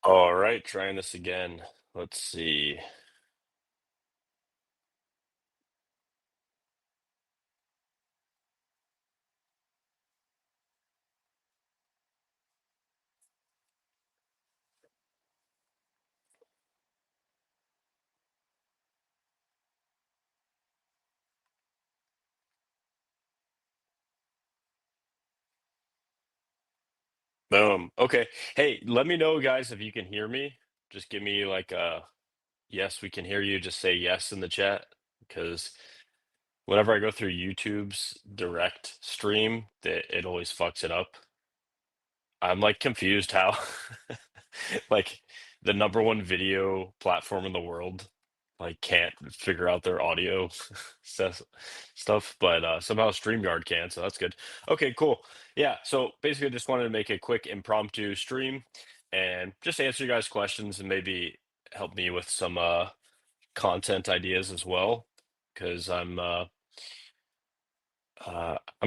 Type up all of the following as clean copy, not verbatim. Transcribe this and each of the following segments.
All right, trying this again. Let's see. Boom. Okay. Hey, let me know, guys, if you can hear me. Just give me like a yes, we can hear you. Just say yes in the chat because whenever I go through YouTube's direct stream, it always fucks it up. I'm like confused how like the number one video platform in the world like can't figure out their audio stuff but somehow StreamYard can, so that's good. Okay, cool. Yeah, so basically I just wanted to make a quick impromptu stream and just answer you guys questions and maybe help me with some content ideas as well because I'm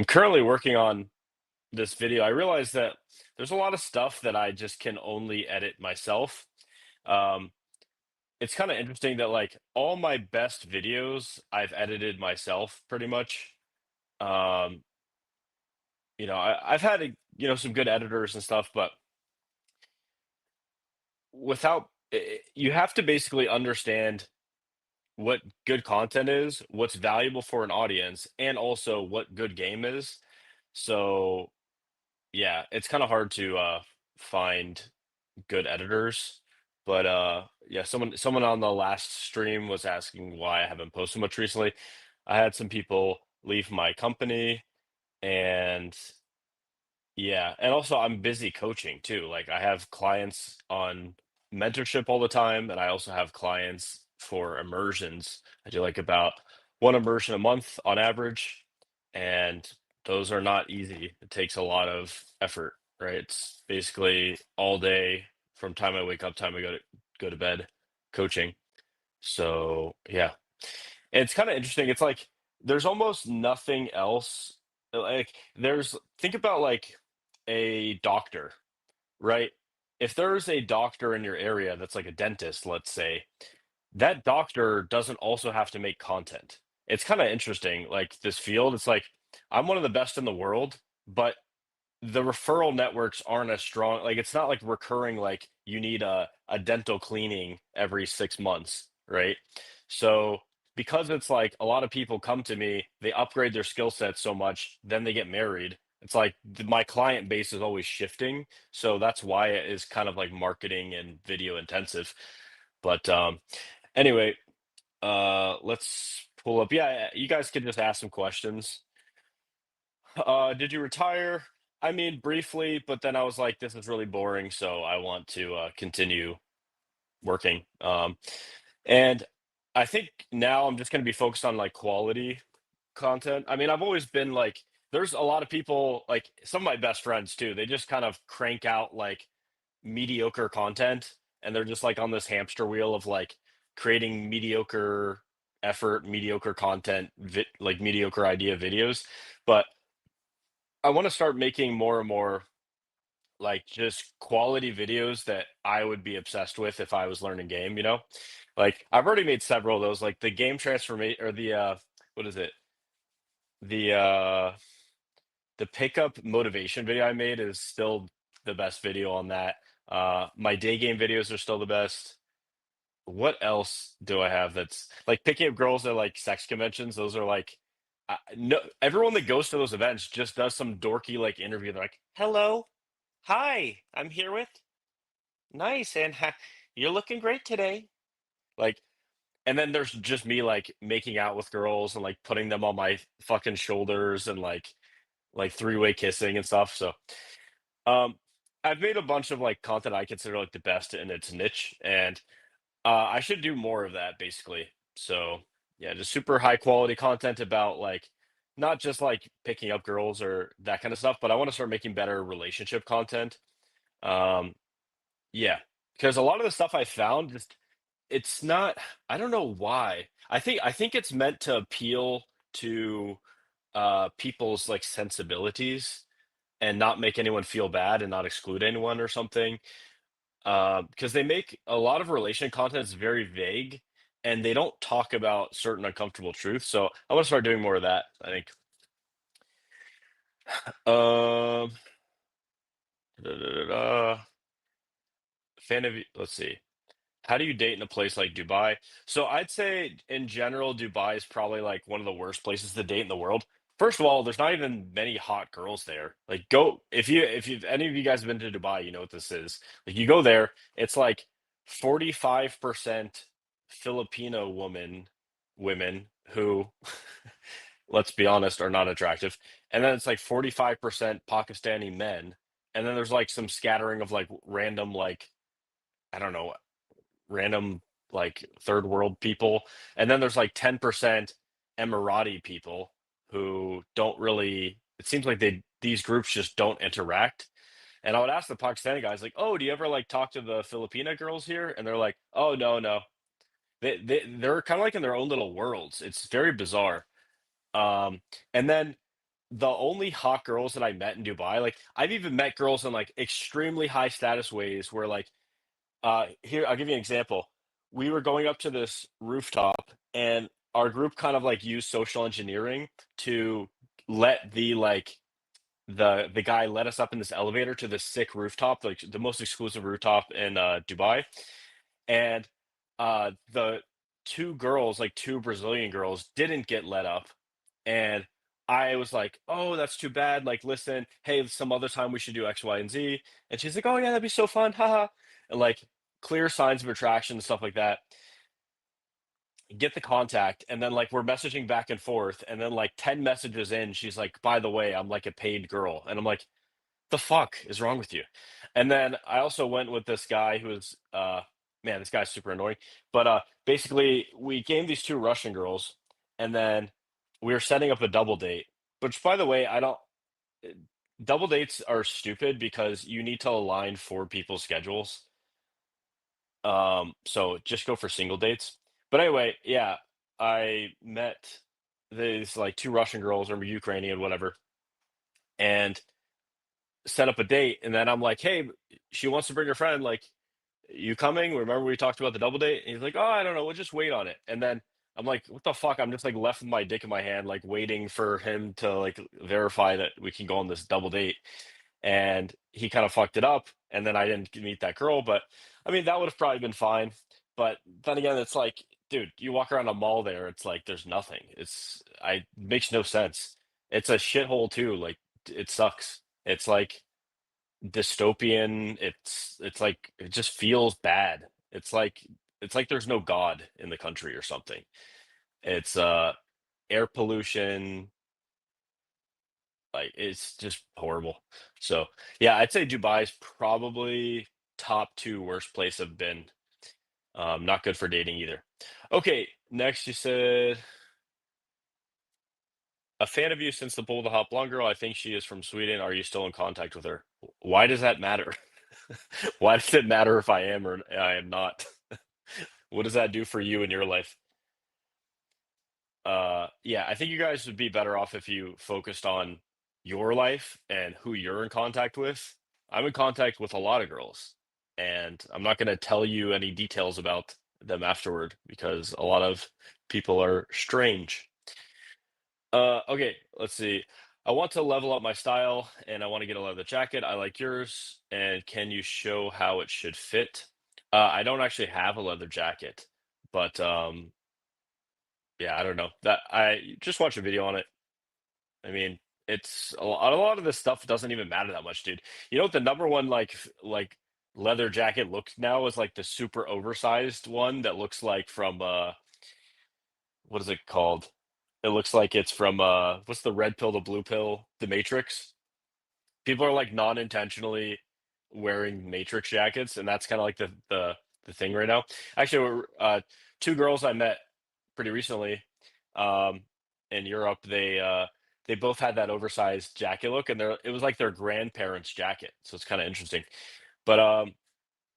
currently working on this video. I realized that there's a lot of stuff that I just can only edit myself. Um, it's kind of interesting that like all my best videos I've edited myself pretty much. Um, I've had some good editors and stuff, but you have to basically understand what good content is, what's valuable for an audience, and also what good game is. So yeah, it's kind of hard to find good editors. But yeah, someone on the last stream was asking why I haven't posted much recently. I had some people leave my company and yeah, and also I'm busy coaching too. Like I have clients on mentorship all the time and I also have clients for immersions. I do like about one immersion a month on average and those are not easy. It takes a lot of effort, right? It's basically all day from time I wake up, time I go to bed coaching. So, yeah. It's kind of interesting. It's like there's almost nothing else. Like there's think about like a doctor, right? If there's a doctor in your area that's like a dentist, let's say, that doctor doesn't also have to make content. It's kind of interesting, like this field. It's like I'm one of the best in the world, but the referral networks aren't as strong. Like it's not like recurring, like you need a dental cleaning every 6 months, right? So because it's like a lot of people come to me, they upgrade their skill set so much, then they get married. It's like my client base is always shifting. So that's why it is kind of like marketing and video intensive. But anyway, let's pull up. Yeah, you guys can just ask some questions. Did you retire? I mean, briefly, but then I was like, this is really boring, so I want to continue working. And I think now I'm just going to be focused on like quality content. I mean, I've always been like, there's a lot of people, like some of my best friends too, they just kind of crank out like mediocre content and they're just like on this hamster wheel of like creating mediocre effort, mediocre content, like mediocre idea videos. But I want to start making more and more like just quality videos that I would be obsessed with if I was learning game, you know? Like I've already made several of those, like the game transformation or the what is it? The the pickup motivation video I made is still the best video on that. My day game videos are still the best. What else do I have that's like picking up girls at like sex conventions? Those are like no everyone that goes to those events just does some dorky like interview. They're like, "Hello, hi, I'm here with nice, and you're looking great today." Like, and then there's just me like making out with girls and like putting them on my fucking shoulders and like three-way kissing and stuff. So, um, I've made a bunch of like content I consider like the best in its niche, and I should do more of that basically. So yeah, just super high quality content about like not just like picking up girls or that kind of stuff, but I want to start making better relationship content. Um, yeah, because a lot of the stuff I found just it's not. I don't know why. I think it's meant to appeal to people's like sensibilities and not make anyone feel bad and not exclude anyone or something. Because they make a lot of relation content is very vague, and they don't talk about certain uncomfortable truths. So I want to start doing more of that, I think. Um, da, da, da, da. Fan of, let's see. How do you date in a place like Dubai? So I'd say in general, Dubai is probably like one of the worst places to date in the world. First of all, there's not even many hot girls there. Like go if any of you guys have been to Dubai, you know what this is. Like you go there, it's like 45% Filipino women who let's be honest are not attractive. And then it's like 45% Pakistani men. And then there's like some scattering of like random like I don't know random like third world people, and then there's like 10% Emirati people who don't really. It seems like these groups just don't interact. And I would ask the Pakistani guys like, "Oh, do you ever like talk to the Filipina girls here?" And they're like, "Oh no, no." They're kind of like in their own little worlds. It's very bizarre. Um, and then the only hot girls that I met in Dubai, like I've even met girls in like extremely high status ways where like here, I'll give you an example. We were going up to this rooftop, and our group kind of like used social engineering to let the guy let us up in this elevator to this sick rooftop, like the most exclusive rooftop in Dubai. And the two girls, like two Brazilian girls, didn't get let up. And I was like, "Oh, that's too bad. Like, listen, hey, some other time we should do X, Y, and Z." And she's like, "Oh yeah, that'd be so fun, haha." And like clear signs of attraction and stuff like that. Get the contact, and then like we're messaging back and forth, and then like 10 messages in, she's like, "By the way, I'm like a paid girl." And I'm like, "The fuck is wrong with you?" And then I also went with this guy who was man, this guy's super annoying. But basically we gamed these two Russian girls, and then we were setting up a double date. Which by the way, I don't uh, double dates are stupid because you need to align four people's schedules. So just go for single dates. But anyway, yeah, I met these like two Russian girls or Ukrainian, whatever, and set up a date. And then I'm like, hey, she wants to bring her friend. Like, you coming? Remember we talked about the double date? And he's like, oh, I don't know. We'll just wait on it. And then I'm like, what the fuck? I'm just like left with my dick in my hand, like waiting for him to like verify that we can go on this double date. And he kind of fucked it up. And then I didn't meet that girl. But I mean, that would have probably been fine. But then again, it's like, dude, you walk around a mall there, it's like there's nothing. It makes no sense. It's a shithole too. Like it sucks. It's like dystopian. It's like it just feels bad. It's like there's no God in the country or something. It's air pollution, like it's just horrible. So yeah, I'd say Dubai's probably top two worst place I've been. Not good for dating either. Okay, next you said a fan of you since the Bull the Hot Blonde Girl. I think she is from Sweden. Are you still in contact with her? Why does that matter? Why does it matter if I am or I am not? What does that do for you in your life? Yeah, I think you guys would be better off if you focused on your life and who you're in contact with. I'm in contact with a lot of girls, and I'm not going to tell you any details about them afterward because a lot of people are strange. Okay, let's see. I want to level up my style and I want to get a leather jacket. I like yours. And can you show how it should fit? I don't actually have a leather jacket, but yeah, I don't know. That I just watch a video on it. I mean, it's a lot of this stuff doesn't even matter that much, dude. You know what the number one like leather jacket looks now is like the super oversized one that looks like from what is it called? It looks like it's from what's the red pill, the blue pill, the Matrix. People are like non-intentionally wearing Matrix jackets, and that's kind of like the thing right now. Actually, two girls I met pretty recently um, in Europe. They both had that oversized jacket look, and it was like their grandparents' jacket, so it's kind of interesting. But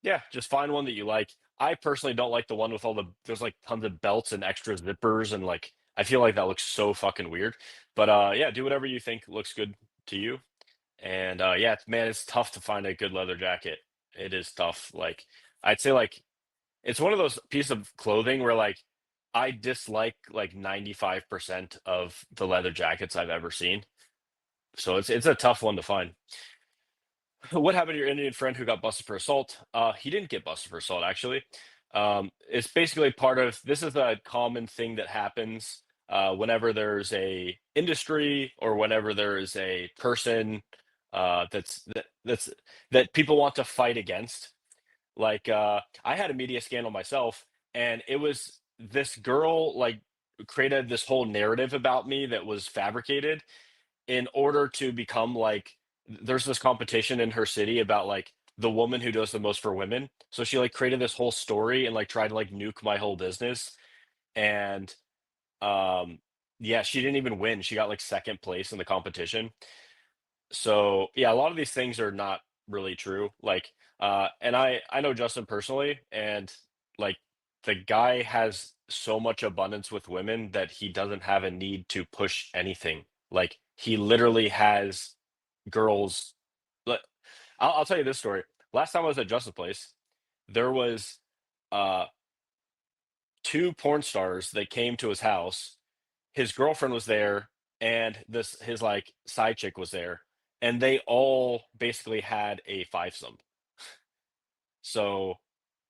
yeah, just find one that you like. I personally don't like the one with all there's like tons of belts and extra zippers and like I feel like that looks so fucking weird. But yeah, do whatever you think looks good to you. And yeah, man, it's tough to find a good leather jacket. It is tough. Like I'd say like it's one of those pieces of clothing where like I dislike like 95% of the leather jackets I've ever seen. So it's a tough one to find. What happened to your Indian friend who got busted for assault? He didn't get busted for assault, actually. It's basically part of this is a common thing that happens whenever there's a industry or whenever there is a person that people want to fight against. Like I had a media scandal myself, and it was this girl like created this whole narrative about me that was fabricated in order to become like there's this competition in her city about like the woman who does the most for women. So she like created this whole story and like tried to like nuke my whole business. And um yeah, she didn't even win. She got like second place in the competition. So yeah, a lot of these things are not really true. Like and I know Justin personally, and like the guy has so much abundance with women that he doesn't have a need to push anything. Like he literally has girls. Like, I'll tell you this story. Last time I was at Justin's place, there was uh two porn stars that came to his house. His girlfriend was there, and this his like side chick was there, and they all basically had a fivesome. So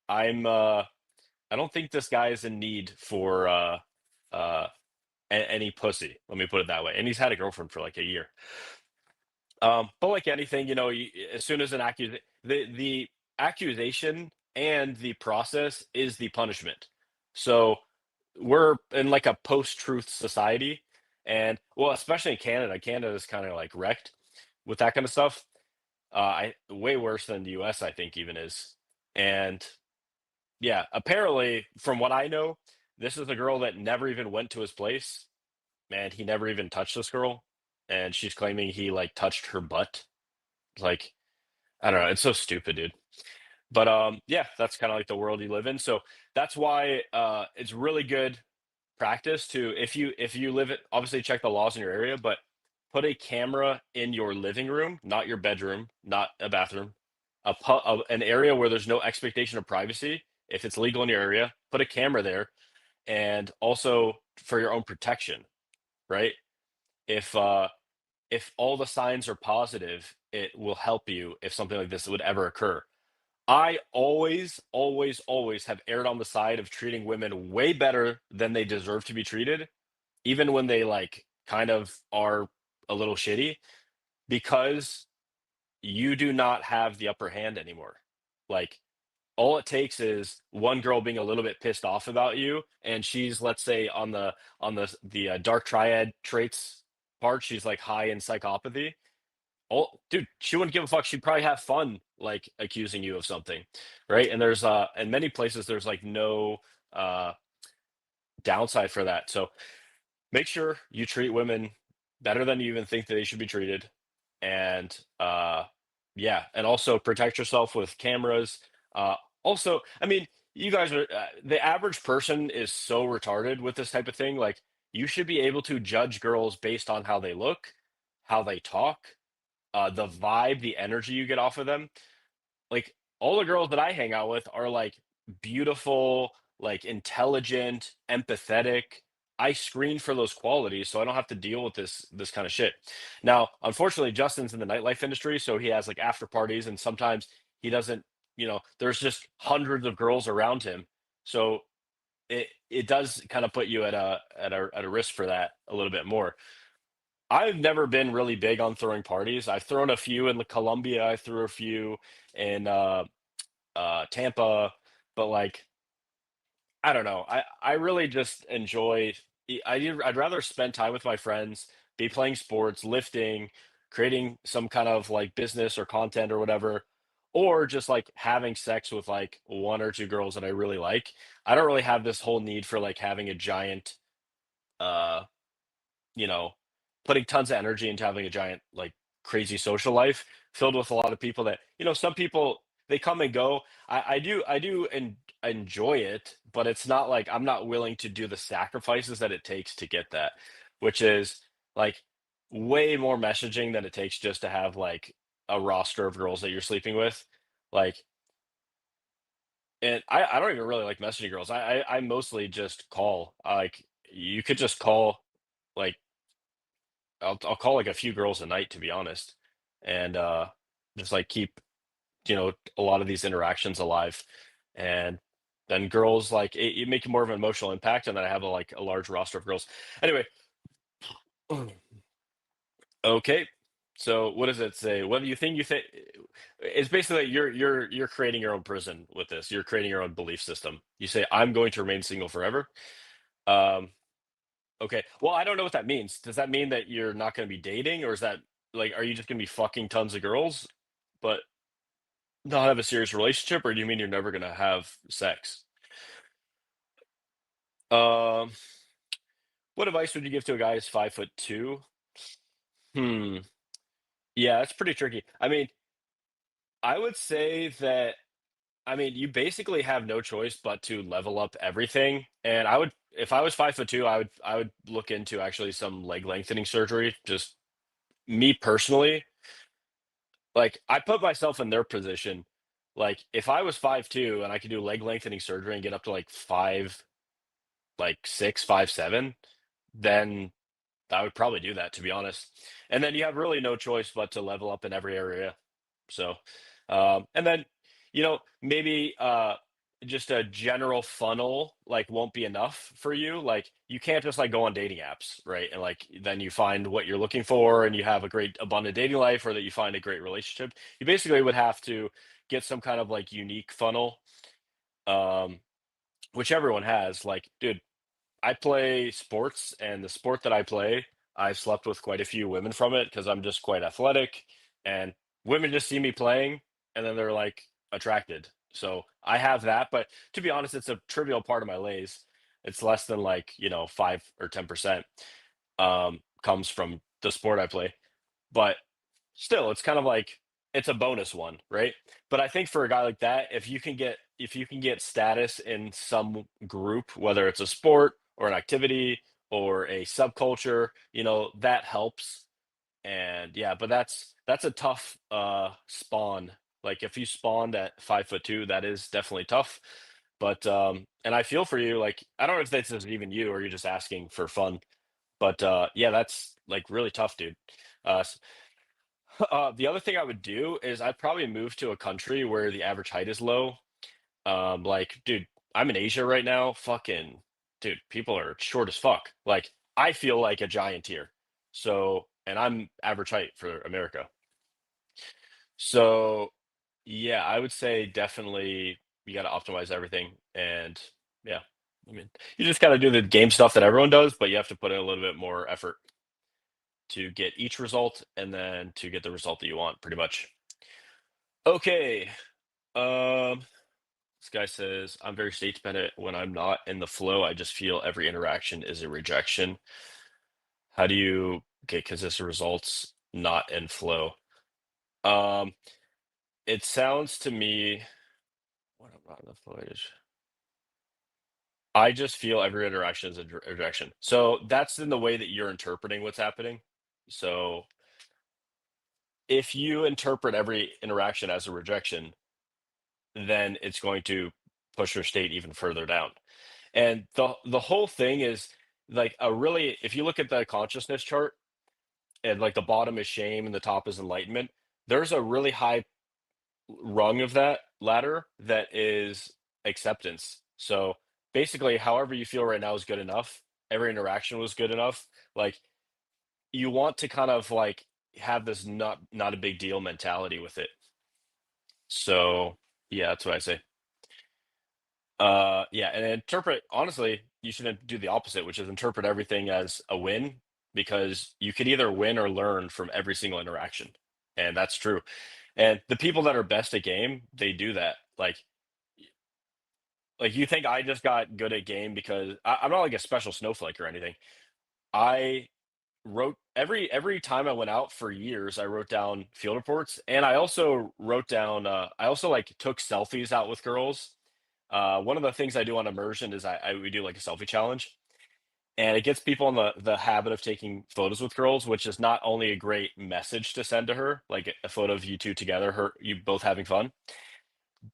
I'm I don't think this guy is in need for uh any pussy. Let me put it that way. And he's had a girlfriend for like a year. But like anything, you know, as soon as the accusation and the process is the punishment. So we're in like a post-truth society, and well, especially in Canada. Canada is kind of like wrecked with that kind of stuff. I way worse than the US, I think even is. And yeah, apparently, from what I know, this is a girl that never even went to his place. Man, he never even touched this girl, and she's claiming he like touched her butt. Like, I don't know, it's so stupid, dude. But yeah, that's kind of like the world you live in. So that's why it's really good practice to if you live it, obviously check the laws in your area, but put a camera in your living room, not your bedroom, not a bathroom, an area where there's no expectation of privacy. If it's legal in your area, put a camera there, and also for your own protection, right? If if all the signs are positive, it will help you if something like this would ever occur. I always, always, always have erred on the side of treating women way better than they deserve to be treated, even when they like kind of are a little shitty, because you do not have the upper hand anymore. Like all it takes is one girl being a little bit pissed off about you, and she's, let's say, on the dark triad traits part, she's like high in psychopathy. Oh, dude, she wouldn't give a fuck. She'd probably have fun like accusing you of something, right? And there's in many places there's like no uh downside for that. So make sure you treat women better than you even think that they should be treated. And yeah, and also protect yourself with cameras. Uh Also, I mean, you guys are the average person is so retarded with this type of thing. Like you should be able to judge girls based on how they look, how they talk, the vibe, the energy you get off of them. Like all the girls that I hang out with are like beautiful, like intelligent, empathetic. I screen for those qualities so I don't have to deal with this kind of shit. Now, unfortunately, Justin's in the nightlife industry, so he has like after parties, and sometimes he doesn't, there's just hundreds of girls around him. So it does kind of put you at a risk for that a little bit more. I've never been really big on throwing parties. I've thrown a few in Columbia. I threw a few in Tampa, but like I don't know. I really just enjoy. I'd rather spend time with my friends, be playing sports, lifting, creating some kind of like business or content or whatever, or just like having sex with like one or two girls that I really like. I don't really have this whole need for like having a giant uh you know, putting tons of energy into having a giant, like, crazy social life filled with a lot of people that, some people they come and go. I do enjoy it, but it's not like I'm not willing to do the sacrifices that it takes to get that, which is like way more messaging than it takes just to have like a roster of girls that you're sleeping with. Like And I don't even really like messaging girls. I mostly just call. Like you could just call, like I'll call like a few girls a night to be honest, and just like keep a lot of these interactions alive, and then girls like it make more of an emotional impact, and then I have a large roster of girls. Anyway, okay. So what does it say? Whether you think it's basically you're creating your own prison with this. You're creating your own belief system. You say I'm going to remain single forever. Um, okay. Well, I don't know what that means. Does that mean that you're not going to be dating, or is that like are you just going to be fucking tons of girls, but not have a serious relationship, or do you mean you're never going to have sex? Um, what advice would you give to a guy who's 5'2"? Hmm. Yeah, that's pretty tricky. I mean, I would say that you basically have no choice but to level up everything. And if I was 5'2", I would look into actually some leg lengthening surgery. Just me personally, like I put myself in their position. Like if I was 5'2" and I could do leg lengthening surgery and get up to like 6, 5'7", then I would probably do that, to be honest. And then you have really no choice but to level up in every area. So, and then, maybe just a general funnel like won't be enough for you. Like you can't just like go on dating apps, right? And like then you find what you're looking for and you have a great abundant dating life or that you find a great relationship. You basically would have to get some kind of like unique funnel, um, which everyone has. Like, dude, I play sports, and the sport that I play, I've slept with quite a few women from it because I'm just quite athletic, and women just see me playing, and then they're like attracted. So I have that, but to be honest, it's a trivial part of my lays. It's less than 5 or 10% comes from the sport I play. But still, it's kind of like it's a bonus one, right? But I think for a guy like that, if you can get status in some group, whether it's a sport or an activity or a subculture, that helps. And yeah, but that's a tough spawn. Like if you spawned at 5'2", that is definitely tough. But and I feel for you, like I don't know if this is even you or you're just asking for fun. But yeah, that's like really tough, dude. Uh, the other thing I would do is I'd probably move to a country where the average height is low. Like, dude, I'm in Asia right now. Fucking, dude, people are short as fuck. Like, I feel like a giant here. So, and I'm average height for America. So, yeah, I would say definitely you got to optimize everything. And yeah, you just got to do the game stuff that everyone does, but you have to put in a little bit more effort to get each result and then to get the result that you want, pretty much. Okay. Um, this guy says, I'm very state dependent. When I'm not in the flow, I just feel every interaction is a rejection. How do you get consistent results not in flow? Um, it sounds to me when I'm not in the flow, I just feel every interaction is a rejection. So that's in the way that you're interpreting what's happening. So if you interpret every interaction as a rejection, then it's going to push your state even further down. And the whole thing is like a really if you look at the consciousness chart and like the bottom is shame and the top is enlightenment, there's a really high rung of that ladder that is acceptance. So basically however you feel right now is good enough. Every interaction was good enough. Like you want to kind of like have this not a big deal mentality with it. So yeah, that's what I say. Yeah, and interpret honestly, you should do the opposite, which is interpret everything as a win because you could either win or learn from every single interaction. And that's true. And the people that are best at game, they do that. Like you think I just got good at game because I'm not like a special snowflake or anything. I wrote every time I went out for years, I wrote down field reports and I also wrote down I also like took selfies out with girls. One of the things I do on immersion is we do like a selfie challenge, and it gets people in the habit of taking photos with girls, which is not only a great message to send to her, like a photo of you two together, her you both having fun,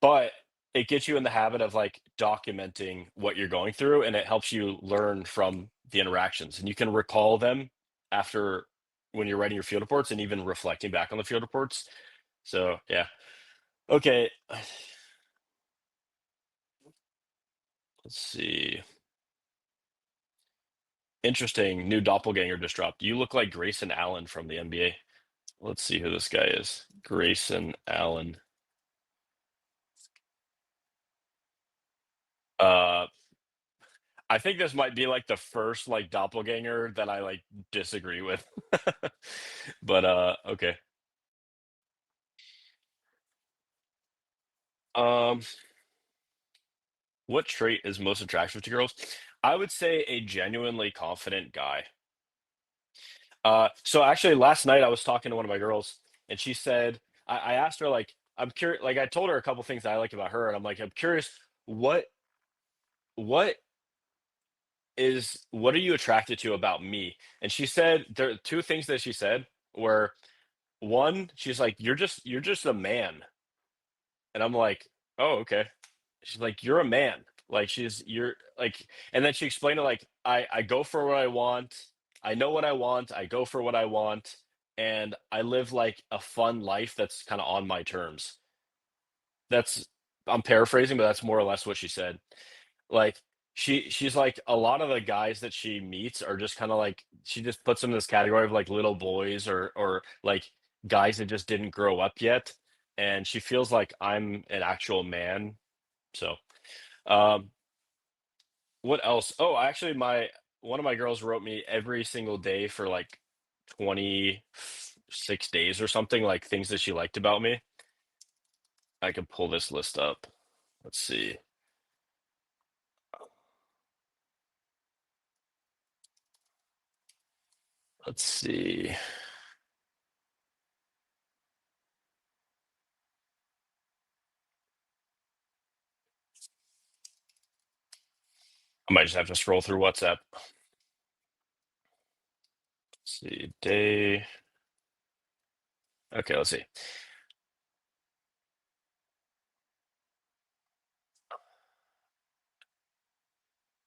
but it gets you in the habit of like documenting what you're going through, and it helps you learn from the interactions, and you can recall them after when you're writing your field reports and even reflecting back on the field reports. So yeah. Okay. Let's see. Interesting. New doppelganger just dropped. You look like Grayson Allen from the NBA. Let's see who this guy is. Grayson Allen. Uh, I think this might be like the first like doppelganger that I like disagree with. But okay. Um, what trait is most attractive to girls? I would say a genuinely confident guy. So actually last night I was talking to one of my girls and she said I asked her like I'm curious like I told her a couple things that I like about her and I'm like I'm curious what what what are you attracted to about me? And she said there are two things that she said were one, she's like, you're just a man. And I'm like, oh, okay. She's like, you're a man. Like you're like, and then she explained it like, I go for what I want. I know what I want. I go for what I want. And I live like a fun life that's kind of on my terms. That's, I'm paraphrasing, but that's more or less what she said. Like she's like a lot of the guys that she meets are just kind of like she just puts them in this category of like little boys or like guys that just didn't grow up yet. And she feels like I'm an actual man. So um what else? Oh, actually my one of my girls wrote me every single day for like 26 days or something, like things that she liked about me. I can pull this list up. Let's see. Let's see. I might just have to scroll through WhatsApp. Let's see. Day. Okay, let's see.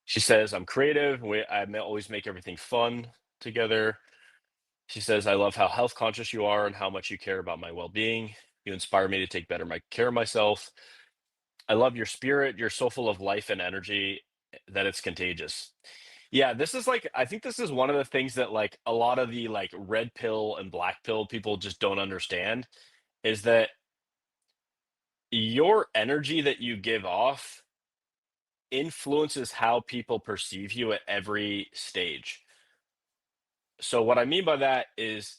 She says, I'm creative. Always make everything fun together. She says, I love how health conscious you are and how much you care about my well being. You inspire me to take better care of myself. I love your spirit. You're so full of life and energy that it's contagious. Yeah, this is like, I think this is one of the things that like a lot of the like red pill and black pill people just don't understand is that your energy that you give off influences how people perceive you at every stage. So what I mean by that is,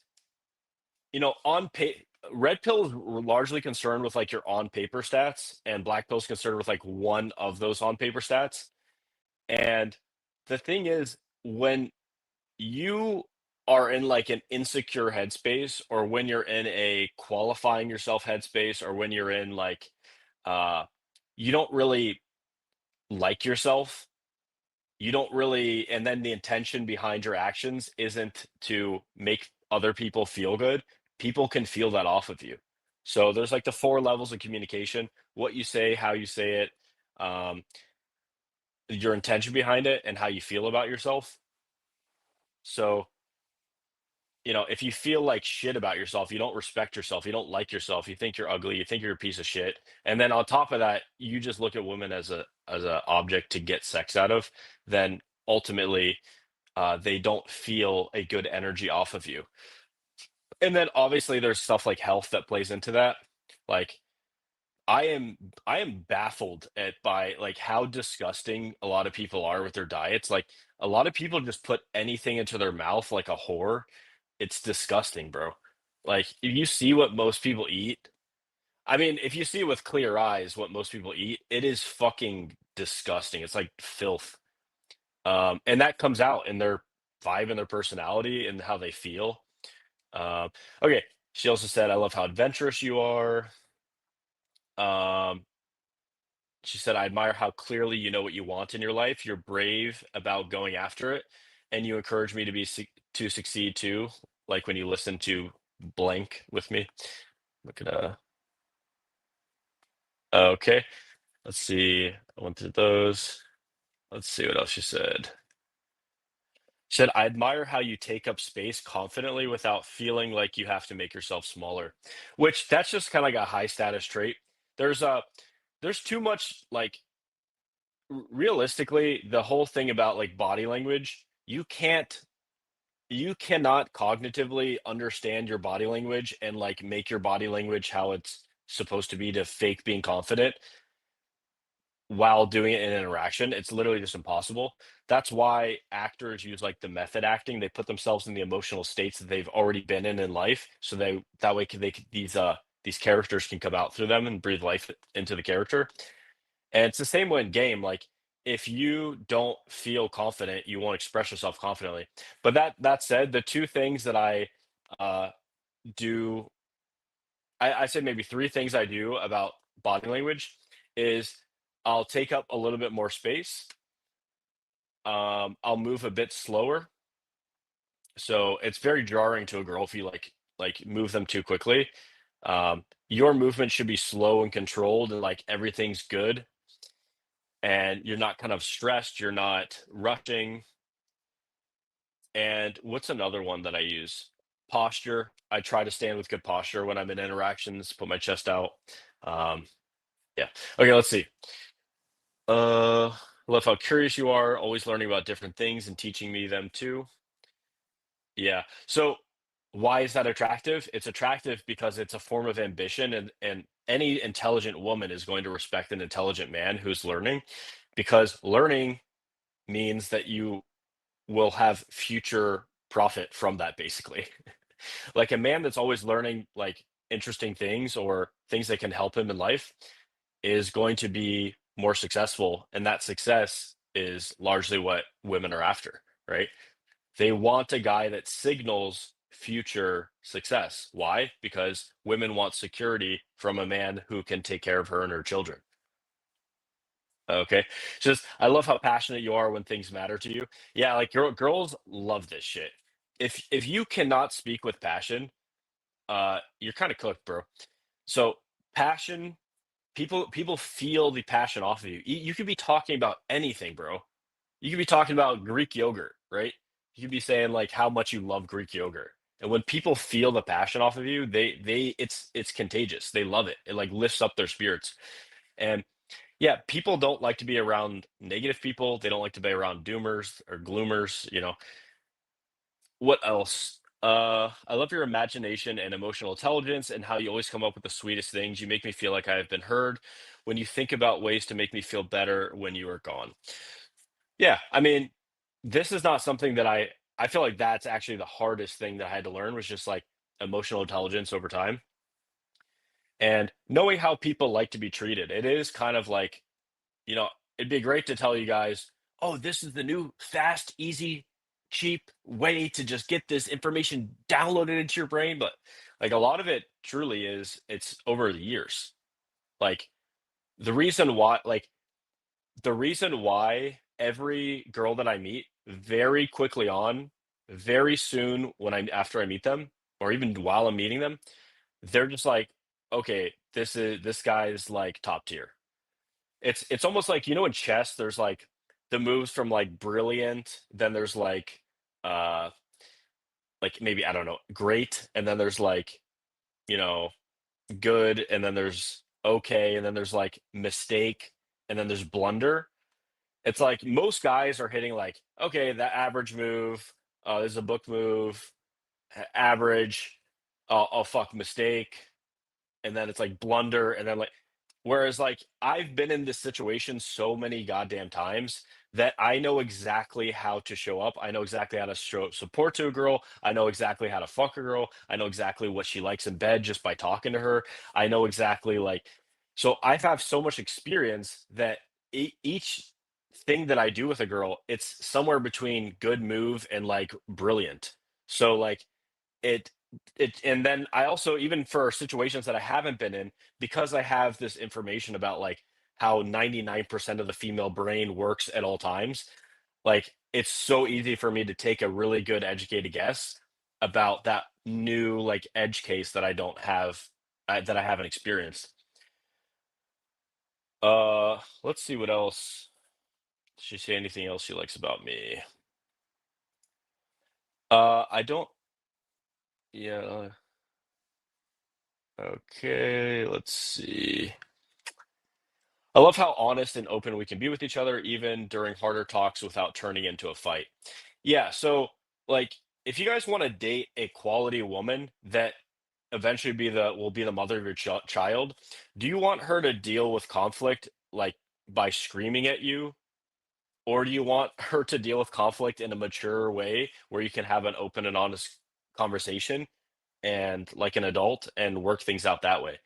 on red pill is largely concerned with like your on paper stats, and black pill is concerned with like one of those on paper stats. And the thing is, when you are in like an insecure headspace, or when you're in a qualifying yourself headspace, or when you're in like uh you don't really like yourself, you don't really, and then the intention behind your actions isn't to make other people feel good, people can feel that off of you. So there's like the four levels of communication: what you say, how you say it, um, your intention behind it, and how you feel about yourself. So if you feel like shit about yourself, you don't respect yourself, you don't like yourself, you think you're ugly, you think you're a piece of shit, and then on top of that, you just look at women as a object to get sex out of, then ultimately they don't feel a good energy off of you. And then obviously there's stuff like health that plays into that. Like I am I am baffled at by like how disgusting a lot of people are with their diets. Like a lot of people just put anything into their mouth like a whore. It's disgusting, bro. Like if you see what most people eat, I mean, if you see with clear eyes what most people eat, it is fucking disgusting. It's like filth. And that comes out in their vibe and their personality and how they feel. Um, okay. She also said, I love how adventurous you are. Um, she said, I admire how clearly you know what you want in your life. You're brave about going after it, and you encourage me to succeed too. Like when you listen to blank with me. Look at okay. Let's see. I went through those. Let's see what else she said. She said, I admire how you take up space confidently without feeling like you have to make yourself smaller, which that's just kind of like a high status trait. There's a there's too much like realistically, the whole thing about like body language, you cannot cognitively understand your body language and like make your body language how it's supposed to be to fake being confident while doing it in an interaction. It's literally just impossible. That's why actors use like the method acting. They put themselves in the emotional states that they've already been in life, so they that way these characters can come out through them and breathe life into the character. And it's the same way in game. Like if you don't feel confident, you won't express yourself confidently. But that said, the two things that uh, do, I say maybe three things I do about body language is I'll take up a little bit more space. I'll move a bit slower. So it's very jarring to a girl if you like move them too quickly. Your movement should be slow and controlled, and like everything's good, and you're not kind of stressed. You're not rushing. And what's another one that I use? Posture. I try to stand with good posture when I'm in interactions. Put my chest out. Um, yeah. Okay. Let's see. I love how curious you are, always learning about different things and teaching me them too. Yeah. So why is that attractive? It's attractive because it's a form of ambition, and any intelligent woman is going to respect an intelligent man who's learning, because learning means that you will have future profit from that basically. Like a man that's always learning like interesting things or things that can help him in life is going to be more successful, and that success is largely what women are after, right? They want a guy that signals future success. Why? Because women want security from a man who can take care of her and her children. Okay. Just I love how passionate you are when things matter to you. Yeah, like girls love this shit. If you cannot speak with passion, you're kind of cooked, bro. So passion, people feel the passion off of you. You could be talking about anything, bro. You could be talking about Greek yogurt, right? You could be saying like how much you love Greek yogurt. And when people feel the passion off of you, they it's contagious. They love it. It like lifts up their spirits. And yeah, people don't like to be around negative people. They don't like to be around doomers or gloomers, you know. What else? I love your imagination and emotional intelligence and how you always come up with the sweetest things. You make me feel like I have been heard when you think about ways to make me feel better when you are gone. Yeah, I mean, this is not something that I feel like that's actually the hardest thing that I had to learn was just like emotional intelligence over time and knowing how people like to be treated. It is kind of like, you know, it'd be great to tell you guys, "Oh, this is the new fast, easy, cheap way to just get this information downloaded into your brain," but like a lot of it truly is it's over the years. Like the reason why like the reason why every girl that I meet very quickly on, very soon when I after I meet them, or even while I'm meeting them, they're just like, okay, this guy is like top tier. It's almost like you know in chess, there's like the moves from like brilliant, then there's like maybe I don't know, great, and then there's like, you know, good, and then there's okay, and then there's like mistake, and then there's blunder. It's like most guys are hitting like, okay, that average move, this is a book move, average, oh fuck, mistake, and then it's like blunder, and then like, whereas like I've been in this situation so many goddamn times that I know exactly how to show up. I know exactly how to show support to a girl. I know exactly how to fuck a girl. I know exactly what she likes in bed just by talking to her. I know exactly like, so I have so much experience that each thing that I do with a girl, it's somewhere between good move and like brilliant. So like it and then I also even for situations that I haven't been in, because I have this information about like how 99% of the female brain works at all times, like it's so easy for me to take a really good educated guess about that new like edge case that I don't have that I haven't experienced. Let's see what else. Did she say anything else she likes about me? I don't. Yeah. Okay. Let's see. I love how honest and open we can be with each other, even during harder talks without turning into a fight. Yeah. So, like, if you guys want to date a quality woman that eventually will be the mother of your child, do you want her to deal with conflict like by screaming at you, or do you want her to deal with conflict in a mature way where you can have an open and honest conversation and like an adult and work things out that way?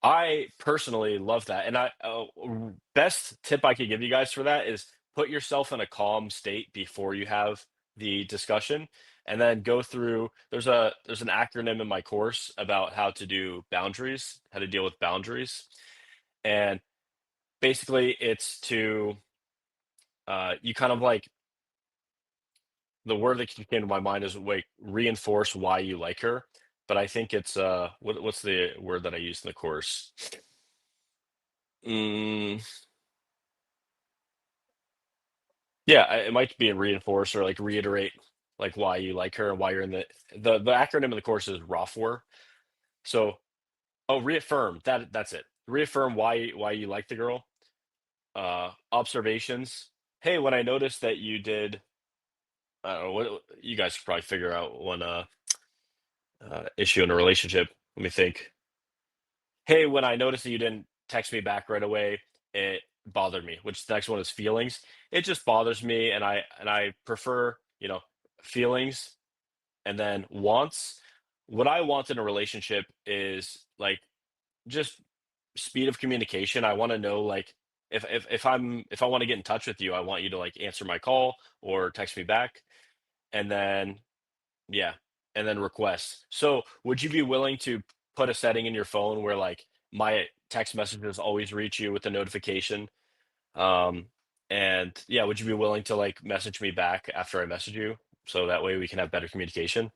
I personally love that, and best tip I could give you guys for that is put yourself in a calm state before you have the discussion, and then go through. There's an acronym in my course about how to do boundaries, how to deal with boundaries, and basically it's to you kind of like the word that came to my mind is like reinforce why you like her, but I think it's what's the word that I used in the course? Mm, Yeah, it might be a reinforce or like reiterate like why you like her and why you're in the acronym of the course is ROFWOR. So, oh, reaffirm that's it. Reaffirm why you like the girl. Observations. Hey, when I noticed that you did, I don't know what you guys could probably figure out one issue in a relationship. Let me think. Hey, when I noticed that you didn't text me back right away, it bothered me. Which the next one is feelings. It just bothers me, and I prefer feelings. And then wants, what I want in a relationship is like just speed of communication. I want to know like if I want to get in touch with you, I want you to like answer my call or text me back. And then yeah, and then requests. So would you be willing to put a setting in your phone where like my text messages always reach you with a notification? Um and yeah, would you be willing to like message me back after I message you so that way we can have better communication?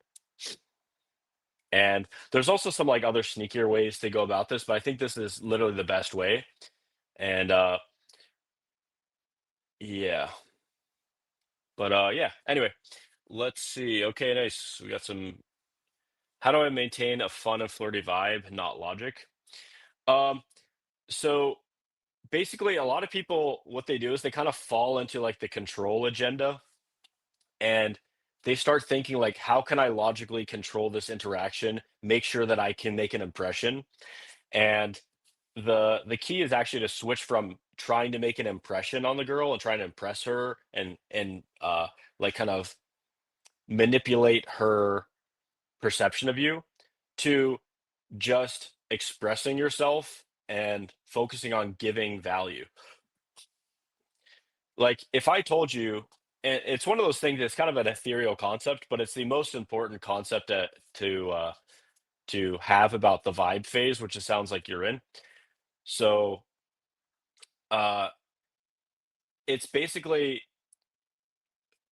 And there's also some like other sneakier ways to go about this, but I think this is literally the best way. And yeah, but yeah. Anyway, let's see. Okay, nice. We got some. How do I maintain a fun and flirty vibe, not logic? Um, so basically, a lot of people, what they do is they kind of fall into like the control agenda, and they start thinking like, how can I logically control this interaction, make sure that I can make an impression, and the key is actually to switch from trying to make an impression on the girl and trying to impress her and like kind of manipulate her perception of you to just expressing yourself and focusing on giving value. Like if I told you, and it's one of those things that's kind of an ethereal concept, but it's the most important concept to have about the vibe phase, which it sounds like you're in. So uh it's basically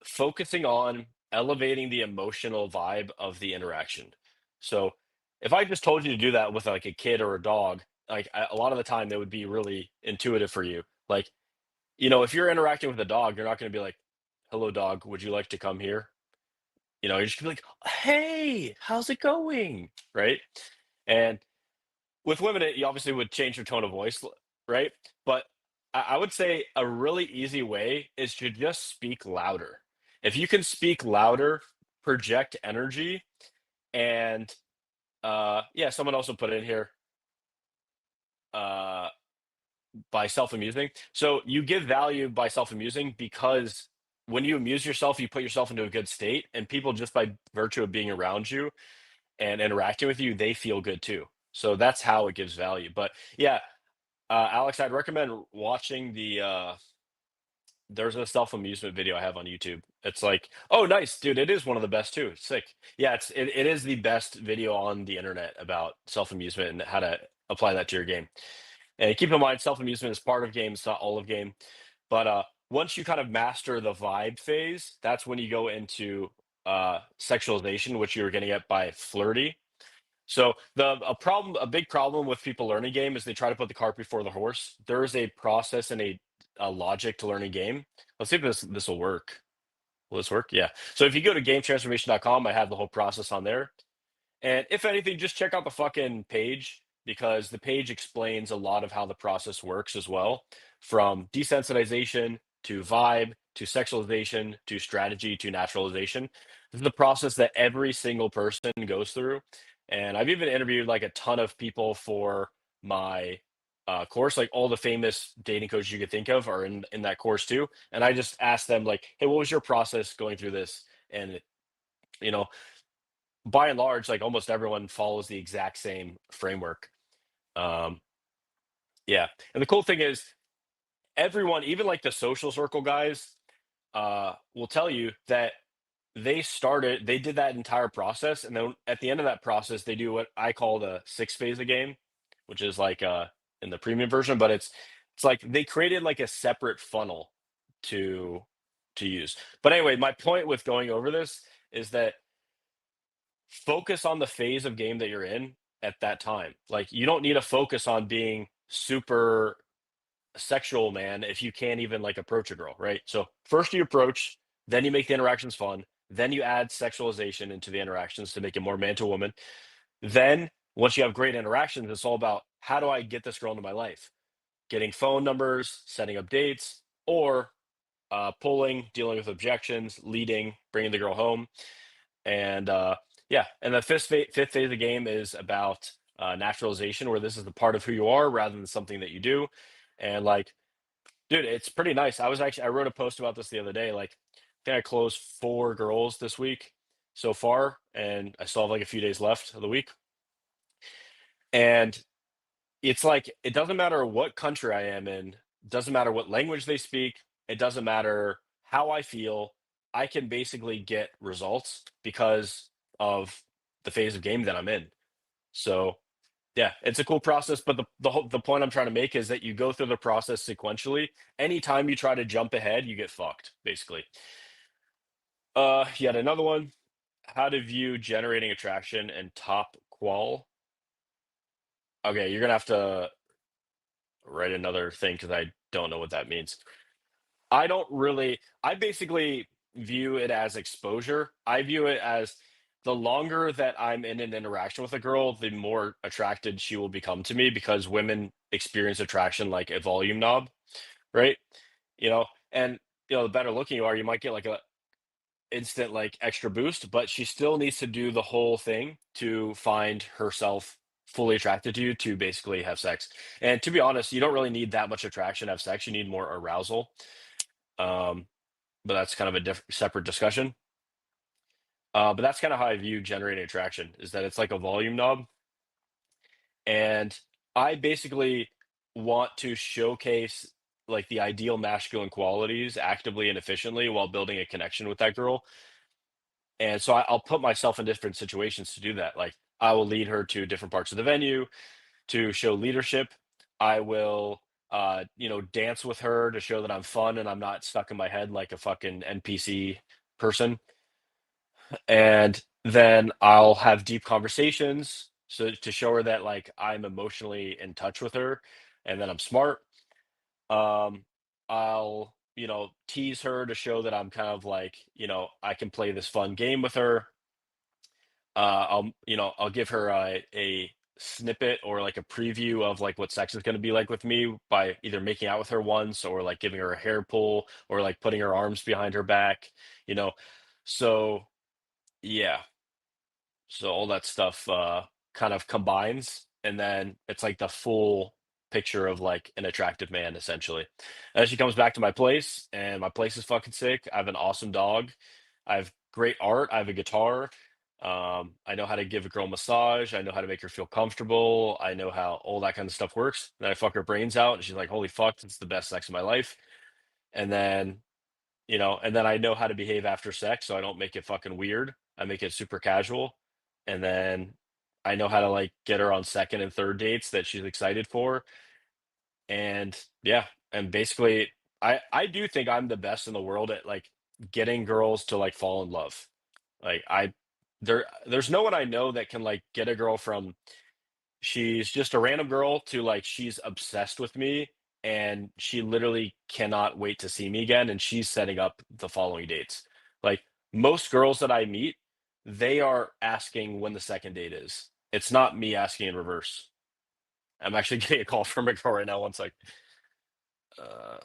focusing on elevating the emotional vibe of the interaction. So if I just told you to do that with like a kid or a dog, like a lot of the time that would be really intuitive for you. Like, if you're interacting with a dog, you're not going to be like, "Hello dog, would you like to come here?" You're just gonna be like, "Hey, how's it going?" Right? And with women, you obviously would change your tone of voice, right? But I would say a really easy way is to just speak louder. If you can speak louder, project energy, and yeah, someone also put in here uh, by self-amusing. So you give value by self-amusing because when you amuse yourself, you put yourself into a good state, and people just by virtue of being around you and interacting with you, they feel good too. So that's how it gives value. But yeah, Alex, I'd recommend watching there's a self-amusement video I have on YouTube. It's like, oh, nice, dude. It is one of the best too. Sick. Yeah, it is the best video on the internet about self-amusement and how to apply that to your game. And keep in mind, self-amusement is part of game, it's not all of game. But once you kind of master the vibe phase, that's when you go into sexualization, which you were getting at by flirty. So a big problem with people learning game is they try to put the cart before the horse. There is a process and a logic to learning game. Let's see if this will work. Will this work? Yeah. So if you go to gametransformation.com, I have the whole process on there. And if anything, just check out the fucking page because the page explains a lot of how the process works as well, from desensitization to vibe to sexualization to strategy to naturalization. This is the process that every single person goes through. And I've even interviewed like a ton of people for my course. Like all the famous dating coaches you could think of are in that course too. And I just asked them like, hey, what was your process going through this? And you know, by and large, like almost everyone follows the exact same framework. Um, yeah, and the cool thing is everyone, even like the social circle guys, will tell you that they did that entire process, and then at the end of that process, they do what I call the six phase of game, which is like in the premium version, but it's like they created like a separate funnel to use. But anyway, my point with going over this is that focus on the phase of game that you're in at that time. Like you don't need to focus on being super sexual, man, if you can't even like approach a girl, right? So first you approach, then you make the interactions fun, then you add sexualization into the interactions to make it more man to woman. Then once you have great interactions, it's all about how do I get this girl into my life? Getting phone numbers, setting up dates, or pulling, dealing with objections, leading, bringing the girl home. And yeah, and the fifth phase of the game is about naturalization, where this is the part of who you are rather than something that you do. And like, dude, it's pretty nice. I wrote a post about this the other day. Like, I think I closed 4 girls this week so far, and I still have like a few days left of the week. And it's like it doesn't matter what country I am in, doesn't matter what language they speak, it doesn't matter how I feel. I can basically get results because of the phase of game that I'm in. So yeah, it's a cool process, but the point I'm trying to make is that you go through the process sequentially. Anytime you try to jump ahead, you get fucked, basically. Yet another one, how to view generating attraction and top qual. Okay, you're gonna have to write another thing because I don't know what that means. I basically view it as exposure. I view it as the longer that I'm in an interaction with a girl, the more attracted she will become to me because women experience attraction like a volume knob, right? You know, and the better looking you are, you might get like a instant like extra boost, but she still needs to do the whole thing to find herself fully attracted to you to basically have sex. And to be honest, you don't really need that much attraction to have sex. You need more arousal. Um, but that's kind of a separate discussion. But that's kind of how I view generating attraction is that it's like a volume knob. And I basically want to showcase like the ideal masculine qualities actively and efficiently while building a connection with that girl. And so I'll put myself in different situations to do that. Like I will lead her to different parts of the venue to show leadership. I will, dance with her to show that I'm fun and I'm not stuck in my head like a fucking NPC person. And then I'll have deep conversations so to show her that like I'm emotionally in touch with her and that I'm smart. Um, I'll, tease her to show that I'm kind of like, I can play this fun game with her. I'll give her a snippet or like a preview of like what sex is going to be like with me by either making out with her once or like giving her a hair pull or like putting her arms behind her back, you know. So yeah, so all that stuff kind of combines, and then it's like the full picture of like an attractive man essentially. And she comes back to my place, and my place is fucking sick. I have an awesome dog. I have great art. I have a guitar. I know how to give a girl a massage. I know how to make her feel comfortable. I know how all that kind of stuff works. Then I fuck her brains out, and she's like, "Holy fuck, it's the best sex of my life." And then and then I know how to behave after sex, so I don't make it fucking weird. I make it super casual. And then I know how to like get her on second and third dates that she's excited for. And yeah, and basically I do think I'm the best in the world at like getting girls to like fall in love. Like there's no one I know that can like get a girl from she's just a random girl to like she's obsessed with me and she literally cannot wait to see me again and she's setting up the following dates. Like most girls that I meet, they are asking when the second date is. It's not me asking in reverse. I'm actually getting a call from a girl right now. One sec. Uh,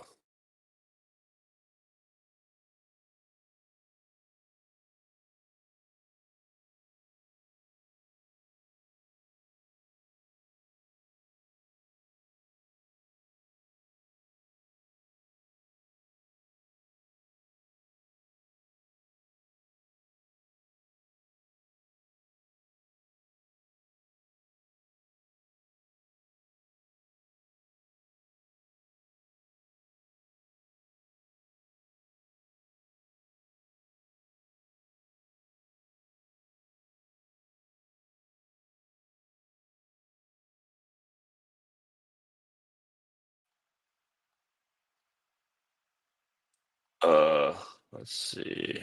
uh, let's see.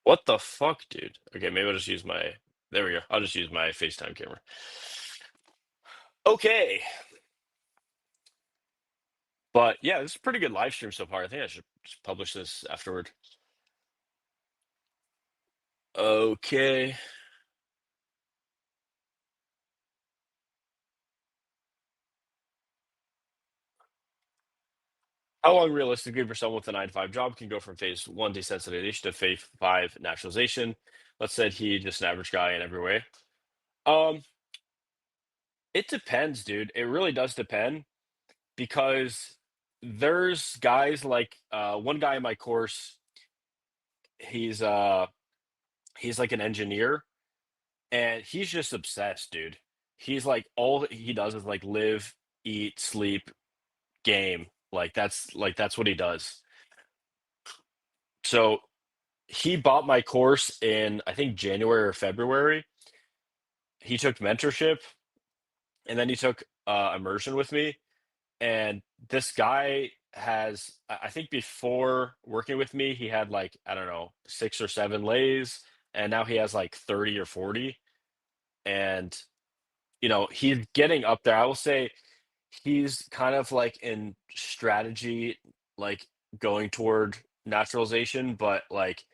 What the fuck, dude? Okay, maybe I'll just use my. There we go. I'll just use my FaceTime camera. Okay, but yeah, this is a pretty good live stream so far. I think I should just publish this afterward. Okay. How long realistically for someone with a 9 to 5 job can go from phase one desensitization to phase five naturalization? Let's say he just an average guy in every way. Um, it depends, dude. It really does depend because there's guys like one guy in my course, he's uh he's like an engineer and he's just obsessed, dude. He's like all that he does is like live, eat, sleep, game. Like that's what he does. So he bought my course in I think January or February. He took mentorship and then he took immersion with me. And this guy has I think before working with me, he had like, I don't know, 6 or 7 lays, and now he has like 30 or 40. And he's getting up there. I will say he's kind of like in strategy, like going toward naturalization, but like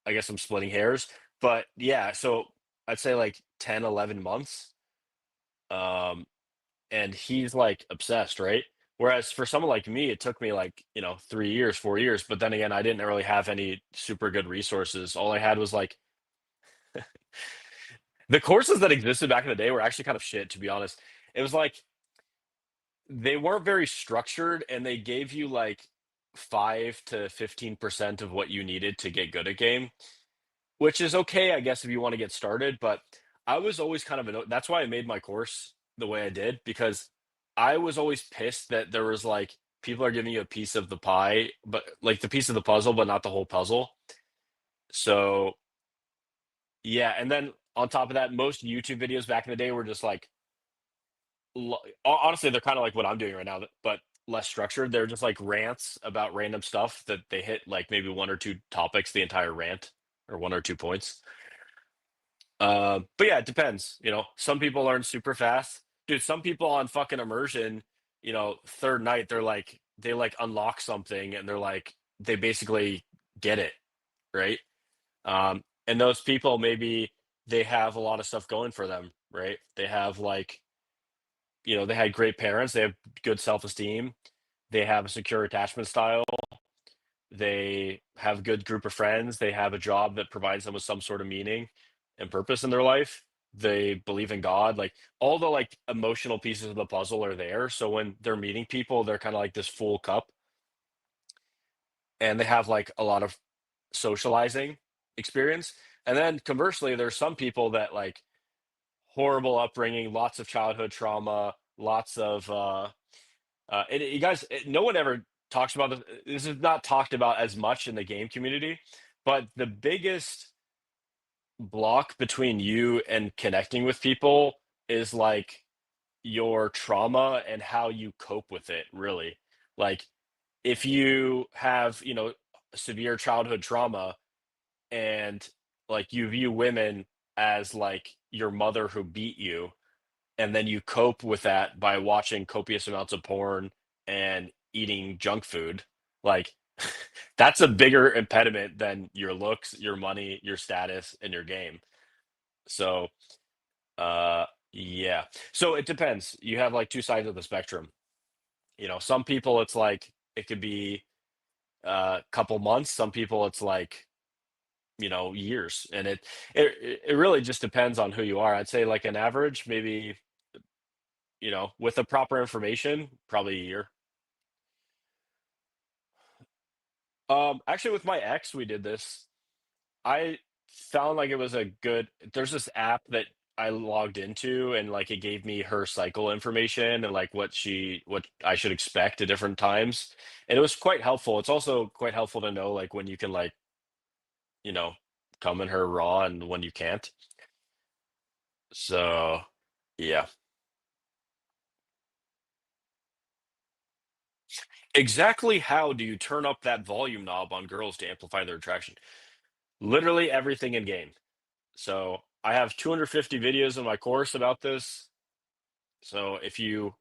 I guess I'm splitting hairs. But yeah, so I'd say like 10, 11 months. Um, and he's like obsessed, right? Whereas for someone like me, it took me like, 3 years, 4 years. But then again, I didn't really have any super good resources. All I had was like the courses that existed back in the day were actually kind of shit, to be honest. It was like they weren't very structured and they gave you like 5 to 15% of what you needed to get good at game. Which is okay, I guess, if you wanna get started, but I was always kind of that's why I made my course the way I did, because I was always pissed that there was, like, people are giving you a piece of the pie, but like, the piece of the puzzle, but not the whole puzzle. So, yeah, and then on top of that, most YouTube videos back in the day were just, like, honestly, they're kinda like what I'm doing right now, but less structured. They're just, like, rants about random stuff that they hit, like, maybe 1 or 2 topics the entire rant, or 1 or 2 points. But yeah, it depends. Some people learn super fast. Dude, some people on fucking immersion, third night, they like unlock something and they're like, they basically get it, right? And those people maybe they have a lot of stuff going for them, right? They have like, they had great parents, they have good self-esteem, they have a secure attachment style, they have a good group of friends. They have a job that provides them with some sort of meaning and purpose in their life. They believe in God. Like all the like emotional pieces of the puzzle are there. So when they're meeting people, they're kind of like this full cup and they have like a lot of socializing experience. And then conversely, there's some people that like horrible upbringing, lots of childhood trauma, lots of and you guys, no one ever talks about this. This is not talked about as much in the game community, but the biggest block between you and connecting with people is like your trauma and how you cope with it, really. Like, if you have, severe childhood trauma and like you view women as like your mother who beat you, and then you cope with that by watching copious amounts of porn and eating junk food, like that's a bigger impediment than your looks, your money, your status, and your game. So, uh, yeah. So it depends. You have like two sides of the spectrum. Some people it's like it could be a couple months. Some people it's like years, and it really just depends on who you are. I'd say like an average, maybe with the proper information, probably a year. Actually, with my ex, we did this. I found like it was a good. There's this app that I logged into, and like it gave me her cycle information and like what I should expect at different times, and it was quite helpful. It's also quite helpful to know like when you can like you know come in her raw and when you can't. So yeah, exactly. How do you turn up that volume knob on girls to amplify their attraction? Literally everything in game. So I have 250 videos in my course about this. So if you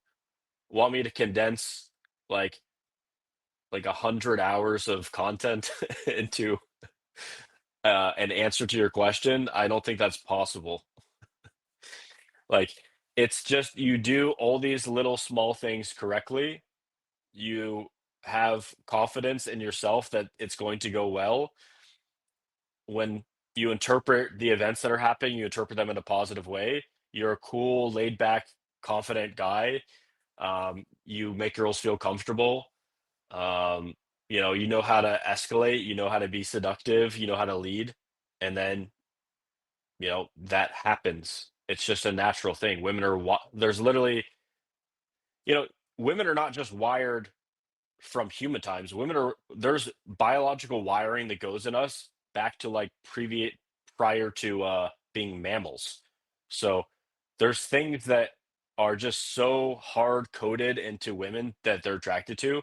want me to condense like 100 hours of content into an answer to your question, I don't think that's possible. Like it's just you do all these little small things correctly. You have confidence in yourself that it's going to go well. When you interpret the events that are happening, you interpret them in a positive way. You're a cool, laid back, confident guy. You make girls feel comfortable. Um, you know how to escalate, you know how to be seductive, you know how to lead, and then that happens. It's just a natural thing. There's literally, you know, women are not just wired from human times. There's biological wiring that goes in us back to like previous prior to being mammals. So there's things that are just so hard coded into women that they're attracted to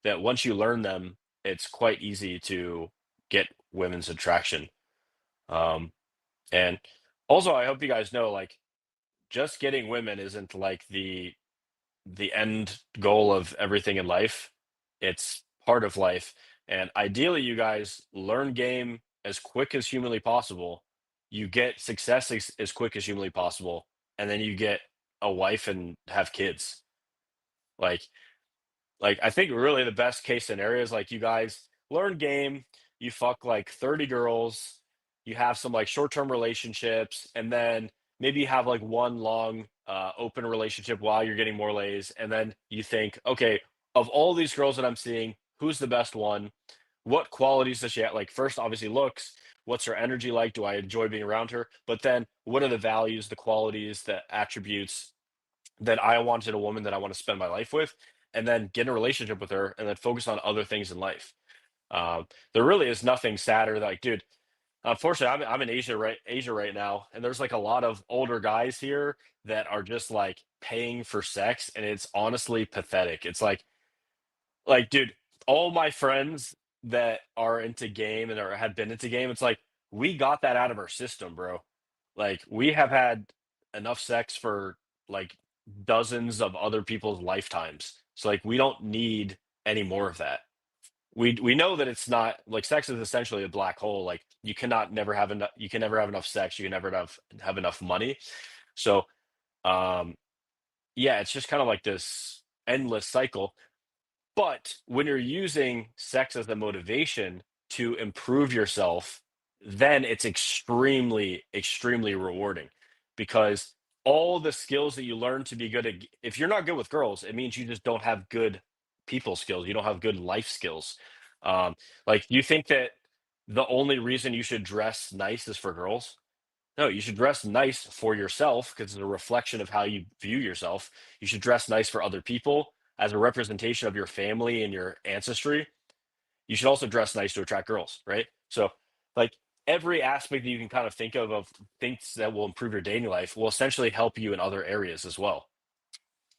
that once you learn them, it's quite easy to get women's attraction. Um, and also, I hope you guys know, like, just getting women isn't like the end goal of everything in life. It's part of life. And ideally, you guys learn game as quick as humanly possible. You get success as quick as humanly possible. And then you get a wife and have kids. Like, I think really the best case scenario is like you guys learn game, you fuck like 30 girls, you have some like short-term relationships, and then maybe you have like one long open relationship while you're getting more lays, and then you think, okay, of all these girls that I'm seeing, who's the best one? What qualities does she have? Like first, obviously looks. What's her energy like? Do I enjoy being around her? But then what are the values, the qualities, the attributes that I wanted a woman that I want to spend my life with, and then get in a relationship with her, and then focus on other things in life. There really is nothing sadder. Like, dude, unfortunately, I'm in Asia right now, and there's like a lot of older guys here that are just like paying for sex, and it's honestly pathetic. It's like, dude, all my friends that are into game and or had been into game, it's like we got that out of our system, bro. Like we have had enough sex for like dozens of other people's lifetimes. So like we don't need any more of that. We know that it's not like sex is essentially a black hole. Like you can never have enough sex, you can never have enough money. So um yeah, it's just kind of like this endless cycle. But when you're using sex as a motivation to improve yourself, then it's extremely, extremely rewarding because all the skills that you learn to be good at, if you're not good with girls, it means you just don't have good people skills. You don't have good life skills. Like, you think that the only reason you should dress nice is for girls? No, you should dress nice for yourself because it's a reflection of how you view yourself. You should dress nice for other people as a representation of your family and your ancestry. You should also dress nice to attract girls, right? So, like every aspect that you can kind of think of things that will improve your dating life will essentially help you in other areas as well.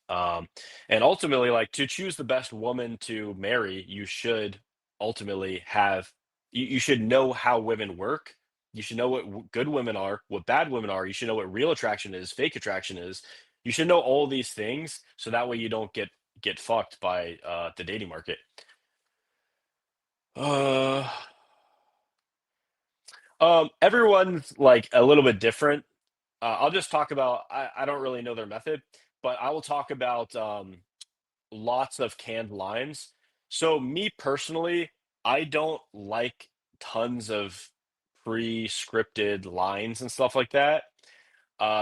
Um, and ultimately, like to choose the best woman to marry, you should ultimately have you should know how women work. You should know what good women are, what bad women are. You should know what real attraction is, fake attraction is. You should know all these things so that way you don't get fucked by the dating market. Uh, everyone's like a little bit different. I'll just talk about. I don't really know their method, but I will talk about lots of canned lines. So me personally, I don't like tons of pre-scripted lines and stuff like that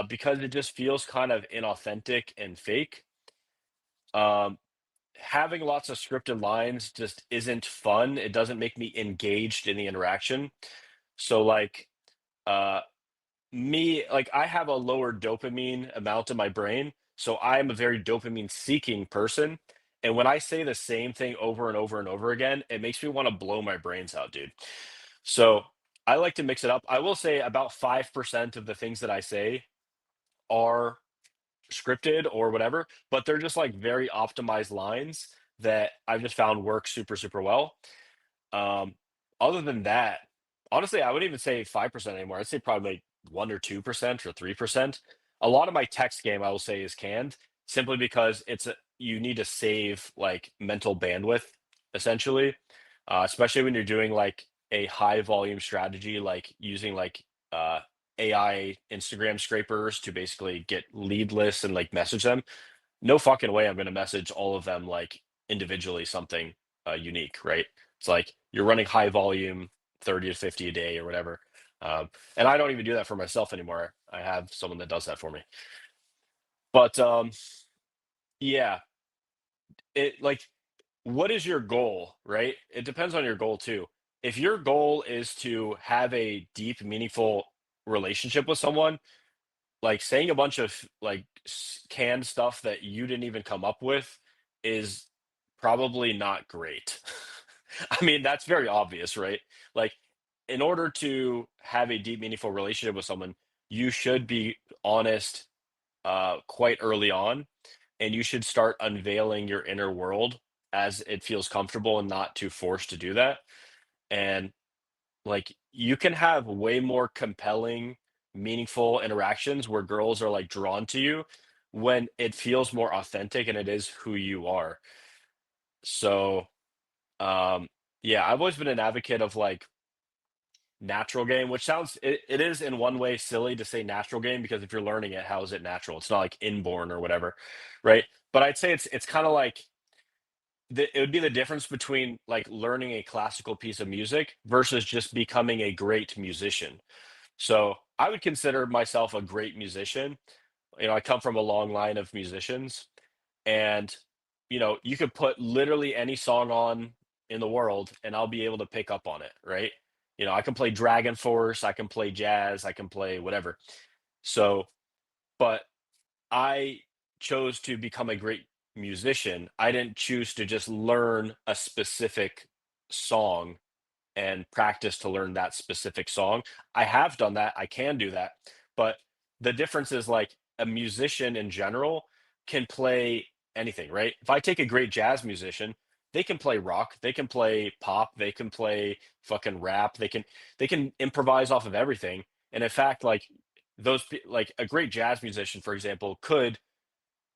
because it just feels kind of inauthentic and fake. Um, Having lots of scripted lines just isn't fun. It doesn't make me engaged in the interaction. So like uh me, like I have a lower dopamine amount in my brain, so I'm a very dopamine seeking person. And when I say the same thing over and over and over again, it makes me want to blow my brains out, dude. So I like to mix it up. I will say about 5% of the things that I say are scripted or whatever, but they're just like very optimized lines that I've just found work super, super well. Um, Other than that, honestly, I wouldn't even say 5% anymore. I'd say probably like 1 or 2% or 3%. A lot of my text game, I will say, is canned simply because you need to save like mental bandwidth essentially, especially when you're doing like a high volume strategy, like using like uh, AI Instagram scrapers to basically get lead lists and like message them. No fucking way I'm going to message all of them like individually something unique, right? It's like you're running high volume 30 to 50 a day or whatever. And I don't even do that for myself anymore. I have someone that does that for me. But yeah, it like what is your goal, right? It depends on your goal too. If your goal is to have a deep, meaningful relationship with someone, like saying a bunch of like canned stuff that you didn't even come up with is probably not great. I mean, that's very obvious, right? Like, in order to have a deep, meaningful relationship with someone, you should be honest quite early on, and you should start unveiling your inner world as it feels comfortable and not too forced to do that. And like, you can have way more compelling, meaningful interactions where girls are, like, drawn to you when it feels more authentic and it is who you are. So, um, yeah, I've always been an advocate of, like, natural game, which it is in one way silly to say natural game because if you're learning it, how is it natural? It's not like inborn or whatever, right? But I'd say it's kinda like it would be the difference between, like, learning a classical piece of music versus just becoming a great musician. So I would consider myself a great musician. You know, I come from a long line of musicians, and you could put literally any song on in the world, and I'll be able to pick up on it, right? I can play Dragon Force, I can play jazz, I can play whatever. So, but I chose to become a great musician. I didn't choose to just learn a specific song and practice to learn that specific song. I have done that. I can do that. But the difference is like a musician in general can play anything, right? If I take a great jazz musician, they can play rock, they can play pop, they can play fucking rap, they can improvise off of everything. And in fact, like like a great jazz musician, for example, could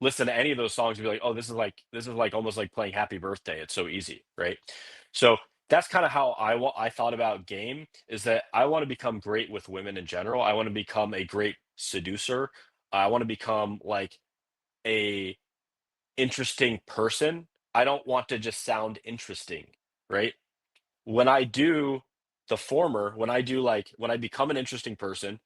listen to any of those songs and be like, "Oh, this is like almost like playing Happy Birthday. It's so easy," right? So that's kind of how I thought about game is that I want to become great with women in general. I want to become a great seducer. I want to become like a interesting person. I don't want to just sound interesting, right? When I do the former, when I become an interesting person,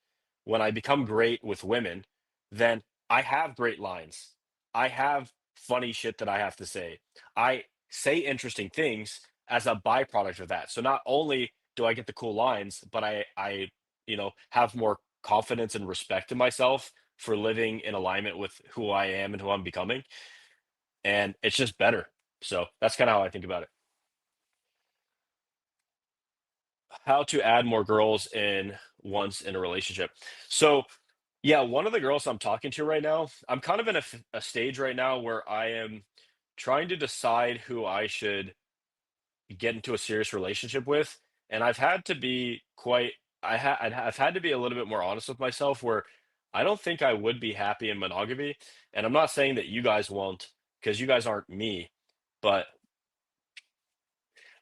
when I become great with women, then I have great lines. I have funny shit that I have to say. I say interesting things as a byproduct of that. So not only do I get the cool lines, but I have more confidence and respect in myself for living in alignment with who I am and who I'm becoming. And it's just better. So that's kind of how I think about it. How to add more girls in once in a relationship. So Yeah, one of the girls I'm talking to right now, I'm kind of in a stage right now where I am trying to decide who I should get into a serious relationship with, and I've had to be quite I've had to be a little bit more honest with myself where I don't think I would be happy in monogamy, and I'm not saying that you guys won't, because you guys aren't me, but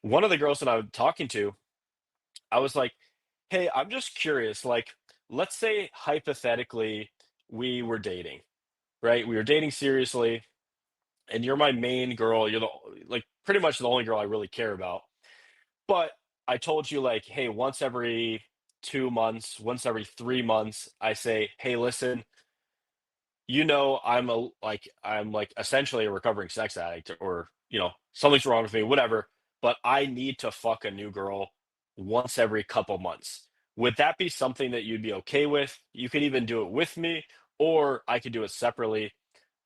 one of the girls that I'm talking to, I was like, "Hey, I'm just curious, like, let's say hypothetically we were dating, right? We were dating seriously, and you're my main girl, you're the like pretty much the only girl I really care about. But I told you like, hey, once every 2 months, once every 3 months, I say, "Hey, listen, I'm like essentially a recovering sex addict or, something's wrong with me, whatever, but I need to fuck a new girl once every couple months." Would that be something that you'd be okay with? You could even do it with me, or I could do it separately.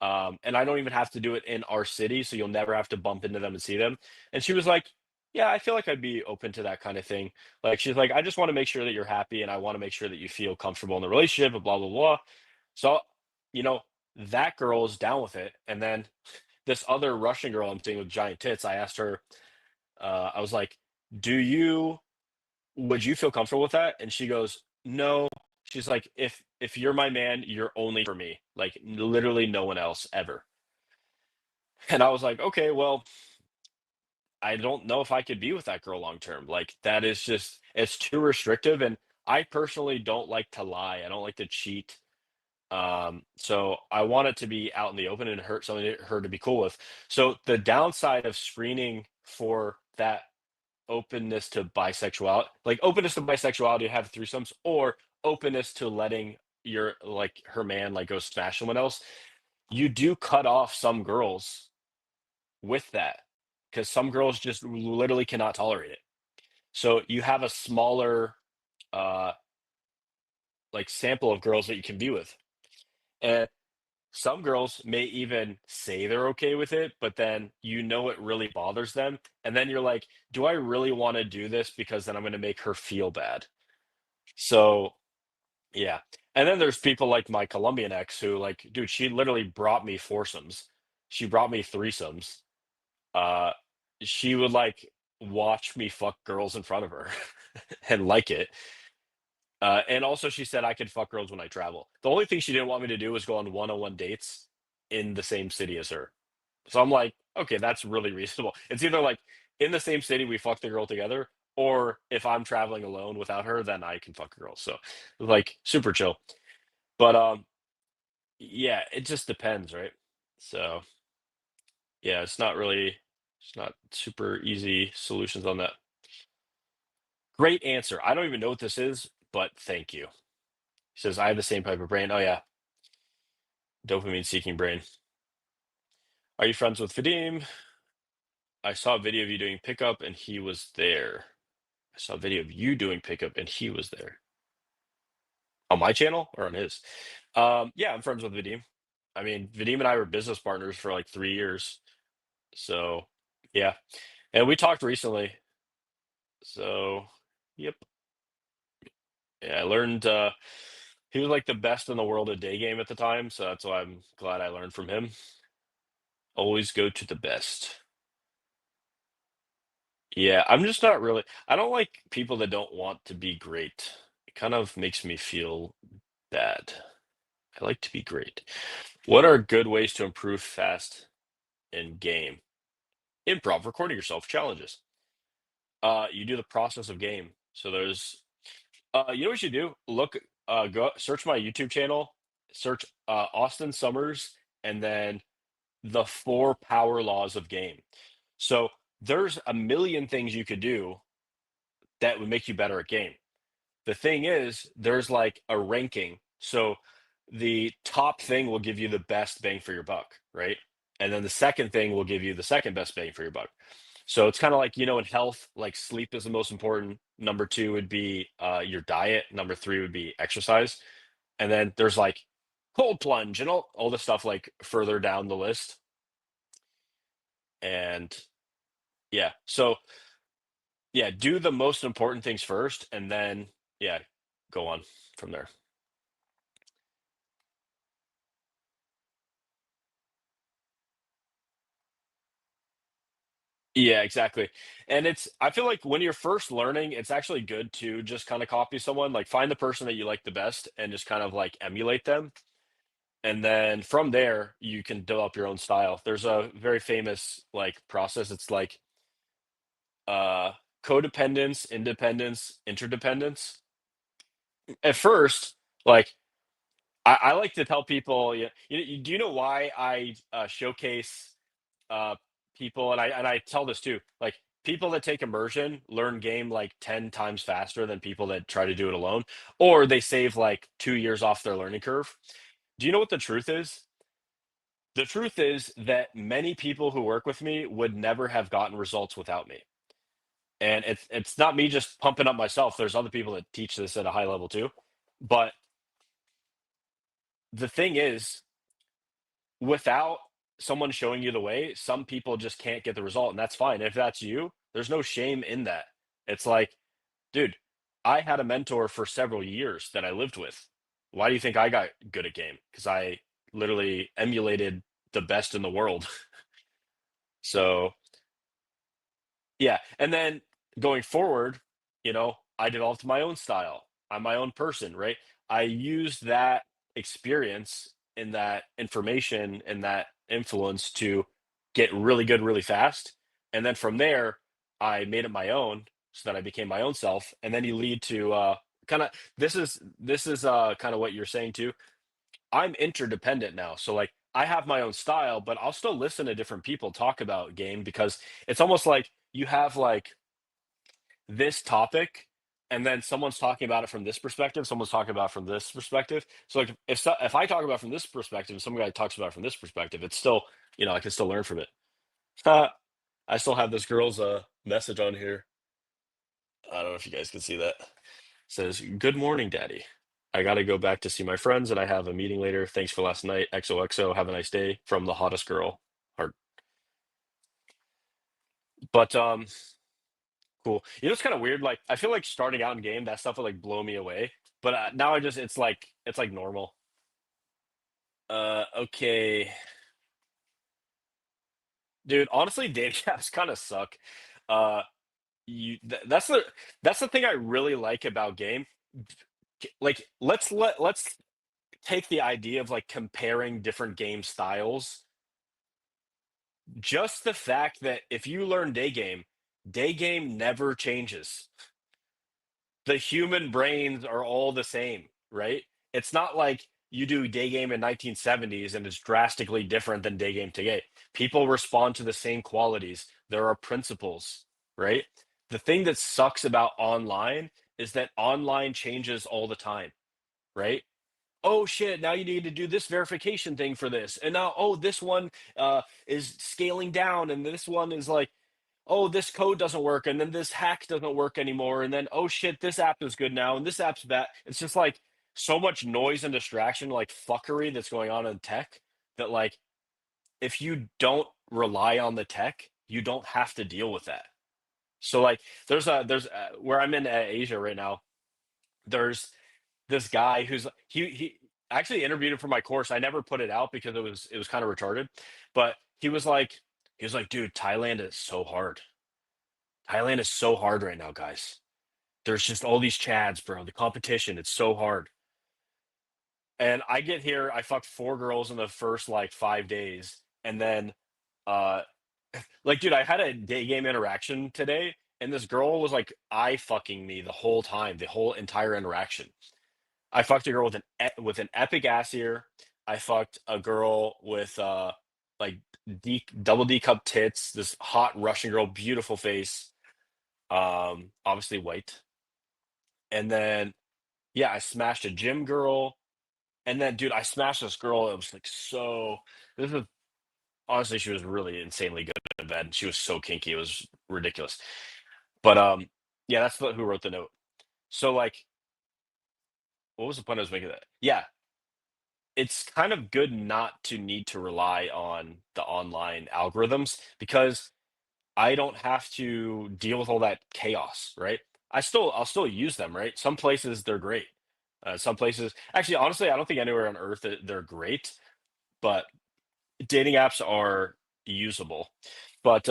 And I don't even have to do it in our city, so you'll never have to bump into them and see them. And she was like, "Yeah, I feel like I'd be open to that kind of thing." Like, she's like, "I just want to make sure that you're happy and I want to make sure that you feel comfortable in the relationship, and blah, blah, blah." So, you know, that girl is down with it. And then this other Russian girl I'm seeing with giant tits, I asked her, I was like, "Do you would you feel comfortable with that?" And she goes, "No." She's like, "If you're my man, you're only for me. Like literally no one else ever." And I was like, "Okay, well, I don't know if I could be with that girl long term. Like that is just it's too restrictive and I personally don't like to lie. I don't like to cheat. So I want it to be out in the open and hurt something her to be cool with. So the downside of screening for that openness to bisexuality, have threesomes, or openness to letting your like her man like go smash someone else, you do cut off some girls with that because some girls just literally cannot tolerate it. So you have a smaller uh like sample of girls that you can be with. And some girls may even say they're okay with it, but then it really bothers them. And then you're like, do I really want to do this because then I'm going to make her feel bad? So, yeah. And then there's people like my Colombian ex who, like, dude, she literally brought me foursomes. She brought me threesomes. Uh, she would like watch me fuck girls in front of her and like it. And also, she said I could fuck girls when I travel. The only thing she didn't want me to do was go on one-on-one dates in the same city as her. So I'm like, okay, that's really reasonable. It's either like in the same city we fuck the girl together, or if I'm traveling alone without her, then I can fuck a girl. So like super chill. But yeah, it just depends, right? So yeah, it's not super easy solutions on that. Great answer. I don't even know what this is, but thank you. He says I have the same type of brain. Oh yeah, dopamine seeking brain. Are you friends with Vadim? I saw a video of you doing pickup and he was there. I saw a video of you doing pickup and he was there. On my channel or on his? Yeah, I'm friends with Vadim. I mean, Vadim and I were business partners for like 3 years. So yeah. And we talked recently. So yep. Yeah, I learned he was like the best in the world at day game at the time, so that's why I'm glad I learned from him. Always go to the best. Yeah, I'm just not really I don't like people that don't want to be great. It kind of makes me feel bad. I like to be great. What are good ways to improve fast in game? Improv, recording yourself, challenges. You do the process of game. So there's you know what you do? Look go search my YouTube channel, search Austin Summers, and then the four power laws of game. So there's a million things you could do that would make you better at game. The thing is, there's like a ranking. So the top thing will give you the best bang for your buck, right? And then the second thing will give you the second best bang for your buck. So it's kind of like, in health, like sleep is the most important. Number two would be your diet. Number three would be exercise. And then there's like cold plunge and all the stuff like further down the list. And yeah, so yeah, do the most important things first and then, yeah, go on from there. Yeah, exactly. And I feel like when you're first learning, it's actually good to just kind of copy someone, like find the person that you like the best and just kind of like emulate them. And then from there, you can develop your own style. There's a very famous like process. It's like uh codependence, independence, interdependence. At first, like I like to tell people, do you know why I showcase uh, people, and I tell this too, like people that take immersion learn game like 10 times faster than people that try to do it alone, or they save like 2 years off their learning curve. Do you know what the truth is? The truth is that many people who work with me would never have gotten results without me. And it's not me just pumping up myself. There's other people that teach this at a high level too. But the thing is, without someone showing you the way, some people just can't get the result, and that's fine. If that's you, there's no shame in that. It's like, dude, I had a mentor for several years that I lived with. Why do you think I got good at game? Because I literally emulated the best in the world. So yeah, and then going forward, I developed my own style. I'm my own person, right? I used that experience and that information and that influence to get really good really fast. And then from there, I made it my own so that I became my own self. And then you lead to kind of this is kind of what you're saying too. I'm interdependent now. So like I have my own style, but I'll still listen to different people talk about game because it's almost like you have like this topic and then someone's talking about it from this perspective, someone's talking about it from this perspective. So like if I talk about it from this perspective and some guy talks about it from this perspective, it's still, I can still learn from it. I still have this girl's message on here. I don't know if you guys can see that. It says, "Good morning, Daddy. I got to go back to see my friends and I have a meeting later. Thanks for last night. XOXO. Have a nice day from the hottest girl." Heart. But cool. It's kind of weird. Like I feel like starting out in game, that stuff would like blow me away. But now it's like normal. Okay, dude. Honestly, dating apps kind of suck. Uh, that's the thing I really like about game. Like let's take the idea of like comparing different game styles. Just the fact that if you learn day game never changes. The human brains are all the same, right? It's not like you do day game in 1970s and it's drastically different than day game today. People respond to the same qualities. There are principles, right? The thing that sucks about online is that online changes all the time, right? Oh shit, now you need to do this verification thing for this. And now, oh, this one is scaling down, and this one is like, oh, this code doesn't work, and then this hack doesn't work anymore, and then oh shit, this app is good now, and this app's bad. It's just like so much noise and distraction, like fuckery that's going on in tech that like if you don't rely on the tech, you don't have to deal with that. So like there's where I'm in Asia right now. There's this guy who's he I actually interviewed him for my course. I never put it out because it was kind of retarded, but he was like, dude, Thailand is so hard. Thailand is so hard right now, guys. There's just all these chads, bro. The competition, it's so hard. And I get here, I fucked four girls in the first like 5 days, and then uh like dude, I had a day game interaction today, and this girl was like eye fucking me the whole time, the whole entire interaction. I fucked a girl with an epic ass ear. I fucked a girl with like double D cup tits, this hot Russian girl, beautiful face, obviously white. And then yeah, I smashed a gym girl. And then dude, I smashed this girl. It was like so this is honestly she was really insanely good in bed. She was so kinky, it was ridiculous. But yeah, that's who wrote the note. So like what was the point I was making that? Yeah, it's kind of good not to need to rely on the online algorithms because I don't have to deal with all that chaos, right? I'll still use them, right? Some places they're great. Some places, actually, honestly, I don't think anywhere on earth that they're great, but dating apps are usable. But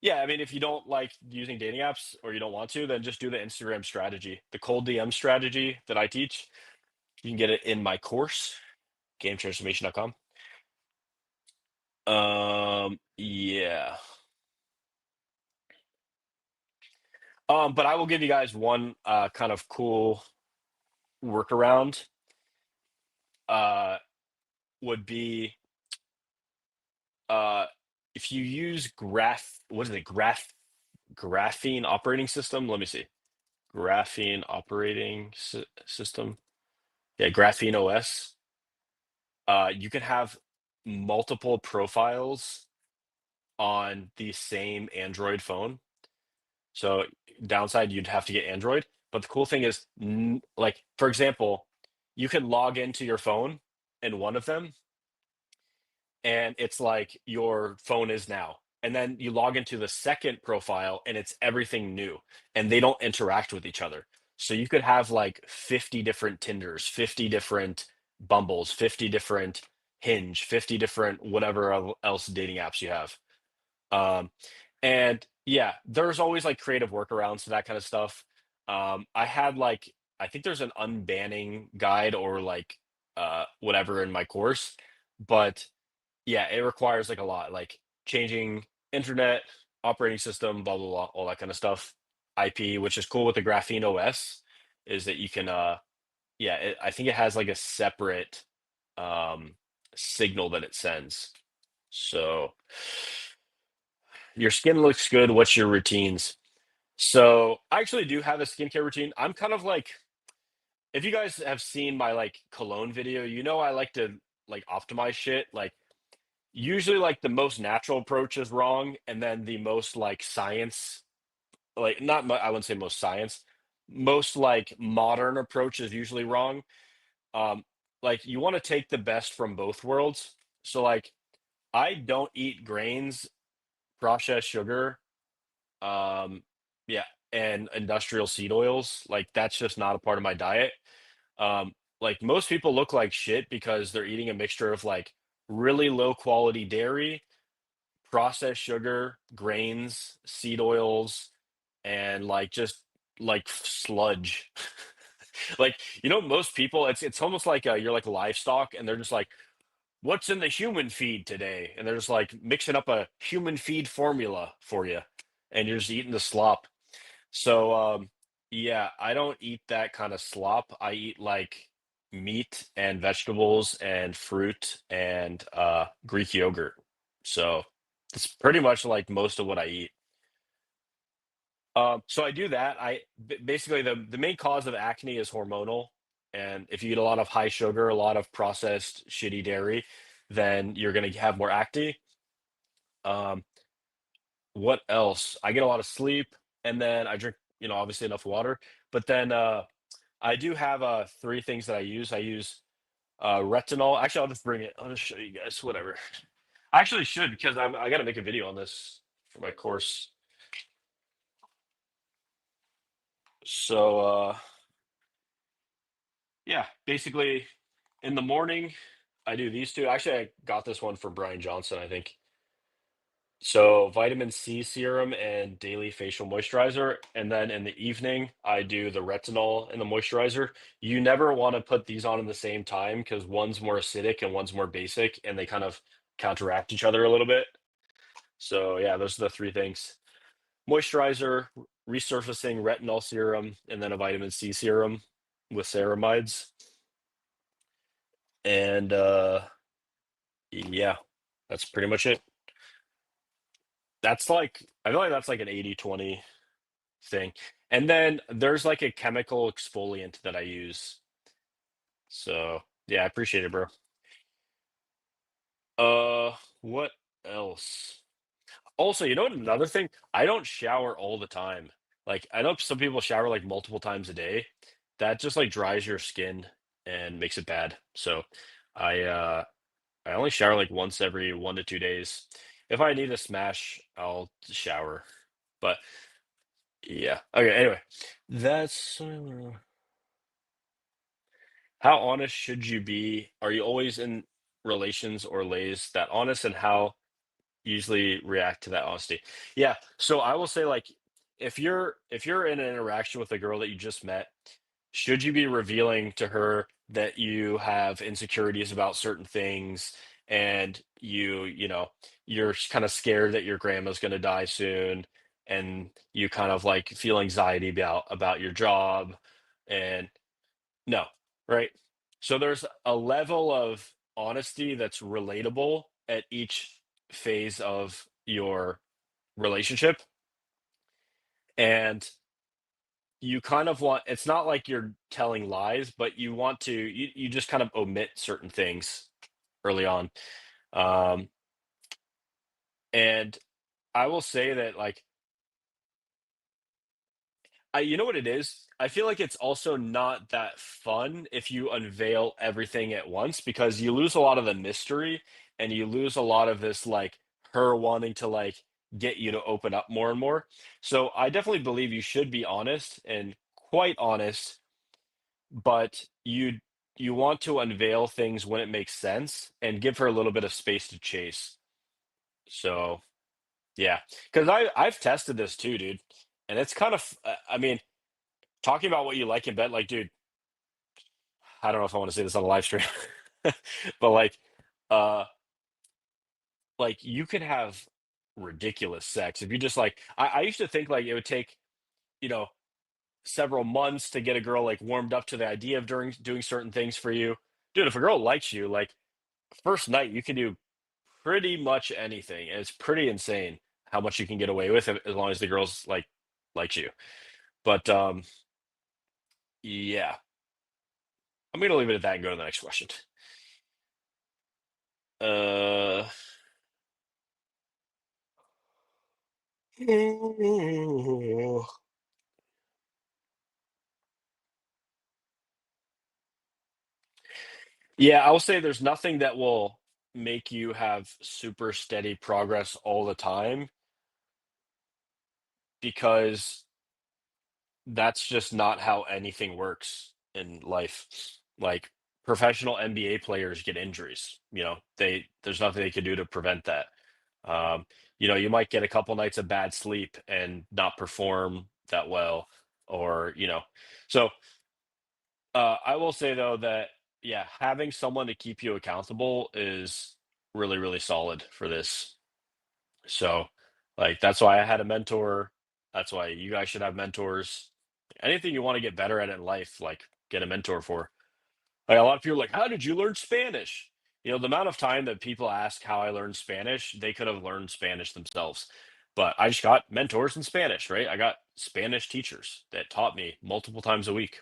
Yeah, I mean, if you don't like using dating apps or you don't want to, then just do the Instagram strategy, the cold DM strategy that I teach. You can get it in my course, gametransformation.com. Yeah. But I will give you guys one kind of cool workaround. Uh, would be uh, if you use what is it? Graphene operating system. Let me see. Graphene operating system. Yeah, Graphene OS. You can have multiple profiles on the same Android phone. So downside, you'd have to get Android. But the cool thing is, like for example, you can log into your phone in one of them, and it's like your phone is now. And then you log into the second profile, and it's everything new, and they don't interact with each other. So you could have like 50 different Tinders, 50 different Bumbles, 50 different Hinge, 50 different whatever else dating apps you have. Um, and yeah, there's always like creative workarounds to that kind of stuff. I had like, I think there's an unbanning guide or like whatever in my course, but yeah, it requires like a lot, like changing internet, operating system, blah blah blah, all that kind of stuff. IP, which is cool with the Graphene OS, is that you can yeah, I think it has like a separate um signal that it sends. So your skin looks good. What's your routines? So I actually do have a skincare routine. I'm kind of like, if you guys have seen my like cologne video, you know I like to like optimize shit. Like usually like the most natural approach is wrong, and then the most like science, like not I wouldn't say most science, most like modern approach is usually wrong. Um, like you want to take the best from both worlds. So like I don't eat grains, processed sugar, um, yeah, and industrial seed oils. Like that's just not a part of my diet. Like most people look like shit because they're eating a mixture of like really low quality dairy, processed sugar, grains, seed oils, and like just like sludge. Like most people, it's almost like you're like livestock, and they're just like, "What's in the human feed today?" And they're just like mixing up a human feed formula for you, and you're just eating the slop. So yeah, I don't eat that kind of slop. I eat like meat and vegetables and fruit and Greek yogurt. So it's pretty much like most of what I eat. So I do that. Basically the main cause of acne is hormonal, and if you eat a lot of high sugar, a lot of processed shitty dairy, then you're gonna have more acne. Um, what else? I get a lot of sleep, and then I drink, obviously enough water. But then I do have three things that I use. I use retinol. Actually, I'll just bring it. I'll just show you guys. Whatever. I actually should, because I got to make a video on this for my course. So yeah, basically in the morning I do these two. Actually, I got this one for Brian Johnson, I think. So vitamin C serum and daily facial moisturizer, and then in the evening I do the retinol and the moisturizer. You never want to put these on in the same time because one's more acidic and one's more basic, and they kind of counteract each other a little bit. So yeah, those are the three things: moisturizer, resurfacing retinol serum, and then a vitamin C serum with ceramides. And yeah, that's pretty much it. That's like, I feel like that's like an 80/20 thing. And then there's like a chemical exfoliant that I use. So yeah, I appreciate it, bro. What else? Also, you know what, another thing? I don't shower all the time. Like I know some people shower like multiple times a day. That just like dries your skin and makes it bad. So I only shower like once every 1 to 2 days. If I need a smash, I'll shower. But yeah. Okay, anyway. That's how honest should you be? Are you always in relations or lays that honest, and how usually react to that honesty. Yeah, so I will say, like, if you're in an interaction with a girl that you just met, should you be revealing to her that you have insecurities about certain things and you're kind of scared that your grandma's going to die soon and you kind of like feel anxiety about your job and no, right? So there's a level of honesty that's relatable at each phase of your relationship. And you kind of want it's not like you're telling lies, but you just kind of omit certain things early on. Um, and I will say that like you know what it is? I feel like it's also not that fun if you unveil everything at once because you lose a lot of the mystery and you lose a lot of this like her wanting to like get you to open up more and more. So I definitely believe you should be honest and quite honest, but you want to unveil things when it makes sense and give her a little bit of space to chase. So yeah, because I've tested this too, dude, and it's kind of I mean talking about what you like in bed, like, dude, I don't know if I want to say this on a live stream, but uh, like you could have ridiculous sex if you just like. I used to think like it would take you know several months to get a girl like warmed up to the idea of doing certain things for you, dude. If a girl likes you, like first night, you can do pretty much anything, and it's pretty insane how much you can get away with as long as the girl's like likes you. But yeah, I'm gonna leave it at that and go to the next question. Uh. Yeah, I will say there's nothing that will make you have super steady progress all the time because that's just not how anything works in life. Like professional NBA players get injuries, there's nothing they can do to prevent that. Um, you might get a couple nights of bad sleep and not perform that well or, so I will say though that yeah, having someone to keep you accountable is really, really solid for this. So, like that's why I had a mentor. That's why you guys should have mentors. Anything you want to get better at in life, like get a mentor for. Like a lot of people are like, how did you learn Spanish? The amount of time that people ask how I learned Spanish, they could have learned Spanish themselves. But I just got mentors in Spanish, right? I got Spanish teachers that taught me multiple times a week.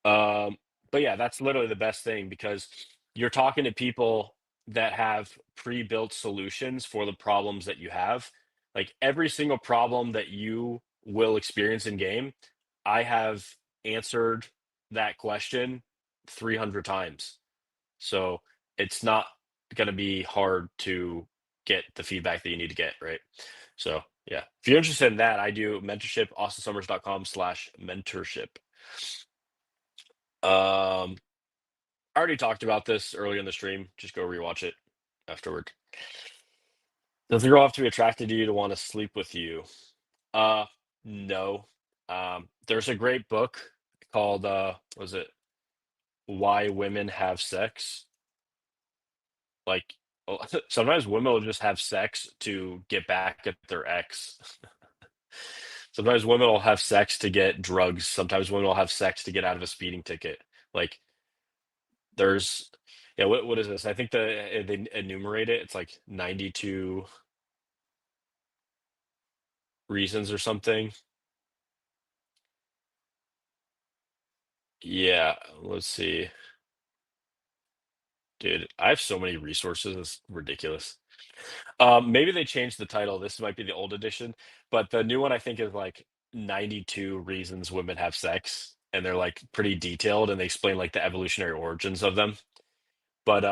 Um, but yeah, that's literally the best thing because you're talking to people that have pre-built solutions for the problems that you have. Like every single problem that you will experience in game, I have answered that question 300 times. So it's not going to be hard to get the feedback that you need to get, right? So yeah, if you're interested in that, I do mentorship, austinsummers.com/mentorship. Um, I already talked about this earlier in the stream. Just go rewatch it afterward. Does the girl have to be attracted to you to want to sleep with you? Uh, no. There's a great book called was it Why Women Have Sex? Like sometimes women will just have sex to get back at their ex. Sometimes women will have sex to get drugs. Sometimes women will have sex to get out of a speeding ticket. Like there's yeah, what is this? I think they enumerate it. It's like 92 reasons or something. Yeah, let's see. Dude, I have so many resources. It's ridiculous. Maybe they changed the title. This might be the old edition, but the new one I think is like 92 reasons women have sex, and they're like pretty detailed and they explain like the evolutionary origins of them. But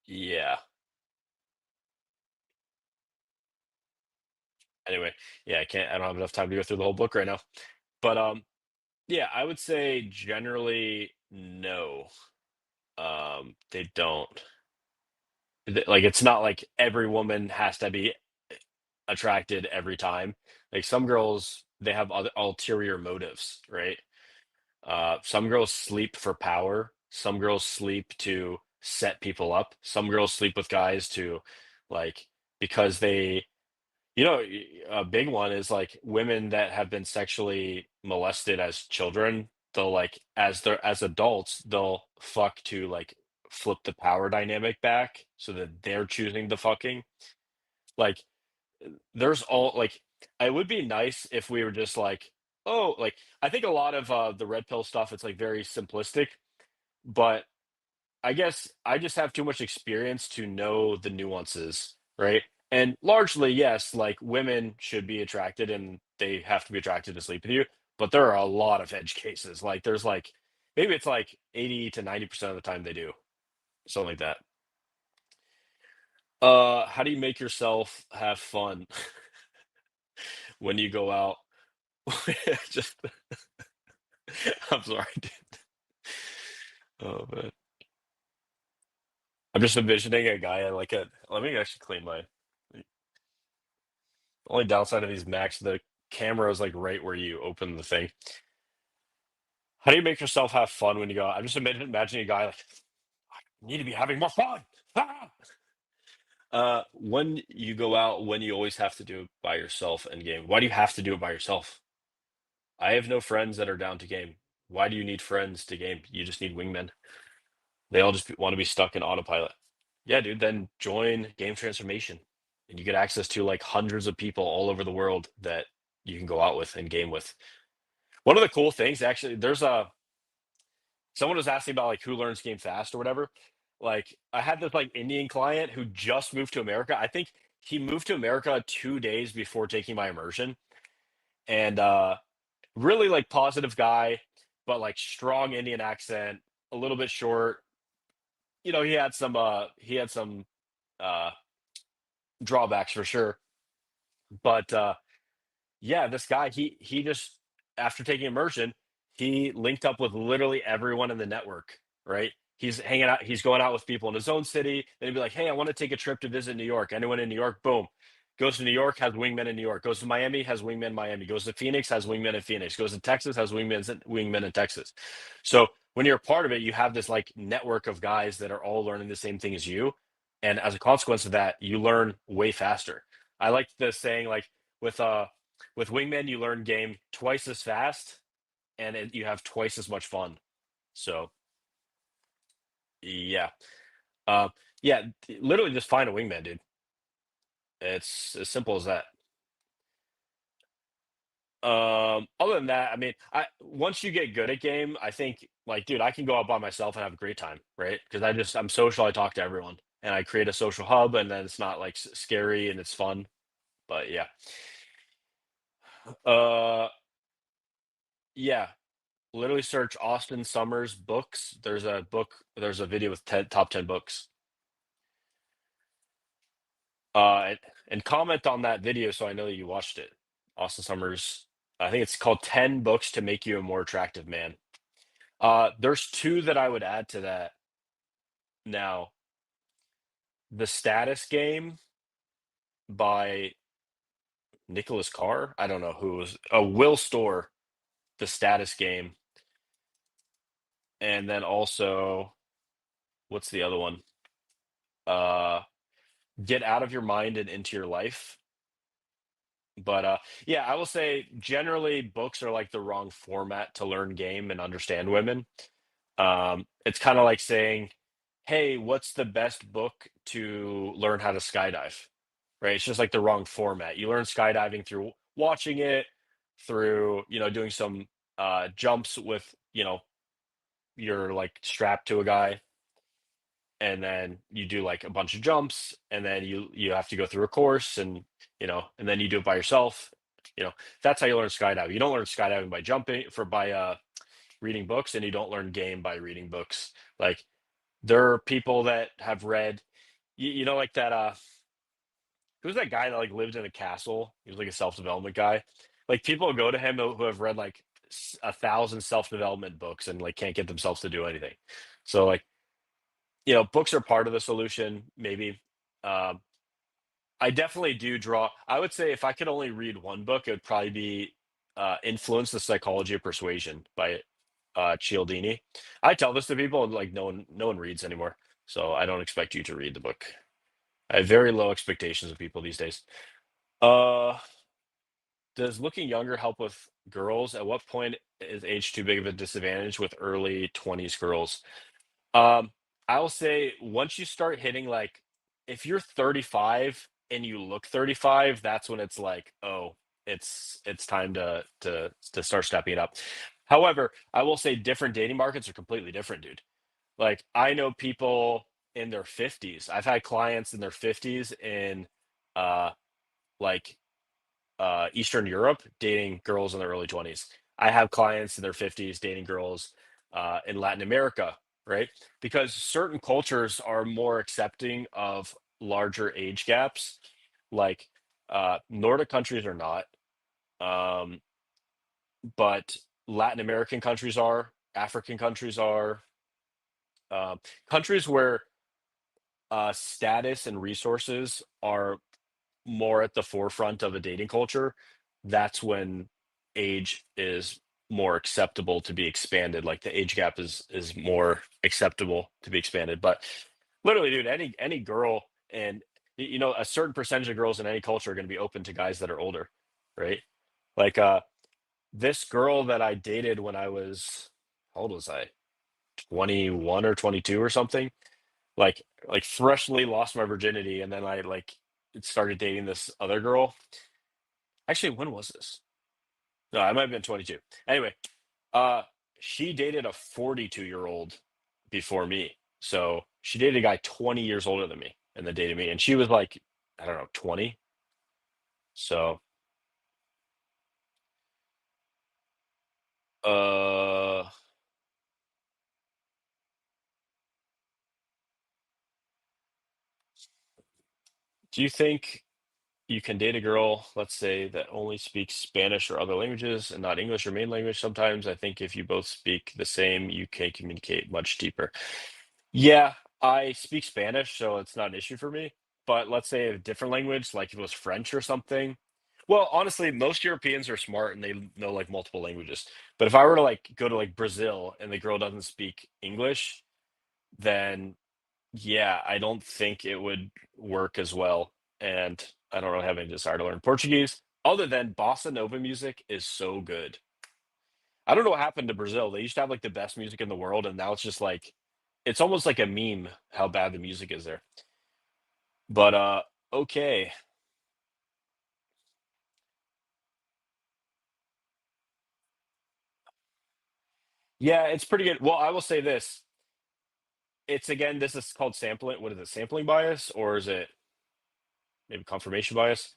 yeah. Anyway, yeah, I don't have enough time to go through the whole book right now. But yeah, I would say generally no. They don't. Like it's not like every woman has to be attracted every time. Like some girls, they have other ulterior motives, right? Some girls sleep for power. Some girls sleep to set people up. Some girls sleep with guys to, like, because they, a big one is like women that have been sexually molested as children. They'll like, as adults, they'll fuck to like flip the power dynamic back so that they're choosing the fucking. Like, there's all like, it would be nice if we were just like, oh, like I think a lot of the red pill stuff, it's like very simplistic, but I guess I just have too much experience to know the nuances, right? And largely, yes, like women should be attracted and they have to be attracted to sleep with you, but there are a lot of edge cases. Like there's like maybe it's like 80 to 90% of the time they do, something like that. How do you make yourself have fun when you go out? Just I'm sorry, dude. Oh man. I'm just envisioning a guy at like a let me actually clean my only downside of these Macs, the camera is like right where you open the thing. How do you make yourself have fun when you go out? I'm just imagining a guy like, I need to be having more fun. Ah! When you go out, when you always have to do it by yourself and game. Why do you have to do it by yourself? I have no friends that are down to game. Why do you need friends to game? You just need wingmen. They all just want to be stuck in autopilot. Yeah, dude, then join Game Transformation. And you get access to like hundreds of people all over the world that you can go out with and game with. One of the cool things, actually, there's a someone was asking about like who learns game fast or whatever. Like I had this like Indian client who just moved to America. I think he moved to America 2 days before taking my immersion. And really like positive guy, but like strong Indian accent, a little bit short. He had some uh drawbacks for sure. But yeah, this guy, he just after taking immersion, he linked up with literally everyone in the network, right? He's hanging out, he's going out with people in his own city. Then he'd be like, "Hey, I want to take a trip to visit New York. Anyone in New York?" Boom. Goes to New York, has wingmen in New York. Goes to Miami, has wingmen in Miami. Goes to Phoenix, has wingmen in Phoenix. Goes to Texas, has wingmen in Texas. So when you're a part of it, you have this like network of guys that are all learning the same thing as you. And as a consequence of that, you learn way faster. I like the saying like with wingmen, you learn game twice as fast, and you have twice as much fun. So yeah, uh, yeah, literally just find a wingman, dude. It's as simple as that. Other than that, I mean, I once you get good at game, I think like, dude, I can go out by myself and have a great time, right? Because I'm social, I talk to everyone, and I create a social hub, and then it's not like scary and it's fun. But yeah, uh, yeah, literally search Austin Summers books. There's a video with top 10 books. And, and comment on that video so I know that you watched it. Austin Summers, I think it's called 10 Books to Make You a More Attractive Man. There's two that I would add to that now. The Status Game by Nicholas Carr. I don't know who it was. Will Storr, The Status Game. And then also, what's the other one? Uh, Get Out of Your Mind and Into Your Life. But yeah, I will say generally books are like the wrong format to learn game and understand women. It's kind of like saying, "Hey, what's the best book to learn how to skydive?" Right? It's just like the wrong format. You learn skydiving through watching it, through doing some jumps with you're like strapped to a guy, and then you do like a bunch of jumps, and then you have to go through a course, and then you do it by yourself. That's how you learn skydiving. You don't learn skydiving by jumping for by reading books, and you don't learn game by reading books. Like there are people that have read, like that. Who's that guy that like lived in a castle? He was like a self-development guy. Like people go to him who have read like 1,000 self-development books and like can't get themselves to do anything. So like books are part of the solution, maybe. Um, I definitely do draw. I would say if I could only read one book, it would probably be "Influence: The Psychology of Persuasion" by Cialdini. I tell this to people, and like no one reads anymore, so I don't expect you to read the book. I have very low expectations of people these days. Uh, does looking younger help with girls? At what point is age too big of a disadvantage with early 20s girls? Um, I'll say once you start hitting like if you're 35 and you look 35, that's when it's like, oh, it's time to start stepping it up. However, I will say different dating markets are completely different, dude. Like I know people in their 50s. I've had clients in their 50s in uh like Eastern Europe dating girls in their early 20s. I have clients in their 50s dating girls in Latin America, right? Because certain cultures are more accepting of larger age gaps. Like Nordic countries are not, um, but Latin American countries are, African countries are, um, countries where status and resources are more at the forefront of a dating culture, that's when age is more acceptable to be expanded. Like the age gap is more acceptable to be expanded. But literally, dude, any girl and a certain percentage of girls in any culture are going to be open to guys that are older, right? Like this girl that I dated when I was how old was I? 21 or 22 or something. Like freshly lost my virginity and then I like started dating this other girl. Actually, when was this? No, I might have been 22. Anyway, uh, she dated a 42-year-old before me. So she dated a guy 20 years older than me and then dated me. And she was like, I don't know, 20. So, uh, do you think you can date a girl, let's say, that only speaks Spanish or other languages and not English or main language? Sometimes I think if you both speak the same, you can communicate much deeper. Yeah, I speak Spanish, so it's not an issue for me. But let's say a different language, like if it was French or something. Well, honestly, most Europeans are smart and they know like multiple languages. But if I were to like go to like Brazil and the girl doesn't speak English, then yeah, I don't think it would work as well. And I don't really have any desire to learn Portuguese, other than bossa nova music is so good. I don't know what happened to Brazil. They used to have like the best music in the world, and now it's just like it's almost like a meme how bad the music is there. But okay. Yeah, it's pretty good. Well, I will say this. It's again, this is called sampling. What is it? Sampling bias, or is it maybe confirmation bias?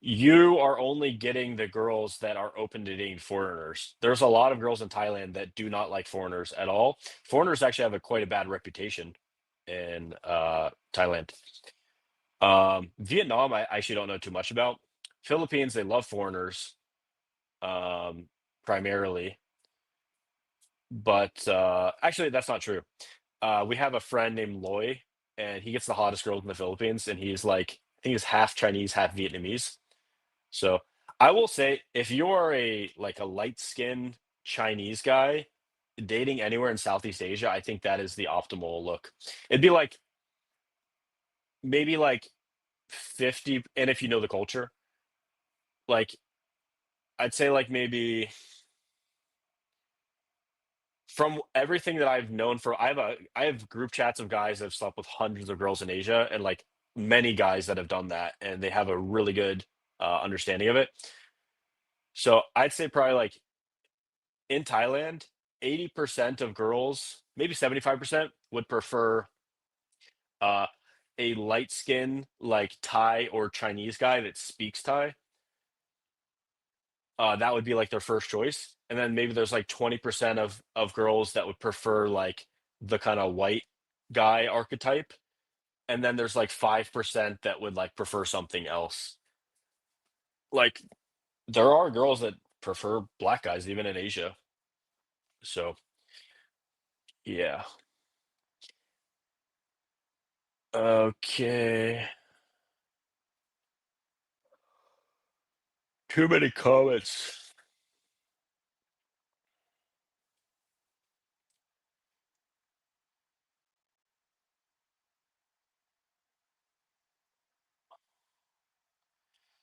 You are only getting the girls that are open to dating foreigners. There's a lot of girls in Thailand that do not like foreigners at all. Foreigners actually have a quite a bad reputation in Thailand. Vietnam, I actually don't know too much about. Philippines, they love foreigners um, primarily, but actually, that's not true. We have a friend named Loy, and he gets the hottest girls in the Philippines, and he's like, I think he's half Chinese, half Vietnamese. So I will say, if you are a like a light skinned Chinese guy dating anywhere in Southeast Asia, I think that is the optimal look. It'd be like maybe like 50, and if you know the culture, like I'd say like maybe from everything that I've known for I have group chats of guys that have slept with hundreds of girls in Asia and like many guys that have done that and they have a really good understanding of it. So I'd say probably like in Thailand, 80% of girls, maybe 75% would prefer uh a light skin like Thai or Chinese guy that speaks Thai. That would be like their first choice. And then maybe there's like 20% of girls that would prefer like the kind of white guy archetype. And then there's like 5% that would like prefer something else. Like there are girls that prefer black guys even in Asia. So, yeah. Okay. Too many comments.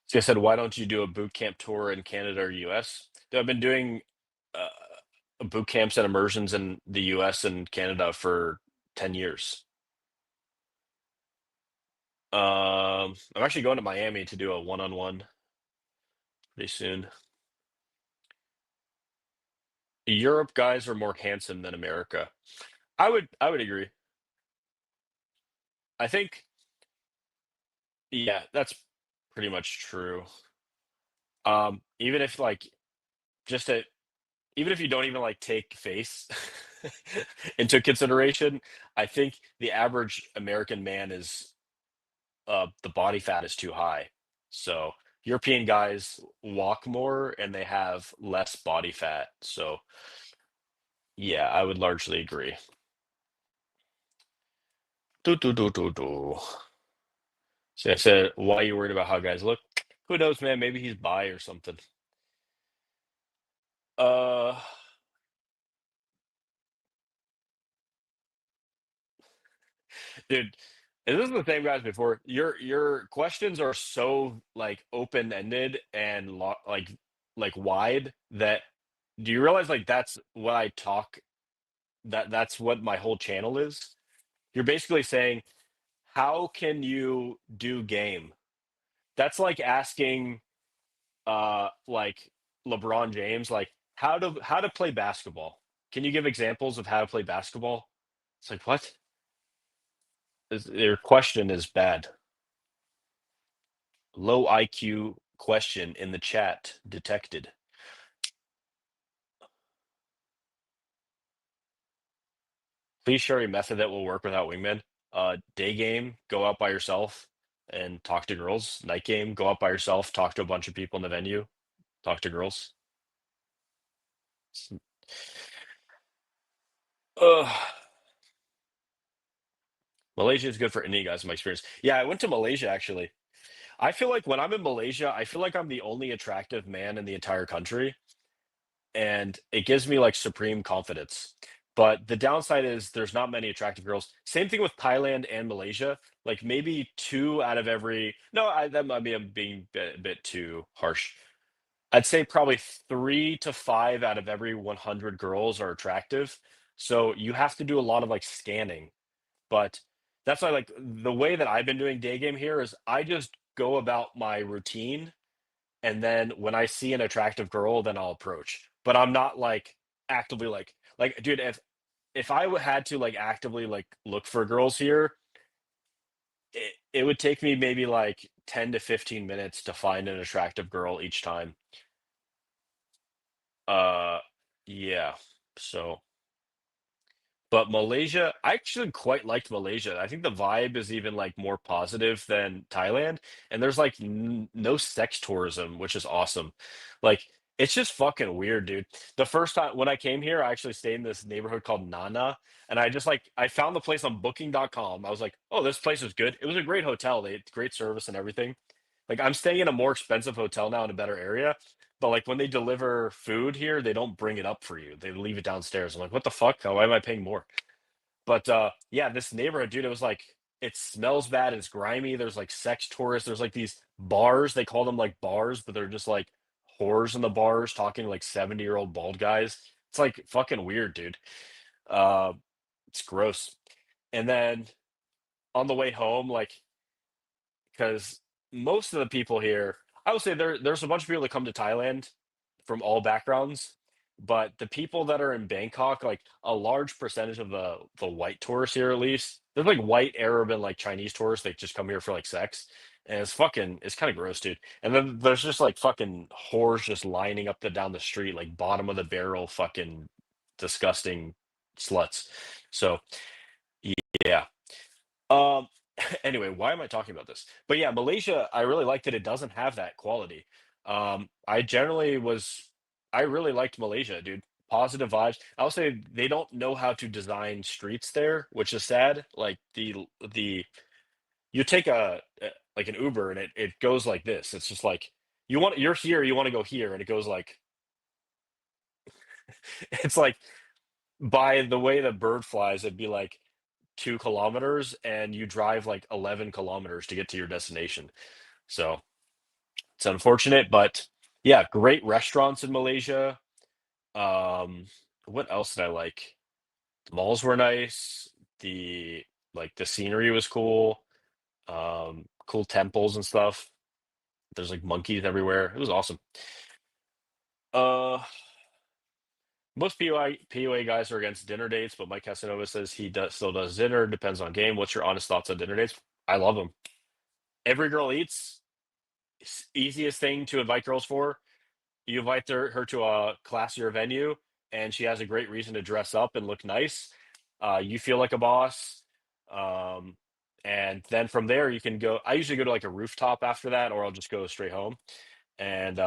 So I said, why don't you do a boot camp tour in Canada or US? I've been doing uh, boot camps and immersions in the US and Canada for 10 years. I'm actually going to Miami to do a one-on-one pretty soon. Europe guys are more handsome than America. I would agree. I think yeah, that's pretty much true. Even if like just a even if you don't even like take face into consideration, I think the average American man is the body fat is too high. So European guys walk more and they have less body fat. So yeah, I would largely agree. Do, do, do, do, do. So I said, why are you worried about how guys look? Who knows, man? Maybe he's bi or something. Uh, dude, and this is the same guys before. Your questions are so like open ended and like wide that do you realize like that's what I talk that's what my whole channel is? You're basically saying, how can you do game? That's like asking like LeBron James like how to play basketball. Can you give examples of how to play basketball? It's like what? Your question is bad. Low IQ question in the chat detected. Please share a method that will work without wingmen. Day game, go out by yourself and talk to girls. Night game, go out by yourself, talk to a bunch of people in the venue, talk to girls. Ugh. Malaysia is good for Indian guys, in my experience. Yeah, I went to Malaysia actually. I feel like when I'm in Malaysia, I feel like I'm the only attractive man in the entire country, and it gives me like supreme confidence. But the downside is there's not many attractive girls. Same thing with Thailand and Malaysia. Like maybe two out of every no, that might be I'm being a bit too harsh. I'd say probably 3 to 5 out of every 100 girls are attractive. So you have to do a lot of like scanning. But that's why like the way that I've been doing day game here is I just go about my routine and then when I see an attractive girl, then I'll approach. But I'm not like actively like dude, if I had to like actively like look for girls here, it would take me maybe like 10 to 15 minutes to find an attractive girl each time. Uh yeah. So but Malaysia, I actually quite liked Malaysia. I think the vibe is even like more positive than Thailand, and there's like no sex tourism, which is awesome. Like it's just fucking weird, dude. The first time when I came here, I actually stayed in this neighborhood called Nana, and I just like I found the place on Booking.com. I was like, oh, this place is good. It was a great hotel. They had great service and everything. Like I'm staying in a more expensive hotel now in a better area, but like when they deliver food here, they don't bring it up for you. They leave it downstairs. I'm like, what the fuck? Why am I paying more? But yeah, this neighborhood, dude, it was like it smells bad, it's grimy. There's like sex tourists. There's like these bars. They call them like bars, but they're just like whores in the bars talking to like 70-year-old bald guys. It's like fucking weird, dude. Uh, it's gross. And then on the way home, like because most of the people here, I would say there's a bunch of people that come to Thailand from all backgrounds, but the people that are in Bangkok, like a large percentage of the white tourists here, at least, there's like white Arab and like Chinese tourists. They just come here for like sex, and it's kind of gross, dude. And then there's just like fucking whores just lining up the down the street, like bottom of the barrel, fucking disgusting sluts. So yeah. Um, anyway, why am I talking about this? But yeah, Malaysia, I really like that it doesn't have that quality. I generally was, I really liked Malaysia, dude. Positive vibes. I'll say they don't know how to design streets there, which is sad. Like the you take like an Uber and it goes like this. It's just like you're here, you want to go here, and it goes like it's like by the way the bird flies, it'd be like 2 kilometers, and you drive like 11 kilometers to get to your destination. So it's unfortunate, but yeah, great restaurants in Malaysia. Um, what else did I like? The malls were nice. The the scenery was cool. Cool temples and stuff. There's like monkeys everywhere. It was awesome. Uh, most POA guys are against dinner dates, but Mike Casanova says he still does dinner. Depends on game. What's your honest thoughts on dinner dates? I love them. Every girl eats. Easiest thing to invite girls for. You invite her to a classier venue, and she has a great reason to dress up and look nice. You feel like a boss. Um, and then from there, you can go. I usually go to like a rooftop after that, or I'll just go straight home. And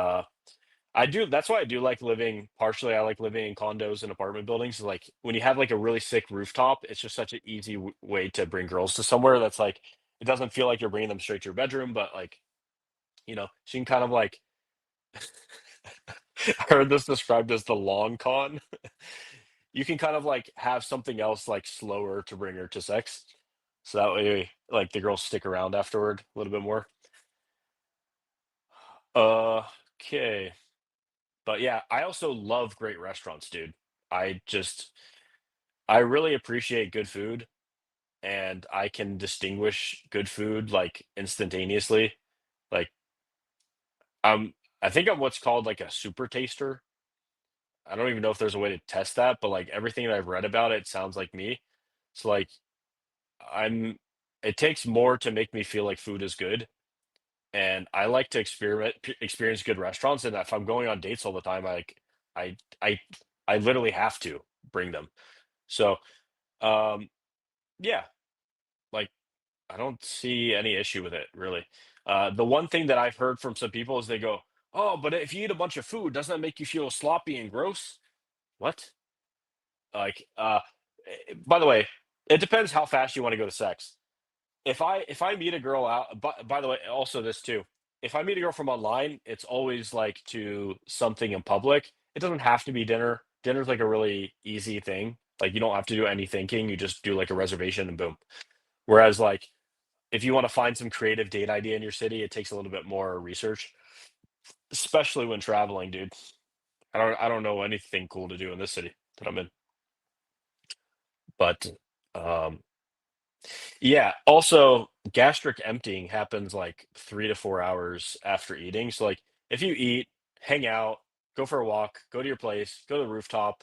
I do. That's why I do like living. Partially, I like living in condos and apartment buildings. Like when you have like a really sick rooftop, it's just such an easy way to bring girls to somewhere that's like it doesn't feel like you're bringing them straight to your bedroom, but like she can kind of like I heard this described as the long con. You can kind of like have something else like slower to bring her to sex. So that way like the girls stick around afterward a little bit more. Uh okay. But yeah, I also love great restaurants, dude. I just I really appreciate good food, and I can distinguish good food like instantaneously. Like I'm I think I'm what's called like a super taster. I don't even know if there's a way to test that, but like everything that I've read about it sounds like me. So like I'm it takes more to make me feel like food is good. And I like to experience good restaurants. And if I'm going on dates all the time, I I I literally have to bring them. So um yeah, like I don't see any issue with it really. The one thing that I've heard from some people is they go, "Oh, but if you eat a bunch of food, doesn't that make you feel sloppy and gross?" What? Like, by the way, it depends how fast you want to go to sex. If I meet a girl out, by the way, also this too. If I meet a girl from online, it's always like to something in public. It doesn't have to be dinner. Dinner's like a really easy thing. Like you don't have to do any thinking. You just do like a reservation and boom. Whereas like if you want to find some creative date idea in your city, it takes a little bit more research, especially when traveling, dude. I don't know anything cool to do in this city that I'm in, but um yeah, also gastric emptying happens like 3 to 4 hours after eating, so, like, if you eat, hang out, go for a walk, go to your place, go to the rooftop,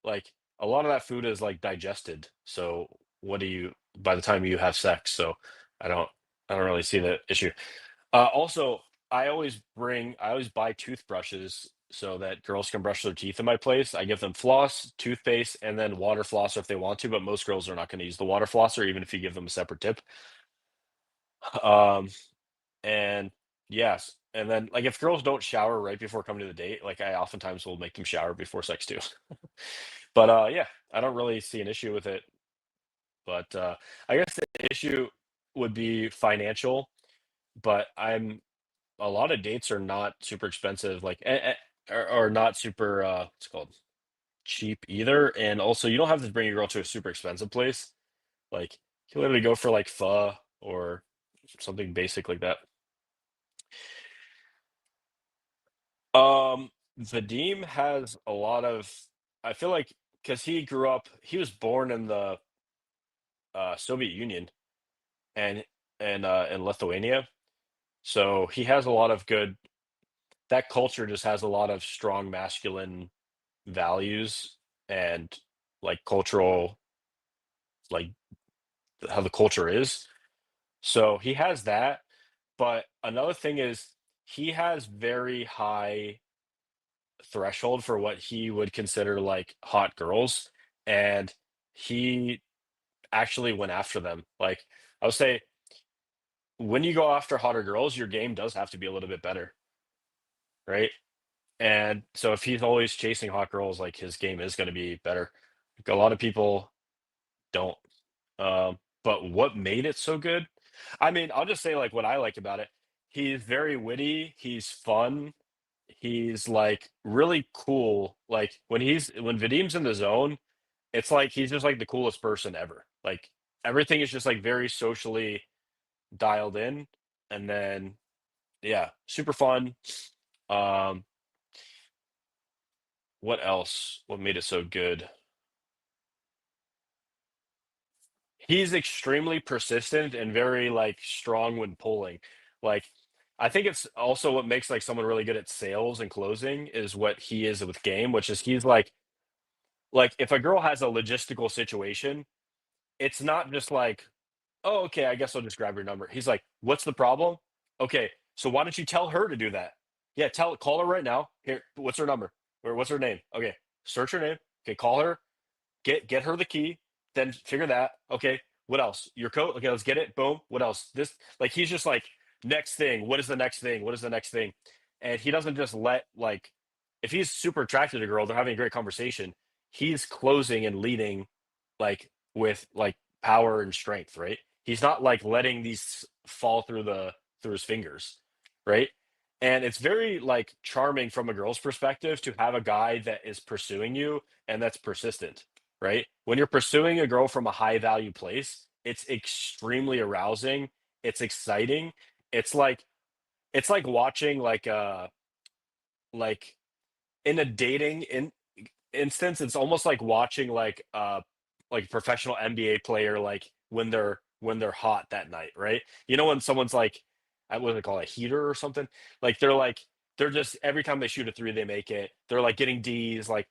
like, a lot of that food is, like, digested, so what do you by the time you have sex, so I don't I don't really see the issue. Also, I always buy toothbrushes so that girls can brush their teeth in my place. I give them floss, toothpaste, and then water flosser if they want to, but most girls are not gonna use the water flosser even if you give them a separate tip. Um, and yes, and then, like, if girls don't shower right before coming to the date, like, I oftentimes will make them shower before sex too. But, yeah, I don't really see an issue with it, but, I guess the issue would be financial, but a lot of dates are not super expensive, like, or not super, what's it called? Cheap either, and also you don't have to bring your girl to a super expensive place. Like, you can literally go for, like, pho or something basic like that. Vadim has a lot of I feel like because he was born in the, Soviet Union and in Lithuania, so he has a lot of good that culture just has a lot of strong masculine values and like cultural like how the culture is. So he has that, but another thing is he has very high threshold for what he would consider like hot girls, and he actually went after them. Like I would say when you go after hotter girls, your game does have to be a little bit better, right? And so if he's always chasing hot girls, like his game is going to be better. Like, a lot of people don't. But what made it so good? I mean, I'll just say like what I like about it. He's very witty, he's fun, he's like really cool. Like when Vadim's in the zone, it's like he's just like the coolest person ever. Like everything is just like very socially dialed in. And then yeah, super fun. Um, what else? What made it so good? He's extremely persistent and very like strong when pulling. Like I think it's also what makes like someone really good at sales and closing is what he is with game, which is he's like if a girl has a logistical situation, it's not just like, "Oh, okay, I guess I'll just grab your number." He's like, "What's the problem?" "Okay, so why don't you tell her to do that?" "Yeah, call her right now. Here, what's her number? Or what's her name?" "Okay, search her name. Okay, call her. Get her the key, then figure that. Okay, what else? Your coat. Okay, let's get it. Boom. What else? This like he's just like next thing. What is the next thing? What is the next thing? And he doesn't just let like if he's super attracted to a girl, they're having a great conversation. He's closing and leading like with like power and strength, right? He's not like letting these fall through his fingers, right? And it's very like charming from a girl's perspective to have a guy that is pursuing you and that's persistent, right? When you're pursuing a girl from a high value place, it's extremely arousing. It's exciting. It's like it's like watching like in a dating instance, it's almost like watching like a professional NBA player like when they're hot that night, right? You know when someone's like what do they call it, a heater or something? Like they're just every time they shoot a three, they make it. They're like getting D's, like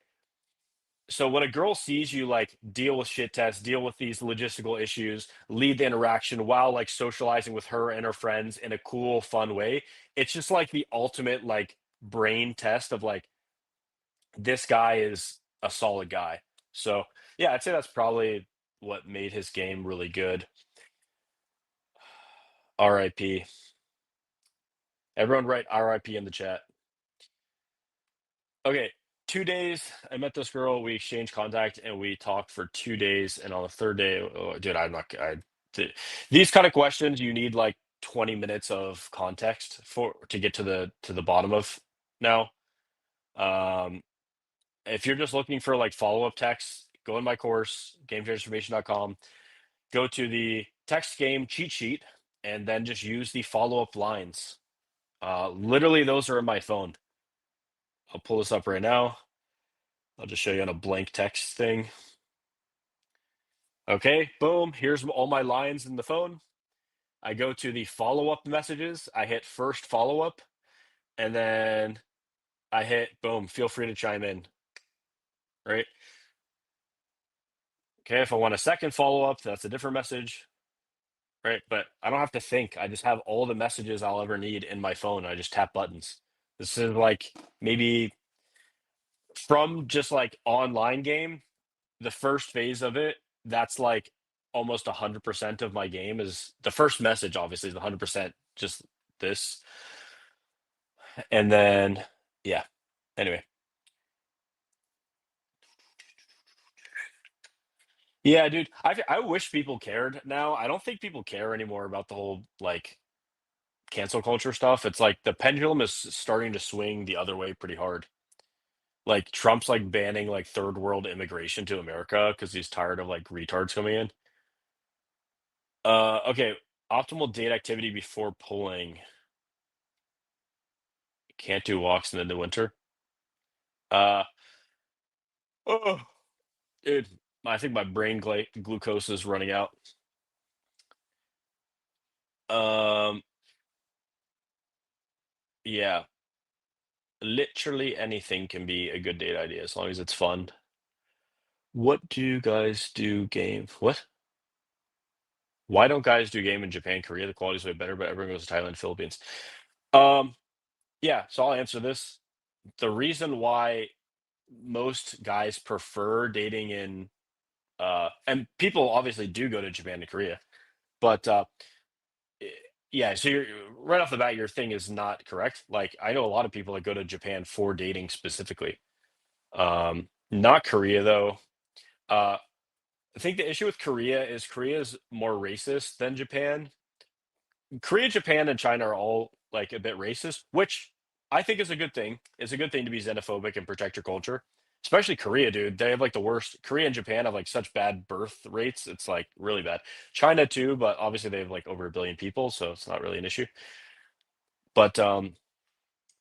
so when a girl sees you like deal with shit tests, deal with these logistical issues, lead the interaction while like socializing with her and her friends in a cool, fun way, it's just like the ultimate like brain test of like this guy is a solid guy. So yeah, I'd say that's probably what made his game really good. RIP. Everyone write RIP in the chat. Okay, 2 days. I met this girl. We exchanged contact and we talked for 2 days. And on the third day, oh, dude, I'm not. These kind of questions you need like 20 minutes of context for to get to the bottom of now. Um, if you're just looking for like follow up texts, go in my course, gametransformation.com. Go to the text game cheat sheet, and then just use the follow up lines. Literally, those are in my phone. I'll pull this up right now. I'll just show you on a blank text thing. Okay, boom. Here's all my lines in the phone. I go to the follow up messages. I hit first follow up, and then I hit boom. Feel free to chime in. Right. Okay. If I want a second follow up, that's a different message. Right. But I don't have to think. I just have all the messages I'll ever need in my phone. I just tap buttons. This is like maybe from just like online game, the first phase of it, that's like almost 100% of my game is the first message, obviously, is 100% just this. And then, yeah, anyway. Yeah, dude, I wish people cared now. I don't think people care anymore about the whole like cancel culture stuff. It's like the pendulum is starting to swing the other way pretty hard. Like Trump's like banning like third world immigration to America because he's tired of like retards coming in. Okay. Optimal date activity before pulling. Can't do walks in the winter. Uh, oh, dude, I think my brain glucose is running out. Um, yeah, literally anything can be a good date idea as long as it's fun. What do guys do game? What? Why don't guys do game in Japan, Korea? The quality's way better, but everyone goes to Thailand, Philippines. Um, yeah, so I'll answer this. The reason why most guys prefer dating in and people obviously do go to Japan and Korea, but eh, yeah, so you're right off the bat, your thing is not correct. Like I know a lot of people that go to Japan for dating specifically. Not Korea though. Uh I think the issue with Korea is more racist than Japan. Korea, Japan, and China are all like a bit racist, which I think is a good thing. It's a good thing to be xenophobic and protect your culture. Especially Korea, dude. They have like the worst. Korea and Japan have like such bad birth rates. It's like really bad. China too, but obviously they have like over 1 billion people, so it's not really an issue. But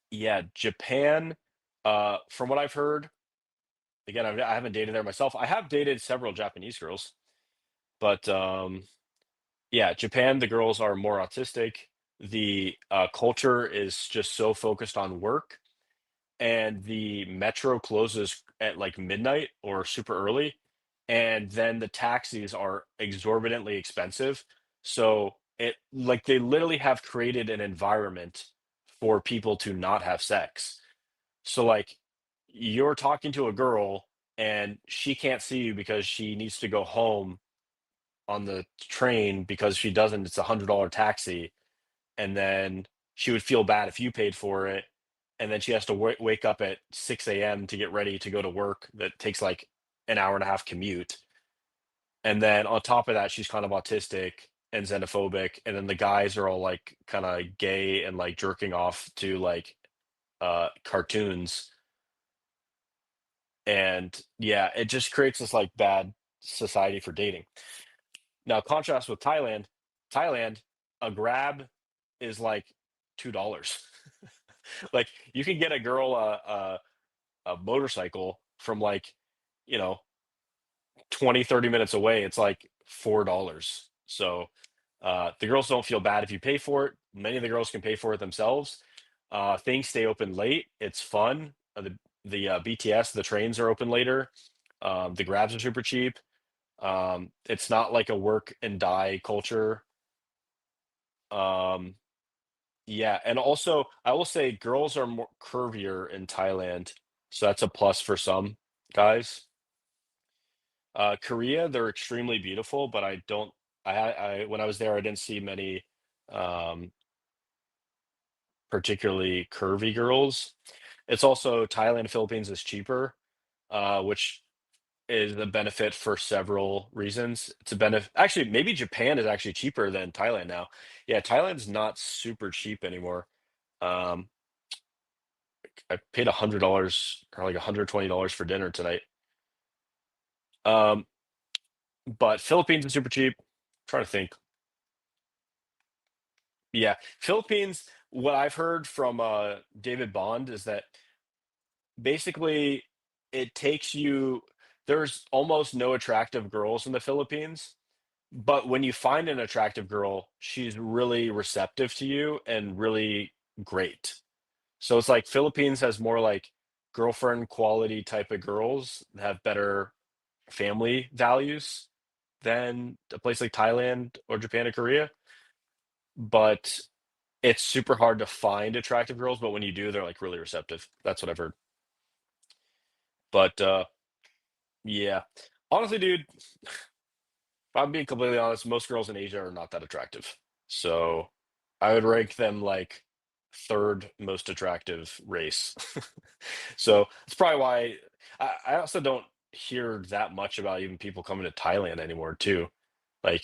yeah, Japan. From what I've heard, again, I haven't dated there myself. I have dated several Japanese girls, but yeah, Japan, the girls are more autistic. The culture is just so focused on work, and the metro closes at like midnight or super early, and then the taxis are exorbitantly expensive. So it like they literally have created an environment for people to not have sex. So like you're talking to a girl and she can't see you because she needs to go home on the train because she doesn't, it's $100 taxi, and then she would feel bad if you paid for it, and then she has to wake up at 6 a.m. to get ready to go to work that takes like an hour and a half commute, and then on top of that she's kind of autistic and xenophobic, and then the guys are all like kind of gay and like jerking off to like cartoons, and yeah, it just creates this like bad society for dating. Now, contrast with Thailand, Thailand, a grab is like $2. Like you can get a girl a motorcycle from like, you know, 20, 30 minutes away. It's like $4. So the girls don't feel bad if you pay for it. Many of the girls can pay for it themselves. Things stay open late. It's fun. The BTS, the trains are open later. The grabs are super cheap. It's not like a work and die culture. Um, yeah, and also I will say girls are more curvier in Thailand, so that's a plus for some guys. Korea, they're extremely beautiful, but I don't. I when I was there, I didn't see many um, particularly curvy girls. It's also Thailand, Philippines is cheaper, which is a benefit for several reasons. It's a benefit. Actually, maybe Japan is actually cheaper than Thailand now. Yeah, Thailand's not super cheap anymore. Um, I paid $100 or like $120 for dinner tonight. Um, but Philippines is super cheap. Trying to think. Yeah, Philippines. What I've heard from David Bond is that basically it takes you. There's almost no attractive girls in the Philippines, but when you find an attractive girl, she's really receptive to you and really great. So it's like Philippines has more like girlfriend quality type of girls that have better family values than a place like Thailand or Japan or Korea. But it's super hard to find attractive girls, but when you do, they're like really receptive. That's what I've heard. But yeah. Honestly, dude, if I'm being completely honest, most girls in Asia are not that attractive. So I would rank them like third most attractive race. So it's probably why I also don't hear that much about even people coming to Thailand anymore too. Like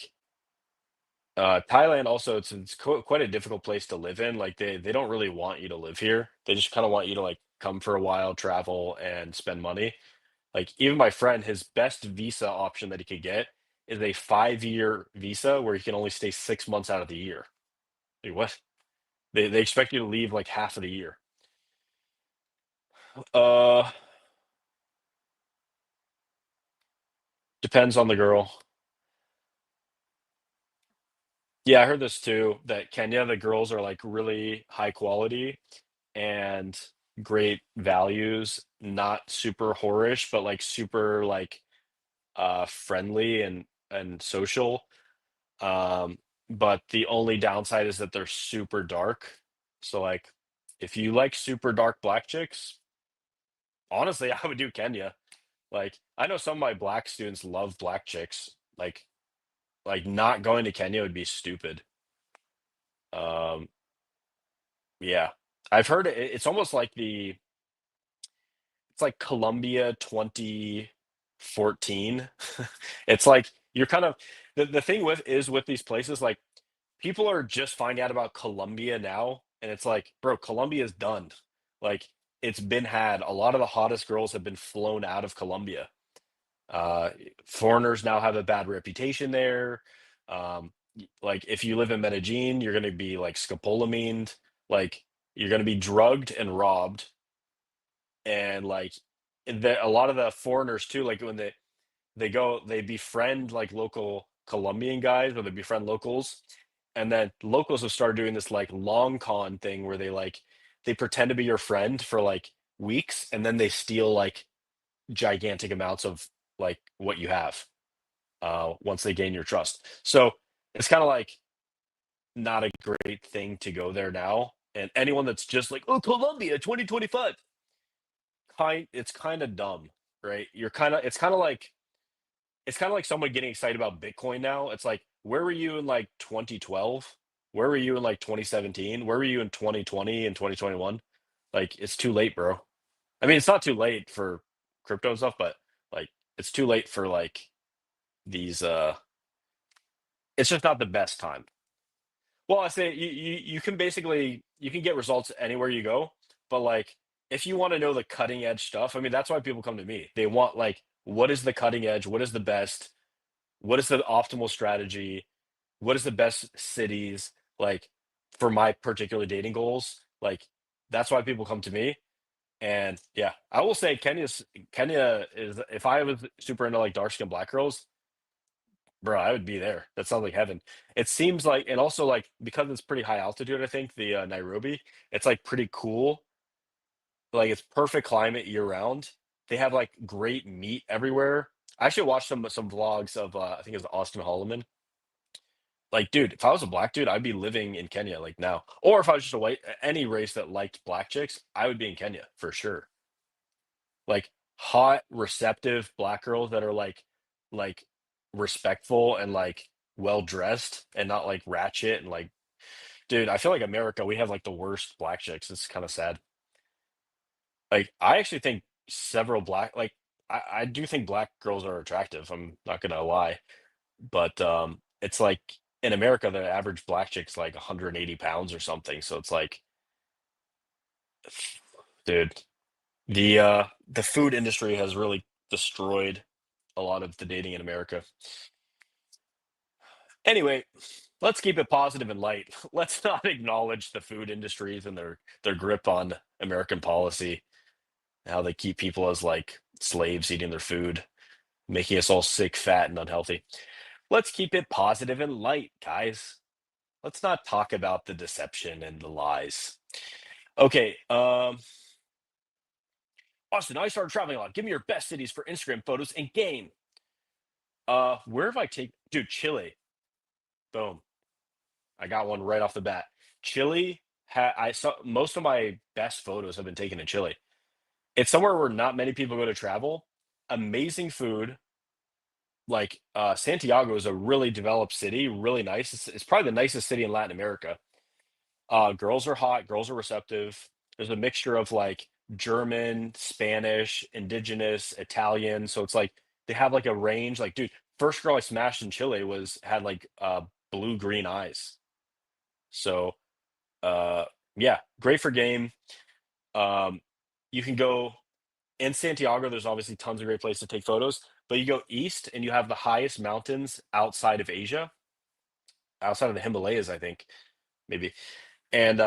Thailand also it's quite a difficult place to live in. Like they don't really want you to live here. They just kind of want you to like come for a while, travel, and spend money. Like even my friend, his best visa option that he could get is a 5-year visa where he can only stay 6 months out of the year. Like what? They expect you to leave like half of the year. Uh, Depends on the girl. Yeah, I heard this too, that Kenya, the girls are like really high quality and great values, not super whorish, but like super like friendly and social. Um, but the only downside is that they're super dark. So like if you like super dark black chicks, honestly, I would do Kenya. Like I know some of my black students love black chicks. Like not going to Kenya would be stupid. Um, yeah. I've heard it's almost like it's like Columbia 2014. It's like you're kind of the thing with these places like people are just finding out about Colombia now, and it's like, bro, Colombia is done. Like, it's been had. A lot of the hottest girls have been flown out of Colombia. Uh, Foreigners now have a bad reputation there. Like, if you live in Medellin, you're gonna be like scopolamined. Like, you're gonna be drugged and robbed, and like, a lot of the foreigners too. Like when they go, they befriend like local Colombian guys, or they befriend locals, and then locals have started doing this like long con thing where they pretend to be your friend for like weeks, and then they steal like gigantic amounts of like what you have once they gain your trust. So it's kind of like not a great thing to go there now. And anyone that's just like, oh, Colombia 2025, it's kind of dumb, right? It's kind of like someone getting excited about Bitcoin now. It's like, where were you in like 2012? Where were you in like 2017? Where were you in 2020 and 2021? Like, it's too late, bro. I mean, it's not too late for crypto and stuff, but like, it's too late for like these. It's just not the best time. Well, I say you can basically you can get results anywhere you go, but like if you want to know the cutting edge stuff, I mean, that's why people come to me. They want like, what is the cutting edge? What is the best? What is the optimal strategy? What is the best cities like for my particular dating goals? Like, that's why people come to me. And yeah, I will say Kenya is, if I was super into like dark skinned black girls, bro, I would be there. That sounds like heaven. It seems like, and also like because it's pretty high altitude, I think the Nairobi, it's like pretty cool. Like, it's perfect climate year round. They have like great meat everywhere. I actually watched some vlogs of I think it was Austin Holloman. Like, dude, if I was a black dude, I'd be living in Kenya like now. Or if I was just a white, any race that liked black chicks, I would be in Kenya for sure. Like, hot, receptive black girls that are like respectful and like well dressed and not like ratchet and like, dude, I feel like America, we have like the worst black chicks. It's kind of sad. Like, I actually think several black like I do think black girls are attractive. I'm not gonna lie. But it's like in America, the average black chick's like 180 pounds or something. So it's like, dude, the food industry has really destroyed a lot of the dating in America. Anyway, let's keep it positive and light. Let's not acknowledge the food industries and their grip on American policy, how they keep people as like slaves eating their food, making us all sick, fat, and unhealthy. Let's keep it positive and light, guys. Let's not talk about the deception and the lies. Okay, Austin, I started traveling a lot. Give me your best cities for Instagram photos and game. Where have I taken, dude? Chile. Boom. I got one right off the bat. Chile. I saw most of my best photos have been taken in Chile. It's somewhere where not many people go to travel. Amazing food. Like, Santiago is a really developed city, really nice. It's probably the nicest city in Latin America. Girls are hot, girls are receptive. There's a mixture of like German, Spanish, indigenous, Italian. So it's like they have like a range. Like, dude, first girl I smashed in Chile was had like blue green eyes. So uh yeah, great for game. Um you can go in Santiago, there's obviously tons of great places to take photos, but you go east and you have the highest mountains outside of Asia, outside of the Himalayas, I think, maybe. And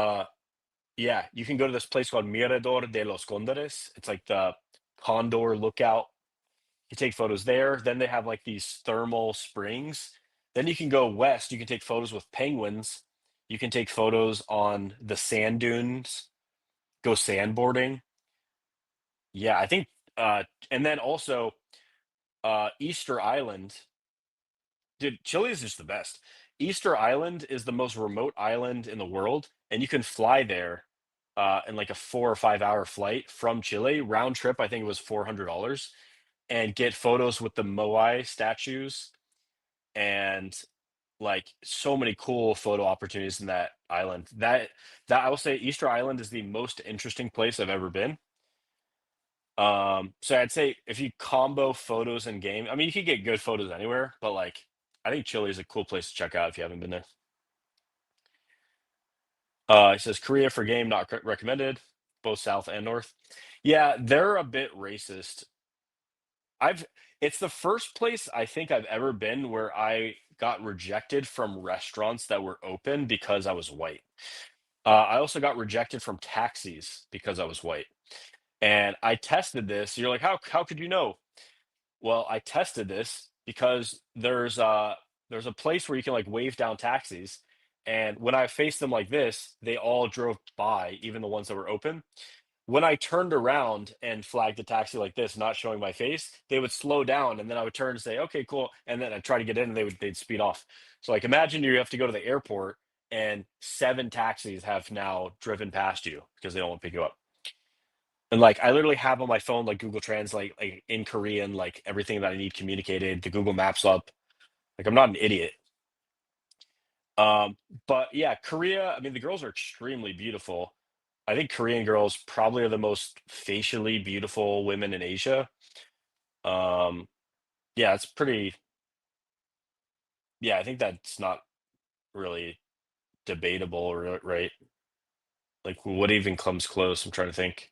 yeah, you can go to this place called Mirador de los Condores. It's like the Condor Lookout. You take photos there. Then they have like these thermal springs. Then you can go west. You can take photos with penguins. You can take photos on the sand dunes, go sandboarding. Yeah, I think, and then also Easter Island. Dude, Chile is just the best. Easter Island is the most remote island in the world, and you can fly there in like a 4 or 5 hour flight from Chile. Round trip, I think it was $400, and get photos with the Moai statues and like so many cool photo opportunities in that island. That I will say Easter Island is the most interesting place I've ever been. So I'd say if you combo photos and game, I mean, you could get good photos anywhere, but like I think Chile is a cool place to check out if you haven't been there. It says Korea for game not recommended, both South and North. Yeah, they're a bit racist. I've It's the first place I think I've ever been where I got rejected from restaurants that were open because I was white. I also got rejected from taxis because I was white. And I tested this. You're like, how could you know? Well, I tested this because there's a place where you can like wave down taxis. And when I faced them like this, they all drove by, even the ones that were open. When I turned around and flagged the taxi like this, not showing my face, they would slow down and then I would turn and say, "Okay, cool." And then I'd try to get in and they'd speed off. So like imagine you have to go to the airport and 7 taxis have now driven past you because they don't want to pick you up. And like I literally have on my phone like Google Translate like in Korean, like everything that I need communicated, the Google Maps up. Like I'm not an idiot. Um, but yeah, Korea, I mean the girls are extremely beautiful. I think Korean girls probably are the most facially beautiful women in Asia. Um, yeah, it's pretty, yeah, I think that's not really debatable, right? Like what even comes close? I'm trying to think.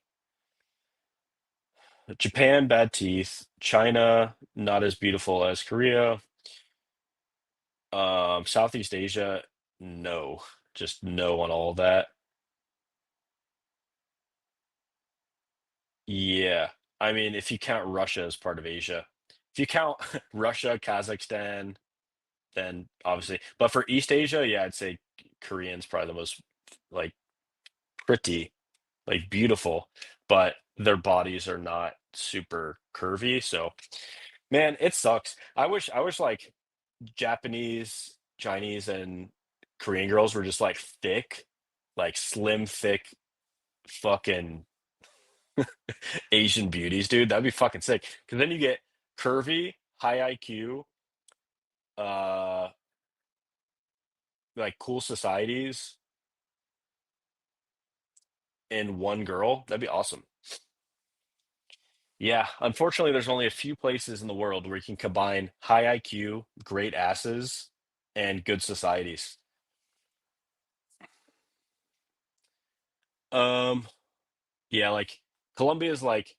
Japan, bad teeth. China, not as beautiful as Korea. Southeast Asia, no. Just no on all that. Yeah. I mean, if you count Russia as part of Asia. If you count Russia, Kazakhstan, then obviously. But for East Asia, yeah, I'd say Korean's probably the most like pretty, like beautiful, but their bodies are not super curvy. So, man, it sucks. I wish like Japanese, Chinese, and Korean girls were just like thick, like slim, thick, fucking Asian beauties, dude. That'd be fucking sick. Because then you get curvy, high IQ, uh, like cool societies in one girl. That'd be awesome. Yeah, unfortunately, there's only a few places in the world where you can combine high IQ, great asses, and good societies. Um, yeah, like Colombia's like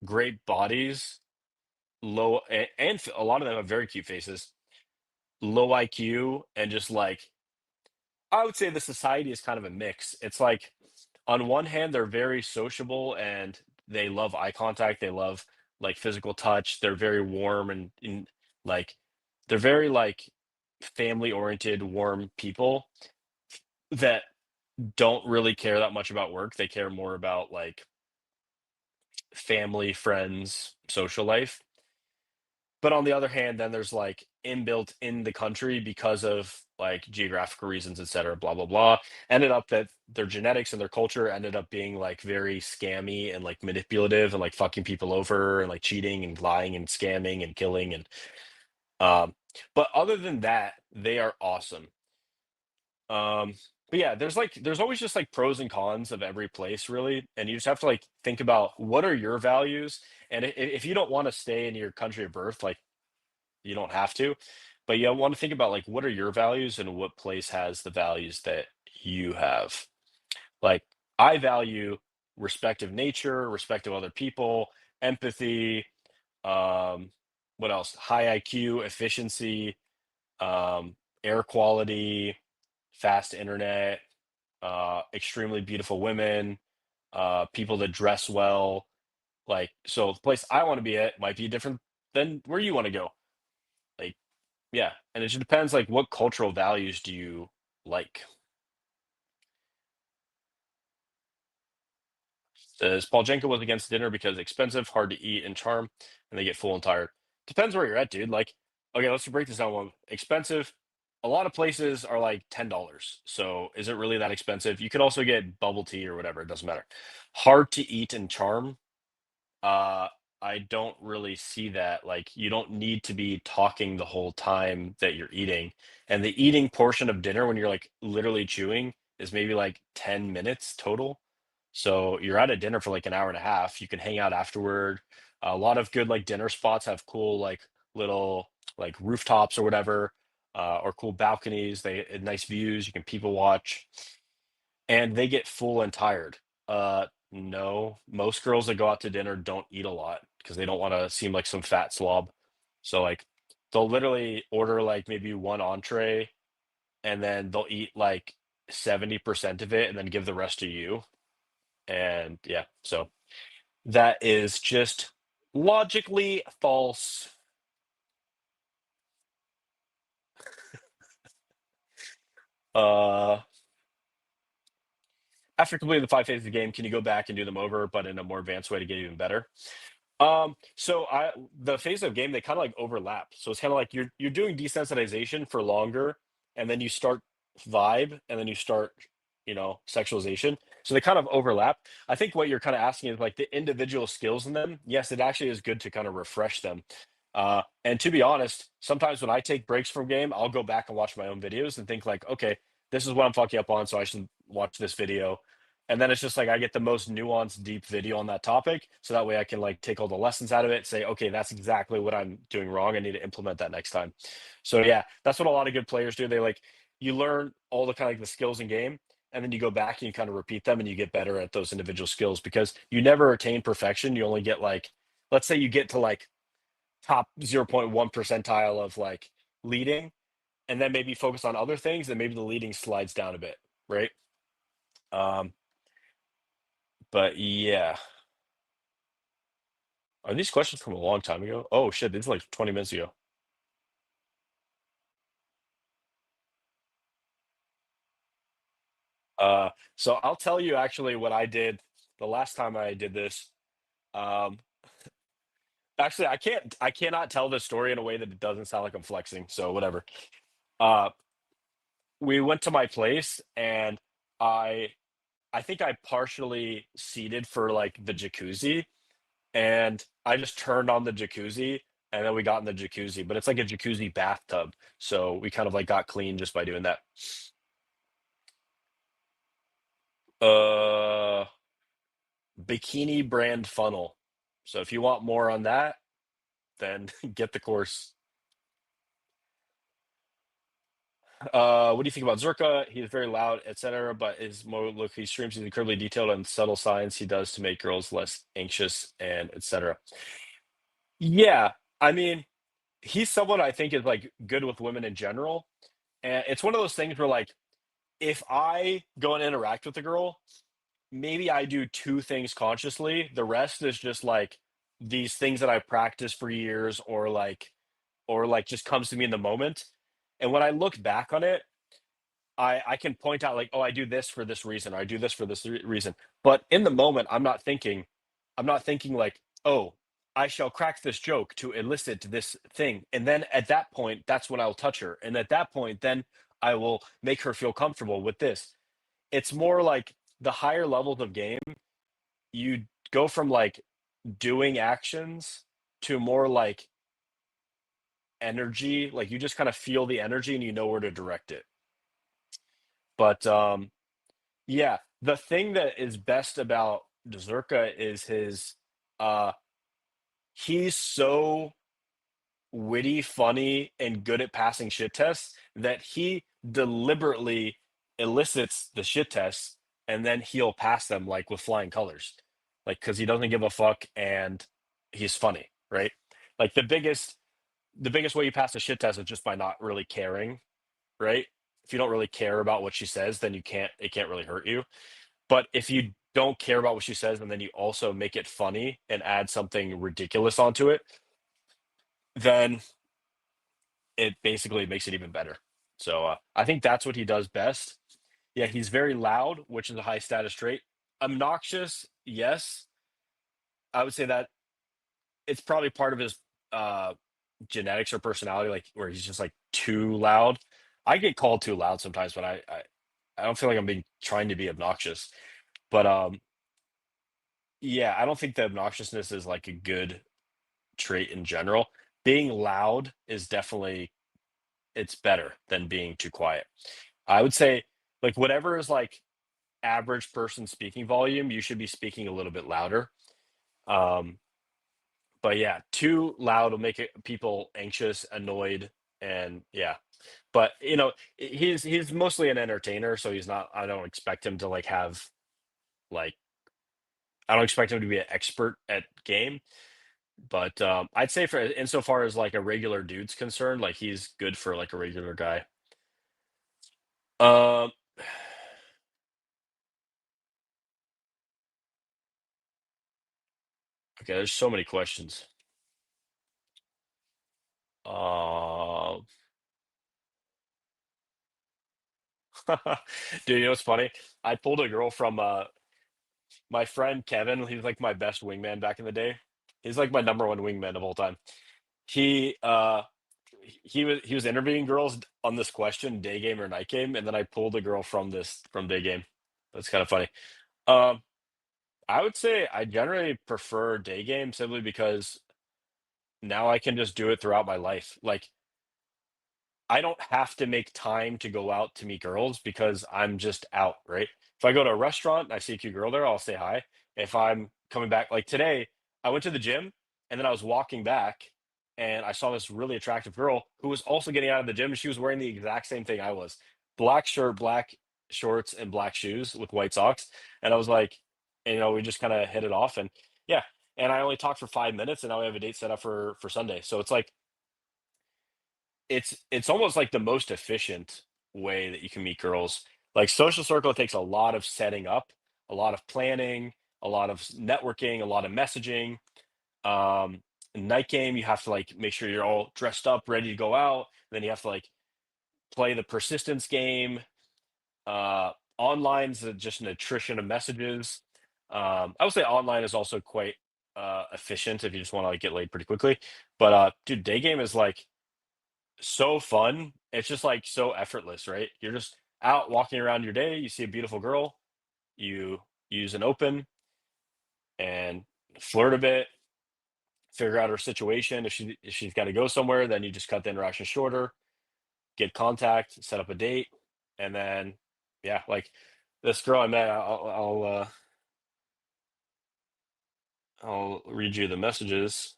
great bodies, a lot of them have very cute faces, low IQ, and just like I would say the society is kind of a mix. It's like on one hand, they're very sociable and they love eye contact. They love like physical touch. They're very warm and like they're very like family oriented, warm people that don't really care that much about work. They care more about like family, friends, social life. But on the other hand, then there's like inbuilt in the country because of like geographical reasons, et cetera, blah, blah, blah. Ended up that their genetics and their culture ended up being like very scammy and like manipulative and like fucking people over and like cheating and lying and scamming and killing and um but other than that, they are awesome. Um but yeah, there's always just like pros and cons of every place really, and you just have to like think about what are your values, and if you don't want to stay in your country of birth, like you don't have to, but you want to think about like what are your values and what place has the values that you have. Like I value respect of nature, respect of other people, empathy, um, what else? High IQ, efficiency, um, air quality, fast internet, extremely beautiful women, people that dress well. Like, so the place I want to be at might be different than where you want to go. Like, yeah, and it just depends, like, what cultural values do you like? Says Paul Jenko was against dinner because expensive, hard to eat, and charm, and they get full and tired. Depends where you're at, dude. Like, okay, let's break this down. One expensive. A lot of places are like $10. So is it really that expensive? You could also get bubble tea or whatever. It doesn't matter. Hard to eat and charm. Uh, I don't really see that. Like, you don't need to be talking the whole time that you're eating. And the eating portion of dinner, when you're like literally chewing, is maybe like 10 minutes total. So you're at a dinner for like an hour and a half. You can hang out afterward. A lot of good like dinner spots have cool like little like rooftops or whatever, or cool balconies. They nice views. You can people watch. and they get full and tired. No, most girls that go out to dinner don't eat a lot because they don't want to seem like some fat slob. So like they'll literally order like maybe one entree and then they'll eat like 70% of it and then give the rest to you. And yeah, so that is just logically false. Uh, After completing the 5 phases of the game, can you go back and do them over, but in a more advanced way to get even better? So I the phase of game, they kinda, like, overlap. So it's kinda like you're doing desensitization for longer, and then you start vibe, and then you start, sexualization. So they kind of overlap. I think what you're kinda asking is, like, the individual skills in them. Yes, it actually is good to kinda refresh them. And to be honest, sometimes when I take breaks from game, I'll go back and watch my own videos and think like, "Okay, this is what I'm fucking up on, so I should watch this video." And then it's just like I get the most nuanced, deep video on that topic, so that way I can like take all the lessons out of it, say, okay, that's exactly what I'm doing wrong. I need to implement that next time. So yeah, that's what a lot of good players do. They like you learn all the kind of like the skills in game, and then you go back and you kind of repeat them, and you get better at those individual skills because you never attain perfection. You only get like, let's say you get to like top 0.1 percentile of like leading, and then maybe focus on other things, and maybe the leading slides down a bit, right? Um, but yeah. Are these questions from a long time ago? Oh shit, these are like 20 minutes ago. So I'll tell you actually what I did the last time I did this. Um, Actually, I cannot tell this story in a way that it doesn't sound like I'm flexing. So whatever. Uh, we went to my place and I I think I partially seated for like the jacuzzi and I just turned on the jacuzzi and then we got in the jacuzzi, but it's like a jacuzzi bathtub. So we kind of like got clean just by doing that. Uh, Bikini brand funnel. So if you want more on that, then get the course. What do you think about Zerka? He's very loud, etc., but his more look he streams he's incredibly detailed and subtle science he does to make girls less anxious and etc. Yeah, I mean, he's someone I think is like good with women in general. And it's one of those things where like if I go and interact with a girl, maybe I do 2 things consciously. The rest is just like these things that I've practiced for years or like just comes to me in the moment. And when I look back on it, I can point out like, "Oh, I do this for this reason, or I do this for this reason." But in the moment, I'm not thinking like, "Oh, I shall crack this joke to elicit this thing." And then at that point, that's when I'll touch her. And at that point, then I will make her feel comfortable with this. It's more like the higher levels of game, you go from like doing actions to more like energy, like you just kind of feel the energy and you know where to direct it. But yeah, the thing that is best about Zerka is uh he's so witty, funny, and good at passing shit tests that he deliberately elicits the shit tests and then he'll pass them like with flying colors. Like because he doesn't give a fuck and he's funny, right? Like the biggest way you pass a shit test is just by not really caring, right? If you don't really care about what she says, then it can't really hurt you. But if you don't care about what she says and then you also make it funny and add something ridiculous onto it, then it basically makes it even better. So I think that's what he does best. Yeah, he's very loud, which is a high status trait. Obnoxious, yes. I would say that it's probably part of his uh genetics or personality, like where he's just like too loud. I get called too loud sometimes, but I don't feel like I'm being trying to be obnoxious. But yeah, I don't think the obnoxiousness is like a good trait in general. Being loud is definitely it's better than being too quiet. I would say like whatever is like average person speaking volume, you should be speaking a little bit louder. Um, but yeah, too loud will make it people anxious, annoyed, and yeah. But he's mostly an entertainer, so he's not. I don't expect him to like have like I don't expect him to be an expert at game. But I'd say for insofar as like a regular dude's concerned, like he's good for like a regular guy. Um, okay, there's so many questions. Uh, dude, you know what's funny? I pulled a girl from my friend Kevin. He's like my best wingman back in the day. He's like my number one wingman of all time. He he was interviewing girls on this question, day game or night game, and then I pulled a girl from day game. That's kind of funny. Um, I would say I generally prefer day game simply because now I can just do it throughout my life. Like I don't have to make time to go out to meet girls because I'm just out, right? If I go to a restaurant and I see a cute girl there, I'll say hi. If I'm coming back, like today, I went to the gym and then I was walking back and I saw this really attractive girl who was also getting out of the gym and she was wearing the exact same thing I was. Black shirt, black shorts, and black shoes with white socks. And I was like, we just kind of hit it off and yeah. And I only talked for 5 minutes and now we have a date set up for Sunday. So it's like it's almost like the most efficient way that you can meet girls. Like social circle takes a lot of setting up, a lot of planning, a lot of networking, a lot of messaging. Um, Night game, you have to like make sure you're all dressed up, ready to go out. Then you have to like play the persistence game. Online's just an attrition of messages. I would say online is also quite efficient if you just want to like get laid pretty quickly. But dude, day game is like so fun. It's just like so effortless, right? You're just out walking around your day, you see a beautiful girl, you use an open and flirt a bit, figure out her situation. If she's got to go somewhere, then you just cut the interaction shorter, get contact, set up a date, and then yeah, like this girl I met, I'll read you the messages.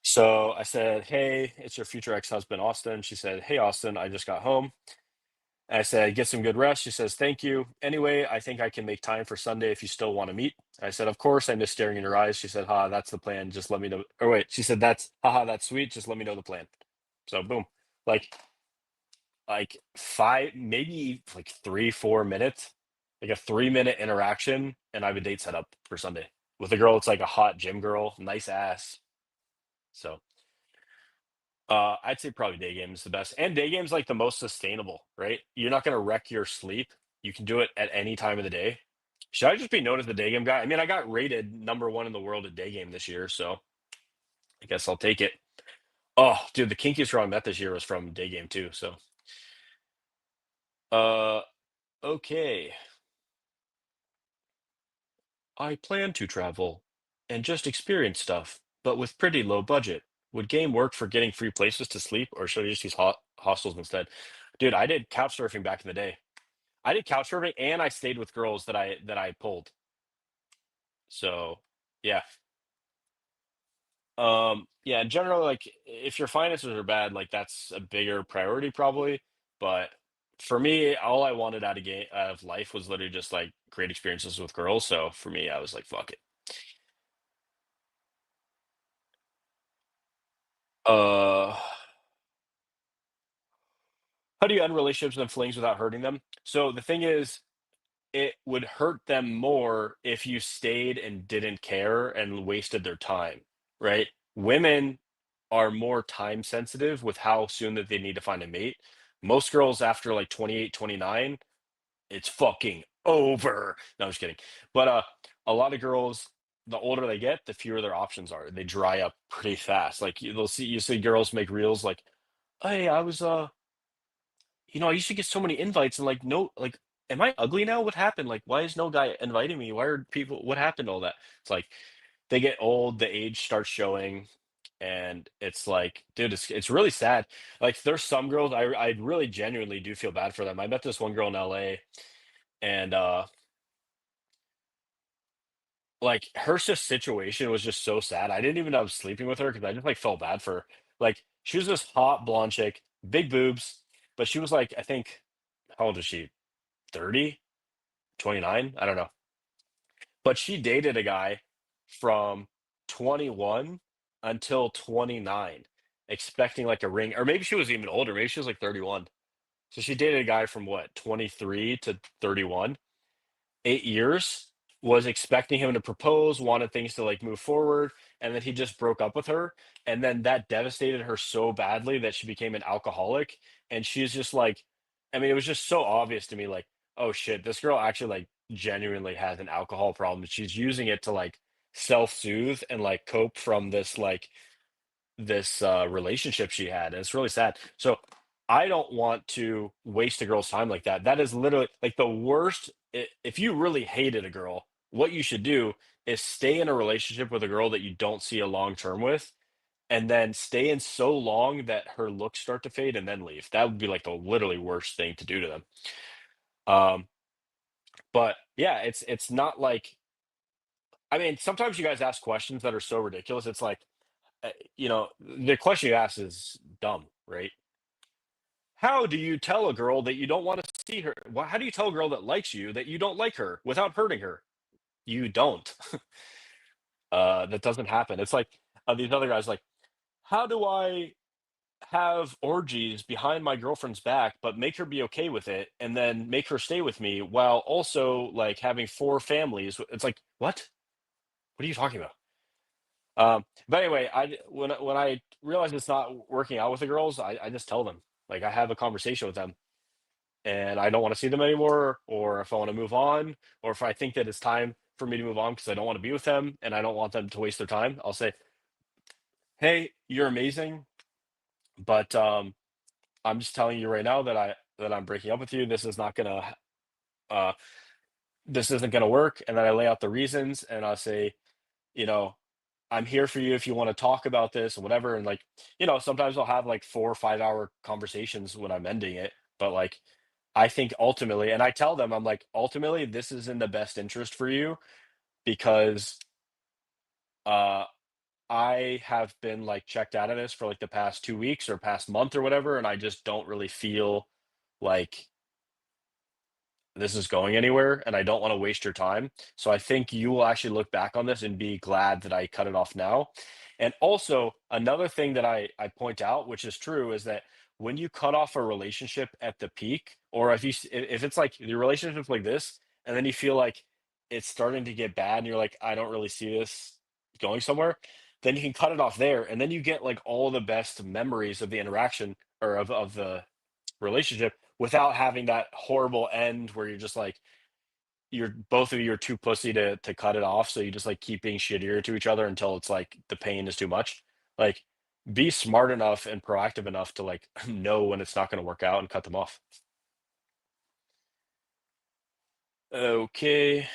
So I said, "Hey, it's your future ex-husband, Austin." She said, "Hey, Austin, I just got home." I said, "Get some good rest." She says, "Thank you. Anyway, I think I can make time for Sunday if you still want to meet." I said, "Of course." I miss staring in her eyes. She said, "Ha, that's the plan. Just let me know." Or wait, she said, "That's haha, that's sweet. Just let me know the plan." So boom, like five, maybe like 3, 4 minutes, like a 3 minute interaction, and I have a date set up for Sunday with a girl. It's like a hot gym girl, nice ass. So I'd say probably day game is the best, and day game's like the most sustainable, right? You're not gonna wreck your sleep. You can do it at any time of the day. Should I just be known as the day game guy? I mean, I got rated number one in the world at day game this year, so I guess I'll take it. Oh, dude, the kinkiest girl I met this year was from day game too. So, uh, okay. I plan to travel and just experience stuff, but with pretty low budget. Would game work for getting free places to sleep, or should I just use hostels instead? Dude, I did couch surfing back in the day. I did couch surfing and I stayed with girls that I pulled. So yeah. Yeah, in general, like if your finances are bad, like that's a bigger priority probably. But for me, all I wanted out of life was literally just like great experiences with girls. So for me, I was like, fuck it. Uh how do you end relationships and flings without hurting them? So the thing is, it would hurt them more if you stayed and didn't care and wasted their time, right? Women are more time sensitive with how soon that they need to find a mate. Most girls after like 28, 29, it's fucking over. No, I'm just kidding. But a lot of girls, the older they get, the fewer their options are. They dry up pretty fast. Like you see girls make reels like, "Hey, I used to get so many invites and like no like am I ugly now? What happened? Like why is no guy inviting me? Why are people what happened to all that?" It's like they get old, the age starts showing, and it's like, dude, it's really sad. Like there's some girls I really genuinely do feel bad for them. I met this one girl in LA and like, her situation was just so sad. I didn't even end up sleeping with her because I just, like, felt bad for her. Like, she was this hot blonde chick, big boobs, but she was, like, I think how old is she? 30? 29? I don't know. But she dated a guy from 21 until 29, expecting, like, a ring, or maybe she was even older, maybe she was, like, 31. So she dated a guy from what, 23 to 31, 8 years, was expecting him to propose, wanted things to, like, move forward, and then he just broke up with her, and then that devastated her so badly that she became an alcoholic, and she's just like, I mean, it was just so obvious to me, like, "Oh, shit, this girl actually, like, genuinely has an alcohol problem. She's using it to, like, self-soothe and, like, cope from this, like, relationship she had, and it's really sad. So I don't want to waste a girl's time like that. That is literally like the worst. If you really hated a girl, what you should do is stay in a relationship with a girl that you don't see a long term with, and then stay in so long that her looks start to fade and then leave. That would be like the literally worst thing to do to them. Um, but yeah, it's not like, I mean, sometimes you guys ask questions that are so ridiculous. It's like, the question you ask is dumb, right? How do you tell a girl that you don't want to see her? How do you tell a girl that likes you that you don't like her without hurting her? You don't. That doesn't happen. It's like these other guys, like, how do I have orgies behind my girlfriend's back, but make her be okay with it, and then make her stay with me while also like having four families? It's like, what? What are you talking about? But anyway, when I realize it's not working out with the girls, I just tell them. Like, I have a conversation with them, and I don't want to see them anymore, or if I want to move on, or if I think that it's time for me to move on because I don't want to be with them and I don't want them to waste their time, I'll say, "Hey, you're amazing, but I'm just telling you right now that I'm breaking up with you. Uh, this isn't gonna work." And then I lay out the reasons, and I'll say, you know, I'm here for you if you want to talk about this or whatever. And like, sometimes I'll have like 4 or 5 hour conversations when I'm ending it. But like, I think ultimately, and I tell them, I'm like, ultimately, this is in the best interest for you because uh I have been like checked out of this for like the past 2 weeks or past month or whatever, and I just don't really feel like this is going anywhere and I don't want to waste your time. So I think you will actually look back on this and be glad that I cut it off now. And also, another thing that I point out, which is true, is that when you cut off a relationship at the peak, or if it's like the relationship's like this, and then you feel like it's starting to get bad, and you're like, I don't really see this going somewhere, then you can cut it off there, and then you get like all the best memories of the interaction or of the relationship without having that horrible end where you're just like, you're both of you are too pussy to cut it off, so you just like keep being shittier to each other until it's like the pain is too much. Like, be smart enough and proactive enough to like know when it's not going to work out and cut them off. Okay,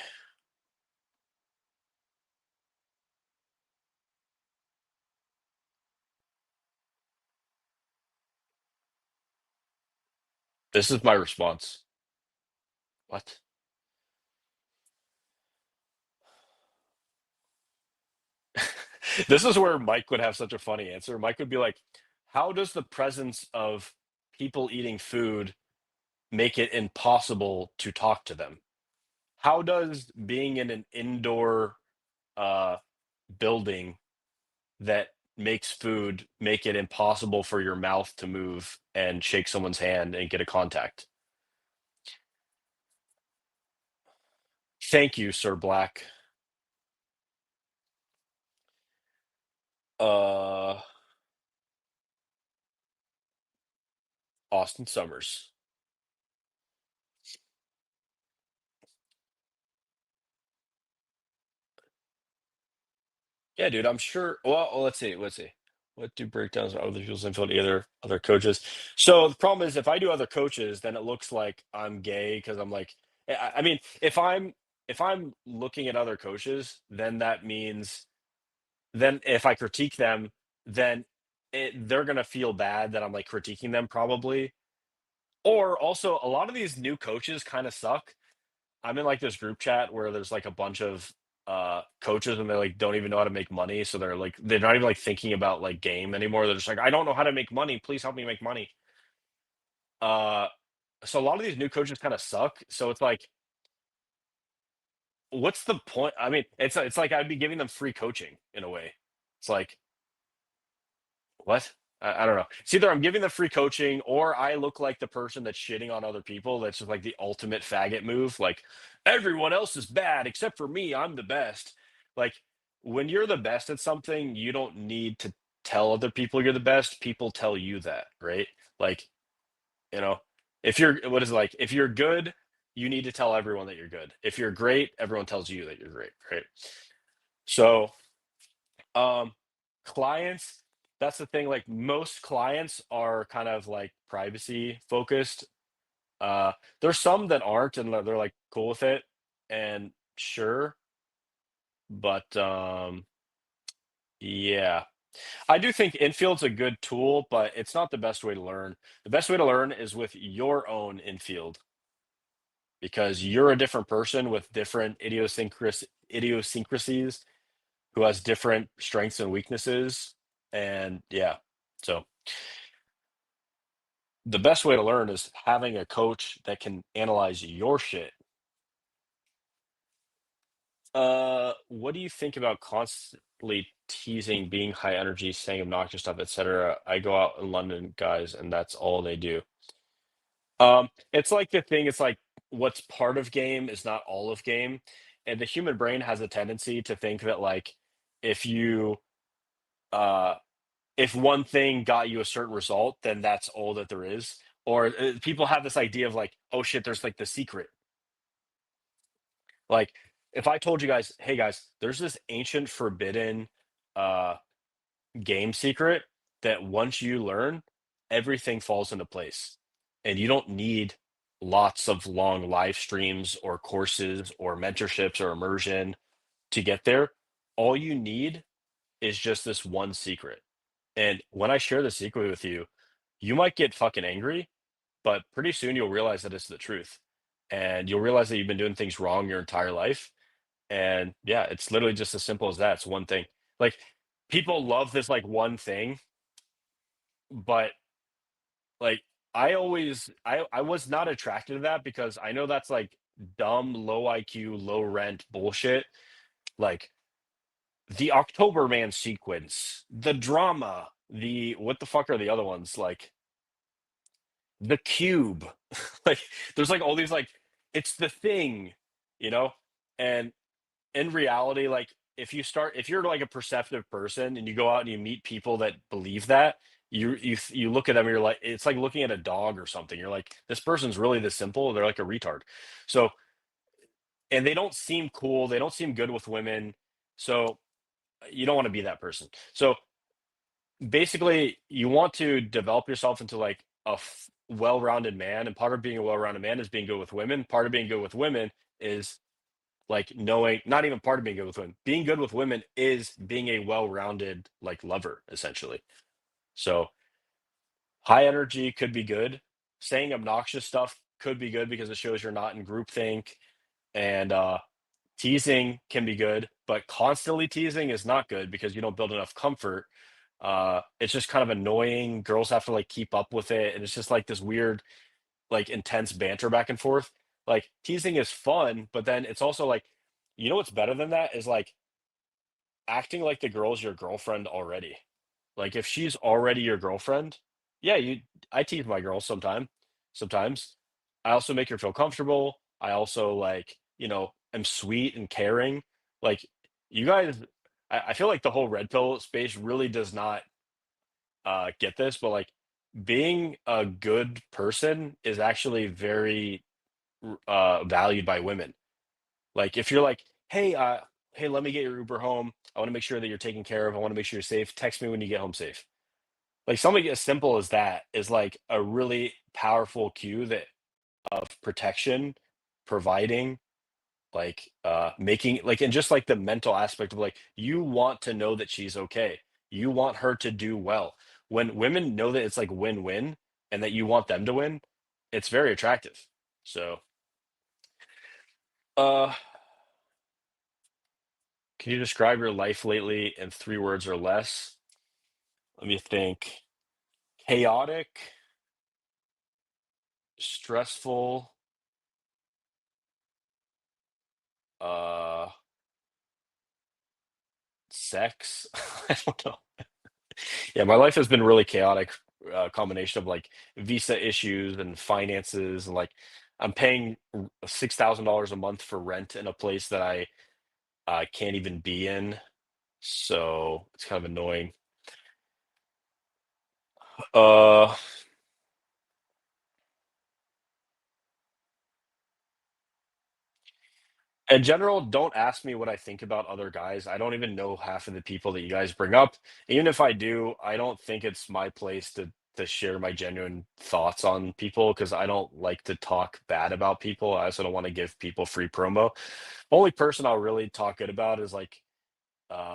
this is my response. What? This is where Mike would have such a funny answer. Mike would be like, how does the presence of people eating food make it impossible to talk to them? How does being in an indoor uh, building that makes food make it impossible for your mouth to move and shake someone's hand and get a contact? Thank you, Sir Black. Uh, Austin Summers. Yeah, dude, I'm sure. Well, let's see. Let's see. What do breakdowns of other people's info to other coaches? So the problem is, if I do other coaches, then it looks like I'm gay because I'm like, I mean, if I'm looking at other coaches, then that means, then if I critique them, then they're gonna feel bad that I'm like critiquing them probably. Or also, a lot of these new coaches kind of suck. I'm in like this group chat where there's like a bunch of coaches and they like don't even know how to make money. So they're not even like thinking about like game anymore. They're just like, I don't know how to make money. Please help me make money. Uh, so a lot of these new coaches kind of suck. So it's like, what's the point? I mean, it's like I'd be giving them free coaching in a way. It's like, what? I don't know. It's either I'm giving them free coaching or I look like the person that's shitting on other people. That's just like the ultimate faggot move. Like everyone else is bad except for me. I'm the best. Like when you're the best at something, you don't need to tell other people you're the best. People tell you that, right? Like, you know, if you're what is it like? If you're good, you need to tell everyone that you're good. If you're great, everyone tells you that you're great, right? So um, clients, that's the thing. Like most clients are kind of like privacy focused. Uh, there's some that aren't, and they're like cool with it, and sure, but yeah, I do think infield's a good tool, but it's not the best way to learn. The best way to learn is with your own infield because you're a different person with different idiosyncrasies who has different strengths and weaknesses, and yeah, so the best way to learn is having a coach that can analyze your shit. What do you think about constantly teasing, being high energy, saying obnoxious stuff, etc.? I go out in London, guys, and that's all they do. It's like the thing, it's like what's part of game is not all of game. And the human brain has a tendency to think that like if you uh if one thing got you a certain result, then that's all that there is. Or people have this idea of like, oh shit, there's like the secret. Like if I told you guys, hey guys, there's this ancient forbidden uh game secret that once you learn, everything falls into place. And you don't need lots of long live streams or courses or mentorships or immersion to get there. All you need is just this one secret. And when I share the secret with you, you might get fucking angry, but pretty soon you'll realize that it's the truth. And you'll realize that you've been doing things wrong your entire life. And yeah, it's literally just as simple as that. It's one thing. Like people love this like one thing, but like I was not attracted to that because I know that's like dumb, low IQ, low rent bullshit. Like the October Man sequence, the drama, the what the fuck are the other ones? Like the cube. Like there's like all these like it's the thing, you know? And in reality, like if you're like a perceptive person and you go out and you meet people that believe that, you look at them and you're like, it's like looking at a dog or something. You're like, this person's really this simple. They're like a retard. So, and they don't seem cool. They don't seem good with women. So you don't want to be that person. So basically, you want to develop yourself into like well-rounded man. And part of being a well-rounded man is being good with women. Part of being good with women is like knowing not even part of being good with women. Being good with women is being a well-rounded like lover, essentially. So high energy could be good. Saying obnoxious stuff could be good because it shows you're not in groupthink. And teasing can be good, but constantly teasing is not good because you don't build enough comfort. It's just kind of annoying. Girls have to like keep up with it, and it's just like this weird, like intense banter back and forth. Like teasing is fun, but then it's also like, you know what's better than that is like acting like the girl's your girlfriend already. Like if she's already your girlfriend, yeah, I tease my girl sometimes. I also make her feel comfortable. I also like, am sweet and caring. Like you guys, I feel like the whole red pill space really does not get this, but like being a good person is actually very valued by women. Like if you're like, hey, let me get your Uber home. I want to make sure that you're taken care of. I want to make sure you're safe. Text me when you get home safe. Like something as simple as that is like a really powerful cue that of protection, providing, like making like and just like the mental aspect of like you want to know that she's okay. You want her to do well. When women know that it's like win-win and that you want them to win, it's very attractive. So uh Can you describe your life lately in 3 words or less? Let me think. Chaotic, stressful, uh, sex? I don't know. Yeah, my life has been really chaotic, combination of, like, visa issues and finances, and, like, I'm paying $6,000 a month for rent in a place that I can't even be in, so it's kind of annoying. Uh In general, don't ask me what I think about other guys. I don't even know half of the people that you guys bring up. Even if I do, I don't think it's my place to share my genuine thoughts on people because I don't like to talk bad about people. I also don't want to give people free promo. Only person I'll really talk good about is like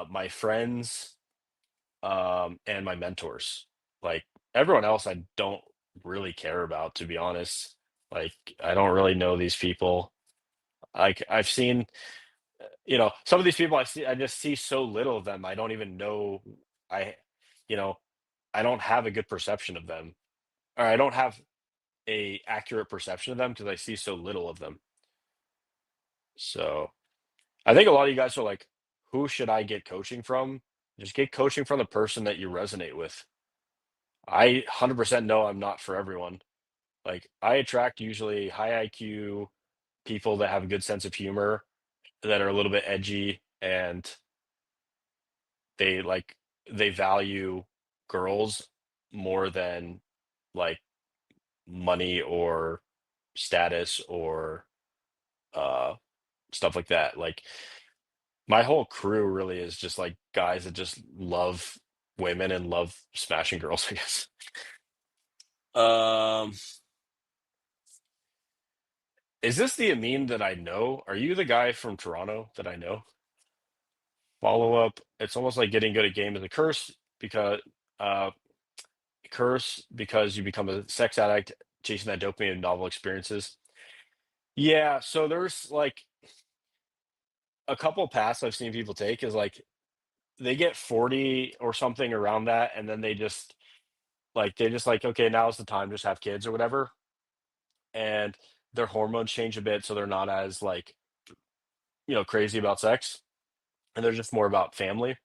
my friends and my mentors. Like everyone else, I don't really care about, to be honest. Like I don't really know these people. Like I've seen some of these people I just see so little of them. I don't even know I you know, I don't have a good perception of them, or I don't have a accurate perception of them because I see so little of them. So, I think a lot of you guys are like, "Who should I get coaching from?" Just get coaching from the person that you resonate with. I 100% know I'm not for everyone. Like, I attract usually high IQ people that have a good sense of humor, that are a little bit edgy, and they like they value girls more than like money or status or uh stuff like that. Like my whole crew really is just like guys that just love women and love smashing girls, I guess. Um is this the Amin that I know? Are you the guy from Toronto that I know? Follow up. It's almost like getting good at game is a uh curse because you become a sex addict chasing that dopamine and novel experiences. Yeah, so there's like a couple paths I've seen people take is like they get 40 or something around that, and then they just like, okay, now's the time, just have kids or whatever. And their hormones change a bit, so they're not as like, crazy about sex, and they're just more about family.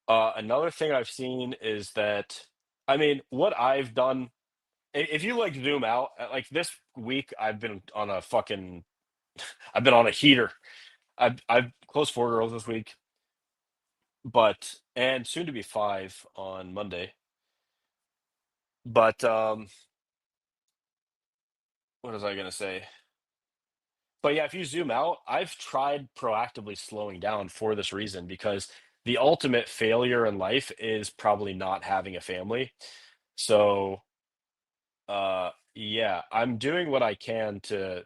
Another thing I've seen is that, I mean, what I've done, if you like zoom out, like this week, I've been on a heater. I've closed 4 girls this week, and soon to be 5 on Monday. But, what was I gonna say? But yeah, if you zoom out, I've tried proactively slowing down for this reason because the ultimate failure in life is probably not having a family. So, yeah, I'm doing what I can to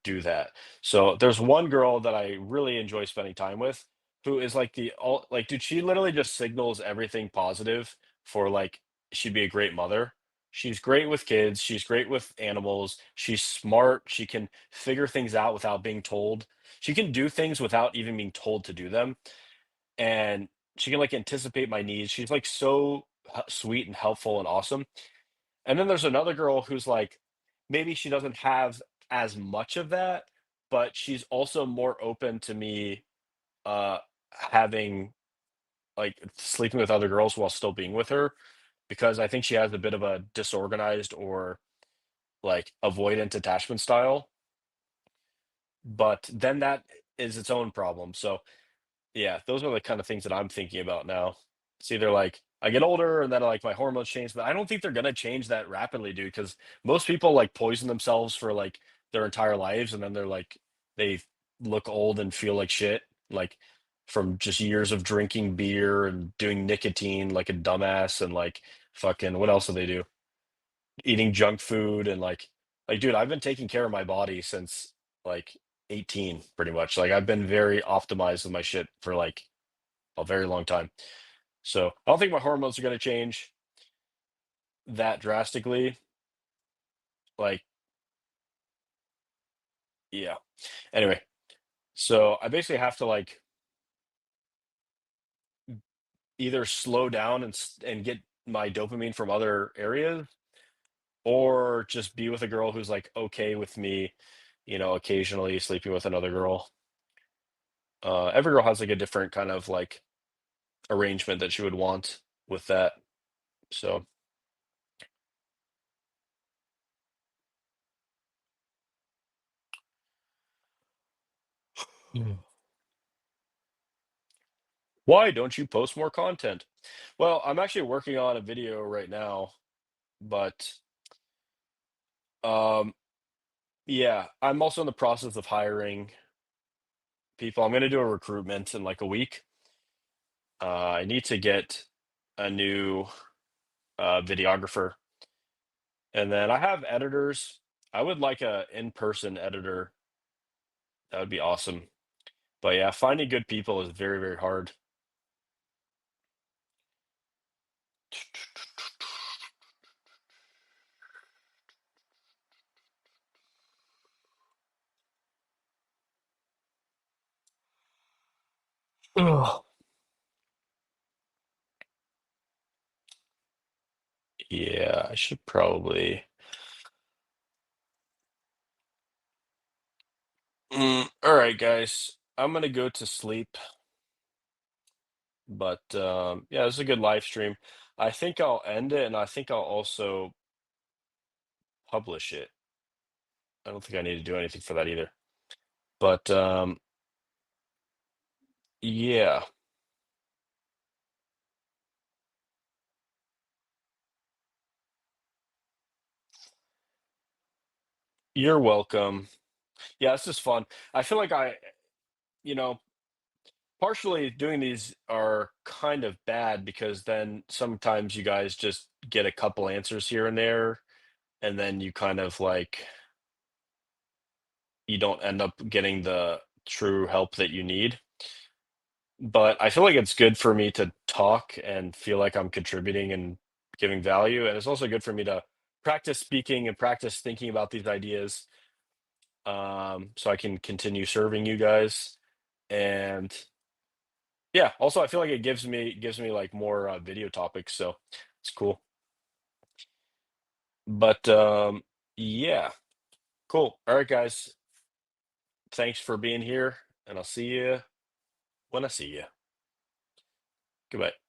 do that. So there's one girl that I really enjoy spending time with who is like dude, she literally just signals everything positive for like she'd be a great mother. She's great with kids, she's great with animals, she's smart, she can figure things out without being told. She can do things without even being told to do them, and she can like anticipate my needs. She's like so sweet and helpful and awesome. And then there's another girl who's like, maybe she doesn't have as much of that, but she's also more open to me uh having like sleeping with other girls while still being with her because I think she has a bit of a disorganized or like avoidant attachment style. But then that is its own problem. So yeah, those are the kind of things that I'm thinking about now. It's either like I get older and then like my hormones change, but I don't think they're gonna change that rapidly, dude. Because most people like poison themselves for like their entire lives, and then they look old and feel like shit, like from just years of drinking beer and doing nicotine like a dumbass, and like fucking what else do they do? Eating junk food and like dude, I've been taking care of my body since like 18, pretty much. Like I've been very optimized with my shit for like a very long time. So I don't think my hormones are going to change that drastically. Like, yeah. Anyway, So I basically have to like either slow down and get my dopamine from other areas, or just be with a girl who's like okay with me, occasionally sleeping with another girl. Every girl has like a different kind of like arrangement that she would want with that. So Mm. Why don't you post more content? Well, I'm actually working on a video right now, but um, yeah, I'm also in the process of hiring people. I'm going to do a recruitment in like a week. I need to get a new videographer, and then I have editors. I would like a in-person editor. That would be awesome. But yeah, finding good people is very, very hard. Ugh. Yeah, I should probably. All right, guys. I'm gonna go to sleep, but yeah, this is a good live stream. I think I'll end it, and I think I'll also publish it. I don't think I need to do anything for that either. But yeah, you're welcome. Yeah, this is fun. I feel like you know, partially doing these are kind of bad because then sometimes you guys just get a couple answers here and there, and then you kind of like you don't end up getting the true help that you need. But I feel like it's good for me to talk and feel like I'm contributing and giving value. And it's also good for me to practice speaking and practice thinking about these ideas, so I can continue serving you guys. And yeah, also I feel like it gives me like more video topics, so it's cool. But yeah, cool. All right, guys, thanks for being here, and I'll see you when I see you. Goodbye.